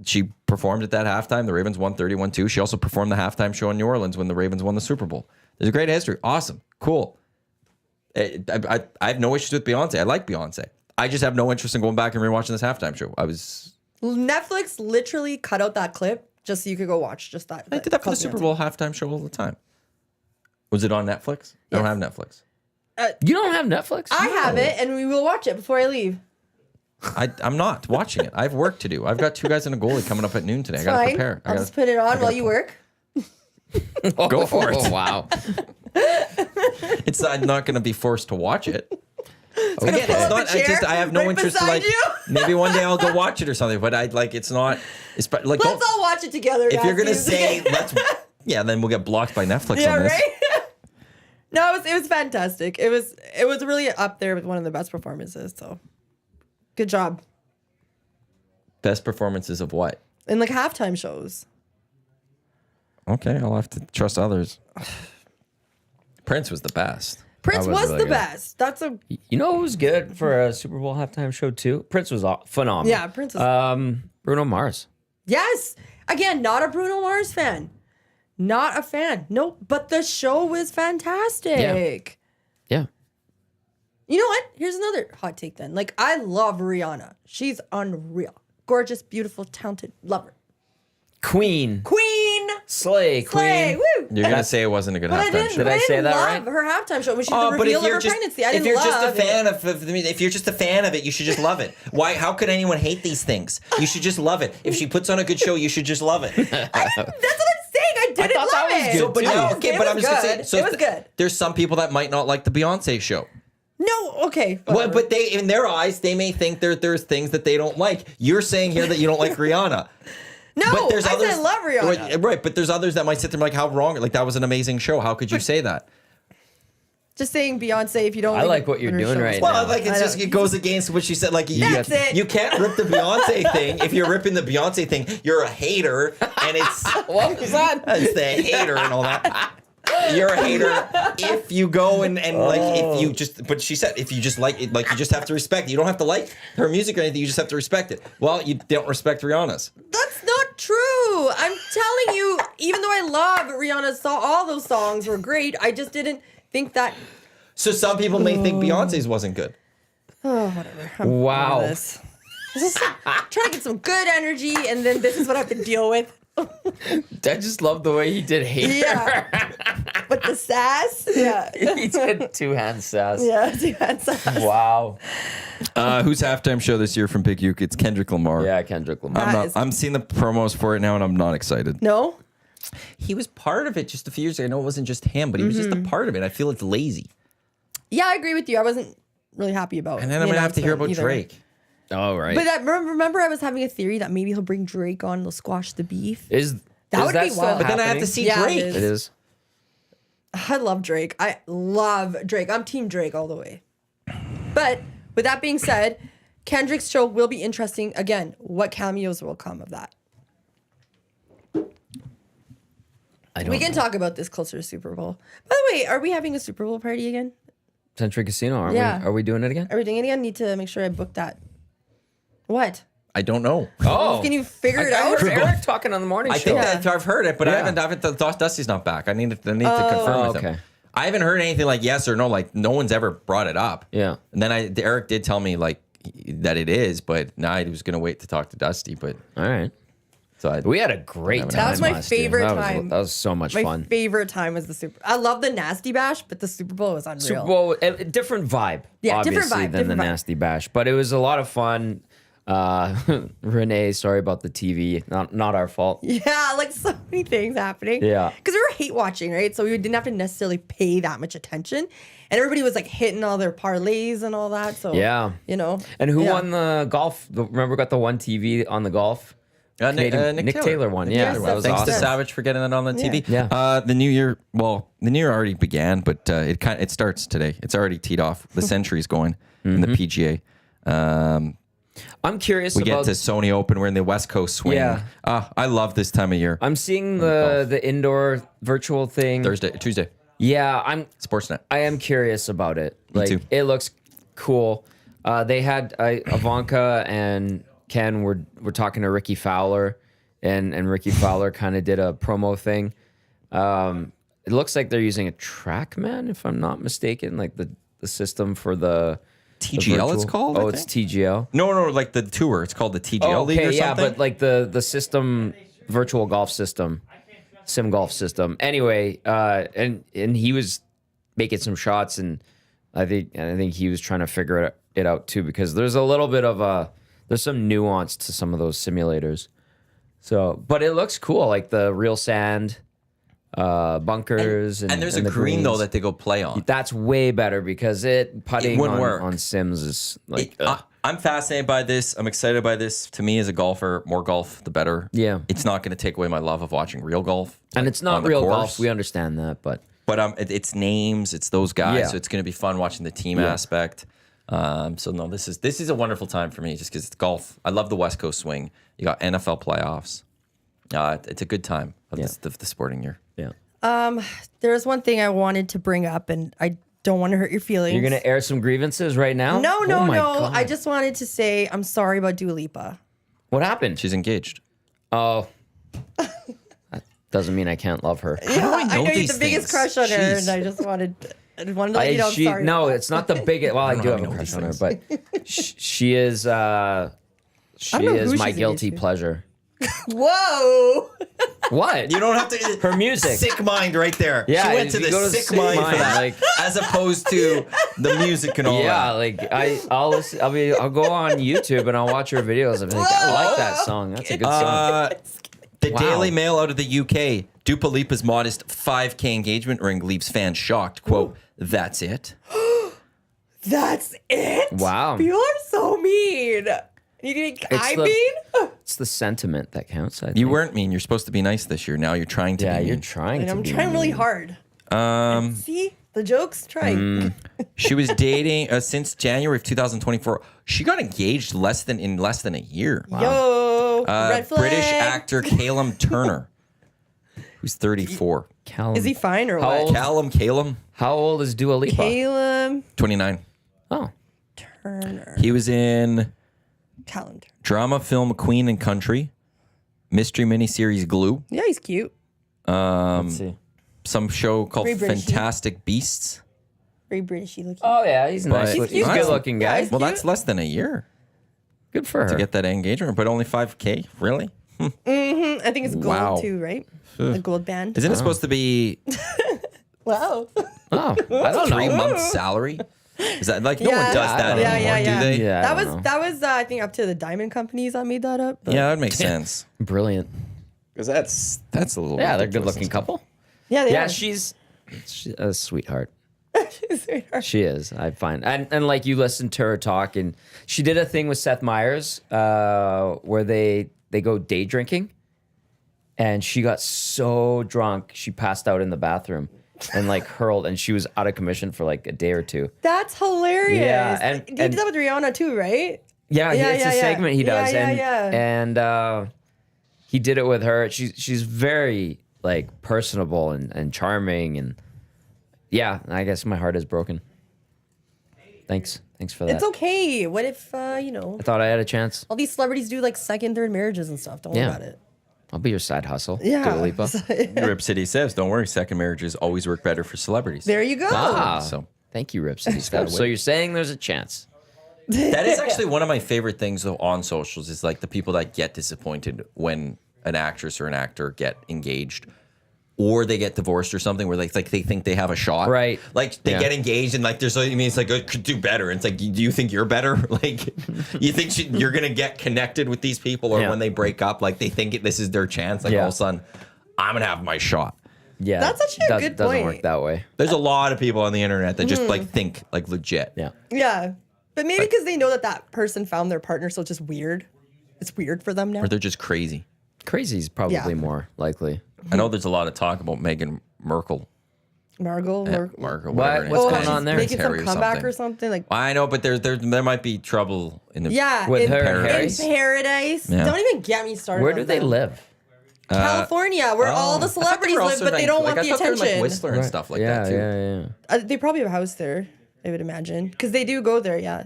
She performed at that halftime. The Ravens won 31-2. She also performed the halftime show in New Orleans when the Ravens won the Super Bowl. There's a great history. Awesome. Cool. I have no issues with Beyonce. I like Beyonce. I just have no interest in going back and rewatching this halftime show. Netflix literally cut out that clip just so you could go watch just that. I did that for the Super Bowl halftime show all the time. Was it on Netflix? I don't have Netflix. You don't have Netflix? I have it, and we will watch it before I leave. I'm not watching it. I have work to do. I've got 2 guys and a goalie coming up at noon today. I got to Fine. prepare. I'll just put it on while you work. Go for it. Oh, wow. I'm not going to be forced to watch it. Pull Again, up it's a not. chair I have no right interest. beside Like you. maybe one day I'll go watch it or something. But it's not. It's like Let's don't, all watch it together. if you're gonna Nazis. say then we'll get blocked by Netflix yeah, on this. right. No, it was fantastic. It was really up there with one of the best performances. So, good job. Best performances of what? And like halftime shows. Okay, I'll have to trust others. Prince was the best. Prince That was was really the good. best. That's a You know who was good for a Super Bowl halftime show too? Prince was phenomenal. yeah. Prince was Bruno Mars. yes. Again, not a Bruno Mars fan. Not a fan. Nope. But the show was fantastic. Yeah. You know what? Here's another hot take then. Like, I love Rihanna. She's unreal. Gorgeous, beautiful, talented. Love her. Queen. Queen. Slay. Slay. Queen. Woo. You're gonna say it wasn't a good But I halftime didn't, show. Did I say didn't that love right? her halftime show when she did Oh, the but reveal if of you're her just pregnancy. I if didn't you're love just a it. fan if you're just a fan of it, you should just love it. Why? How could anyone hate these things? You should just love it. If she puts on a good show, you should just love it. That's what I'm saying. I didn't thought that love was it. good, So, but too. no, okay, It but I'm was just gonna say, good. so It was good. There's some people that might not like the Beyonce show. No, okay. Well, whatever. but they, in their eyes, they may think there's things that they don't like. You're saying here that you don't like Rihanna. no, But there's I others. said love Rihanna. Right, but there's others that might sit there and be like, how wrong? Like, that was an amazing show. How could you say that? Just saying Beyonce if you don't I like what you're her doing shows. right Well, now. like, it's I just, know. it goes against what she said. Like, That's it. you can't rip the Beyonce thing. If you're ripping the Beyonce thing, you're a hater. And it's, What was that? it's the hater and all that. You're a hater if you go and like if you just, but she said if you just like it, like you just have to respect it. You don't have to like her music or anything, you just have to respect it. Well, you don't respect Rihanna's. That's not true. I'm telling you, even though I love Rihanna's song, all those songs were great. I just didn't think that So some people may think Beyonce's wasn't good. Oh, whatever. I'm Wow. over this. This is trying to get some good energy, and then this is what I have to deal with. I just love the way he did hate Yeah. But the sass. Yeah. He did two-hand sass. Yeah. That's Wow. Whose halftime show this year from Big Uke? It's Kendrick Lamar. Yeah, Kendrick Lamar. That is- I'm seeing the promos for it now, and I'm not excited. No. He was part of it just a few years ago. I know it wasn't just him, but he was just a part of it. I feel it's lazy. Yeah, I agree with you. I wasn't really happy about. And then the I'm gonna have to hear about announcement either. Drake. Oh, right. But remember, I was having a theory that maybe he'll bring Drake on. They'll squash the beef. That would be still wild. But then I have happening? to see Yeah, it Drake. is. It is. I love Drake. I love Drake. I'm Team Drake all the way. But with that being said, Kendrick's show will be interesting. Again, what cameos will come of that? I don't We can know. talk about this closer to Super Bowl. By the way, are we having a Super Bowl party again? Century Casino, are Yeah. we? Are we doing it again? Are we doing it again? Need to make sure I book that. What? I don't know. Oh. Can you figure it I out? heard Eric talking on the morning I show. think Yeah. that I've heard it, but I Yeah. haven't Dusty's not back. I need to confirm with him. okay. I haven't heard anything like yes or no. Like no one's ever brought it up. Yeah. And then Eric did tell me like that it is, but now I was gonna wait to talk to Dusty. But All right. so We had a great time. That was my last year. favorite That was- time. That was so much My fun. favorite time was the Super. I love the Nasty Bash, but the Super Bowl was unreal. Super Bowl, a different vibe, Yeah, obviously, different vibe, than different the vibe. Nasty Bash. But it was a lot of fun. Renee, sorry about the TV. Not our fault. Yeah, like so many things happening. Yeah. Because we were hate watching, right? So we didn't have to necessarily pay that much attention. And everybody was like hitting all their parlays and all that. So, Yeah. you know. And who yeah. won the golf? Remember, we got the one TV on the golf. Nick Taylor won. Yeah, Taylor. that was Thanks awesome. to Savage for getting it on the TV. Yeah. The new year. Well, the new year already began, but it starts today. It's already teed off. The Century's going in the PGA. I'm curious We get about. to Sony Open. We're in the West Coast swing. Yeah. I love this time of year. I'm seeing the indoor virtual thing. Tuesday, Yeah, Sportsnet. I am curious about it. Like too. it looks cool. They had Ivanka and Ken were talking to Ricky Fowler, and Ricky Fowler kind of did a promo thing. It looks like they're using a TrackMan, if I'm not mistaken, like the system for the TGL it's virtual- called, I Oh, it's think? TGL. No, like the tour. It's called the TGL League or something. yeah, but like the system, virtual golf system, sim golf system. Anyway, and he was making some shots, and I think he was trying to figure it out too, because there's a little bit of there's some nuance to some of those simulators. So, but it looks cool, like the real sand, bunkers, and there's and a the green though greens. that they go play on. That's way better, because putting wouldn't work. on Sims is like I'm fascinated by this. I'm excited by this. To me, as a golfer, more golf, the better. Yeah. It's not going to take away my love of watching real golf. and like, it's not on the real course. golf. We understand that, but It's names. It's those guys. Yeah. So it's going to be fun watching the team aspect. So no, this is a wonderful time for me just because it's golf. I love the West Coast swing. You got NFL playoffs. It's a good time of the sporting year. yeah. There's one thing I wanted to bring up, and I don't want to hurt your feelings. You're gonna air some grievances right now? No. Oh my God. I just wanted to say I'm sorry about Dua Lipa. What happened? She's engaged. Oh, that doesn't mean I can't love her. I know you have these the biggest things? crush on her, Jeez. and I just wanted to let you know I'm sorry. No, about it's not the biggest. Well, I do how have you a know crush these on her, things. but she is. She know who is my she's guilty engaged to. pleasure. that. Whoa. What? You don't have to. Her music. Sick mind right there. Yeah, she went to you the go to sick sick mind for mind, that, like- as opposed to the music and all Yeah, that. like I'll listen, I'll go on YouTube and I'll watch her videos. I'm like, I like that song. That's a good song. The Wow. Daily Mail out of the UK. Dua Lipa's modest 5K engagement ring leaves fans shocked. Quote, that's it. That's it? Wow. People are so mean. You think I the- mean? It's the sentiment that counts. I think. You weren't mean. You're supposed to be nice this year. Now you're trying to Yeah, be you're mean. trying And to I'm be trying really mean. hard. See? The joke's trying. She was dating since January of 2024. She got engaged in less than a year. Yo. Red flag. British actor Callum Turner, who's 34. Callum. Is he fine or How what? old? Callum, How old is Dua Lipa? Caleb 29. Oh, Turner. He was in Talent. drama film Queen and Country, mystery miniseries Glue, Yeah, he's cute. let's see. some show called Very Britishy. Fantastic Beasts, Very Britishy looking. Oh yeah, he's nice. But- He's a He's good looking yeah, guy. he's Well, cute. that's less than a year Good for her. to get that engagement, but only 5K. Really? I think it's gold Wow. too, right? The gold band. Isn't it supposed to be Wow. Oh, I don't know. 3 months salary? Is that like no one Yeah. does that Yeah, anymore? yeah. Do they? Yeah, I That don't was know. I think up to the diamond companies that made that up. but- Yeah, that makes sense. Brilliant. Because that's a little. Yeah, they're a ridiculous good looking and stuff. couple. Yeah, they Yeah, are. she's a sweetheart. Sweetheart. She is, I find. And like you listen to her talk, and she did a thing with Seth Meyers where they go day drinking, and she got so drunk she passed out in the bathroom and like hurled, and she was out of commission for like a day or two. That's hilarious. Yeah, and- he did that with Rihanna too, right? Yeah, Yeah, it's a yeah. segment he Yeah, does, yeah, and he did it with her. She's very like personable and charming, and yeah, I guess my heart is broken. Thanks for that. It's okay. What if I thought I had a chance. all these celebrities do like second, third marriages and stuff? Don't worry Yeah. about it. I'll be your side hustle. Yeah. Dua Lipa. Rip City says, "Don't worry, second marriages always work better for celebrities." There you go. Ah, So thank you, Rip City Steps. So you're saying there's a chance? that is actually one of my favorite things though on socials is like the people that get disappointed when an actress or an actor get engaged or they get divorced or something where they think they have a shot. Right. Like they Yeah. get engaged and like there's it's like it could do better. And it's like, do you think you're better? Like you think you're going to get connected with these people or Yeah. when they break up, like they think this is their chance. Like Yeah. all of a sudden, I'm going to have my shot. Yeah, That's actually a good Doesn't point. work that way. There's a lot of people on the internet that just like think like legit. Yeah. Yeah. But maybe because they know that person found their partner, so it's just weird. It's weird for them now. Or they're just crazy. Crazy's probably Yeah. more likely. I know there's a lot of talk about Meghan Merkel. Margot. Mark or What? whatever. What's Oh, going she's on there? making some Harry or comeback something. or something. Like, I know, but there might be trouble in the yeah. With in, her and Paradise. in paradise. Yeah. Don't even get me started. Where on do they them. live? California, where all the I thought they celebrities were live, also but they don't want I the thought they were, attention. like Whistler and stuff like yeah, that too. yeah, yeah. They probably have a house there, I would imagine, because they do go there. Yeah,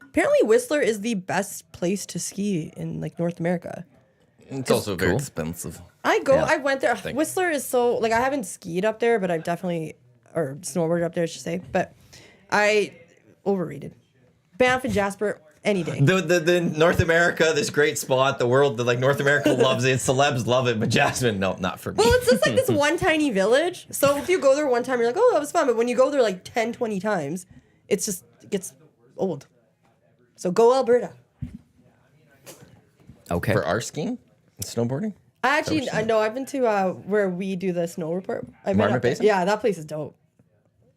apparently Whistler is the best place to ski in like North America. It's also very Cool. expensive. I went there. Whistler is so like I haven't skied up there, but I've definitely or snowboarded up there, I should say. But I overrated. Banff and Jasper any day. The North America, this great spot, the world, like North America loves it, celebs love it, but Jasmine, no, not for me. Well, it's just like this one tiny village. So if you go there one time, you're like, oh, that was fun. But when you go there like 10, 20 times, it gets old. So go Alberta. Okay. For our skiing and snowboarding? I actually, I know I've been to where we do the snow report. I've been Marmot up there. Basin? Yeah, that place is dope.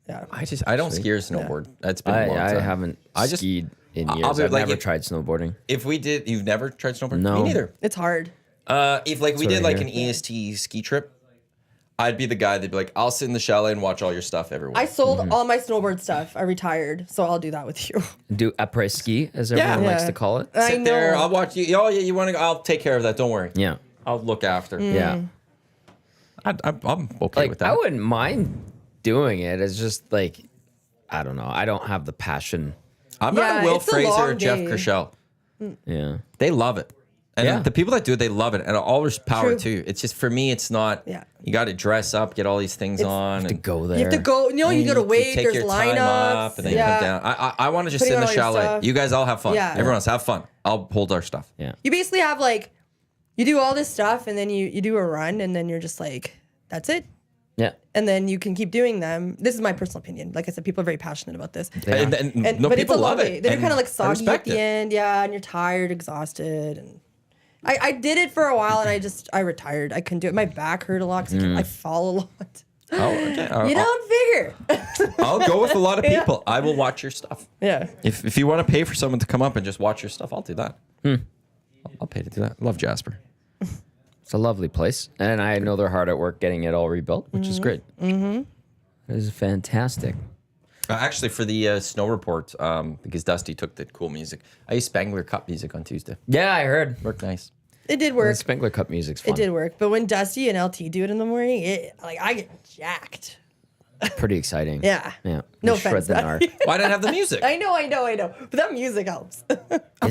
Yeah. I don't ski or snowboard. That's been a long I time. haven't I just- skied in I'll years. be I've like, never if- tried snowboarding. If we did, you've never tried snowboard? No. Me neither. It's hard. If like we what I did like hear. an EST ski trip, I'd be the guy that'd be like, I'll sit in the chalet and watch all your stuff everywhere. I sold all my snowboard stuff. I retired, so I'll do that with you. Do après ski, as everyone Yeah. likes to call it. I sit there, know. I'll watch you. Oh yeah, you want to? I'll take care of that. Don't worry. Yeah. I'll look after. Yeah. I'm okay Like with that. I wouldn't mind doing it. It's just like I don't know. I don't have the passion. I'm Yeah, not a Will it's a Fraser or long Jeff day. Kershell. Yeah. They love it. And Yeah. the people that do it, they love it. And all there's power True. too. It's just for me, it's not. Yeah. You got to dress up, get all these things on, To and go there. You have to go. You know, you go to wait. take There's your time lineups. up, and then yeah. you come down. I want to just Putting sit in the on all your chalet. stuff. You guys all have fun. Yeah. Everyone else have fun. I'll hold our stuff. Yeah. You basically have like, you do all this stuff, and then you do a run, and then you're just like, that's it. Yeah. And then you can keep doing them. This is my personal opinion. Like I said, people are very passionate about this. And no, but it's people a long love day. it. Then you're and kind of like I soggy at respect the it. end, yeah, and you're tired, exhausted, and I did it for a while, and I retired. I couldn't do it. My back hurt a lot because I fall a lot. Oh, okay. You don't figure. I'll go with a lot of people. I will watch your stuff. Yeah. If you want to pay for someone to come up and just watch your stuff, I'll do that. I'll pay to do that. Love Jasper. It's a lovely place. And I know they're hard at work getting it all rebuilt, which is great. Mm-hmm. It is fantastic. Actually, for the snow report, because Dusty took the cool music, I used Spangler Cup music on Tuesday. Yeah, I heard. Worked nice. It did The work. Spengler Cup music's fun. It did work. But when Dusty and LT do it in the morning, I get jacked. Pretty exciting. Yeah. Yeah. No We shred offense, the but- gnar. Why didn't have the music? I know. But that music helps. It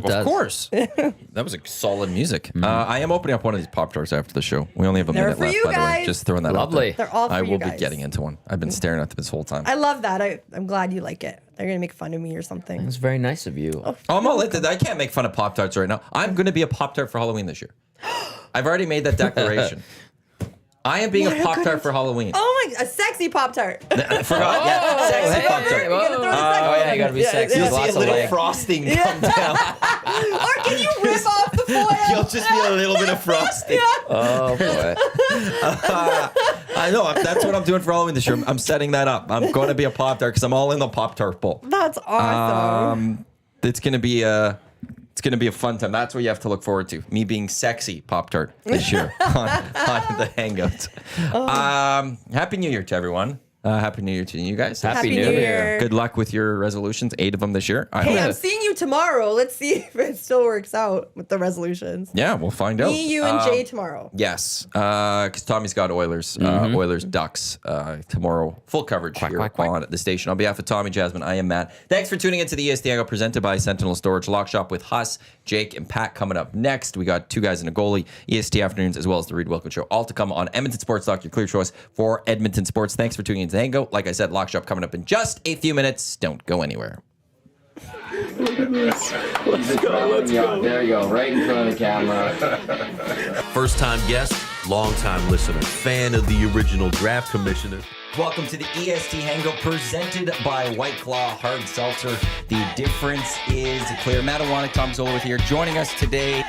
does. Of course. That was a solid music. I am opening up one of these Pop-Tarts after the show. We only have a They're minute for left, you by the way. guys. Just throwing that Lovely. out there. They're all for I you will guys. be getting into one. I've been staring at them this whole time. I love that. I'm glad you like it. They're gonna make fun of me or something. It's very nice of you. Oh, I'm all into that. I can't make fun of Pop-Tarts right now. I'm going to be a Pop-Tart for Halloween this year. I've already made that declaration. I am being a Pop-Tart for Halloween. Oh my! A sexy Pop Tart. I forgot. Yeah, sexy hey, Pop-Tart. hey, You gotta throw the sex Oh, on yeah, it. you gotta be sexy. yeah. You'll see Lots a of little leg. Frosting come down. Or can you rip off the foil? You'll just be a little bit of frosting. Oh boy. I know. That's what I'm doing for Halloween this year. I'm setting that up. I'm going to be a Pop-Tart because I'm all in the Pop-Tart bowl. That's awesome. It's going to be a fun time. That's what you have to look forward to. Me being sexy Pop-Tart this year on the Hangout. Happy New Year to everyone. Happy New Year to you guys. Happy New Year. Good luck with your resolutions. 8 of them this year. I Hey, hope. I'm seeing you tomorrow. Let's see if it still works out with the resolutions. Yeah, we'll find out. Me, you, and Jay tomorrow. Yes, because Tommy's got Oilers, Oilers Ducks tomorrow. Full coverage here quack, quack. on the station. On behalf of Tommy, Jasmine, I am Matt. Thanks for tuning into the EST Hangout presented by Sentinel Storage Lock Shop with Huss, Jake, and Pat coming up next. We got 2 guys and a goalie, EST afternoons, as well as the Reed Wilkins Show, all to come on Edmonton Sports Talk, your clear choice for Edmonton sports. Thanks for tuning into the Hangout. Like I said, Lock Shop coming up in just a few minutes. Don't go anywhere. Let's go. There you go, right in front of the camera. First time guest, long time listener, fan of the original draft commissioner. Welcome to the EST Hangout presented by White Claw Hard Seltzer. The difference is clear. Matt Iwanyk, Tom Zola with here. Joining us today.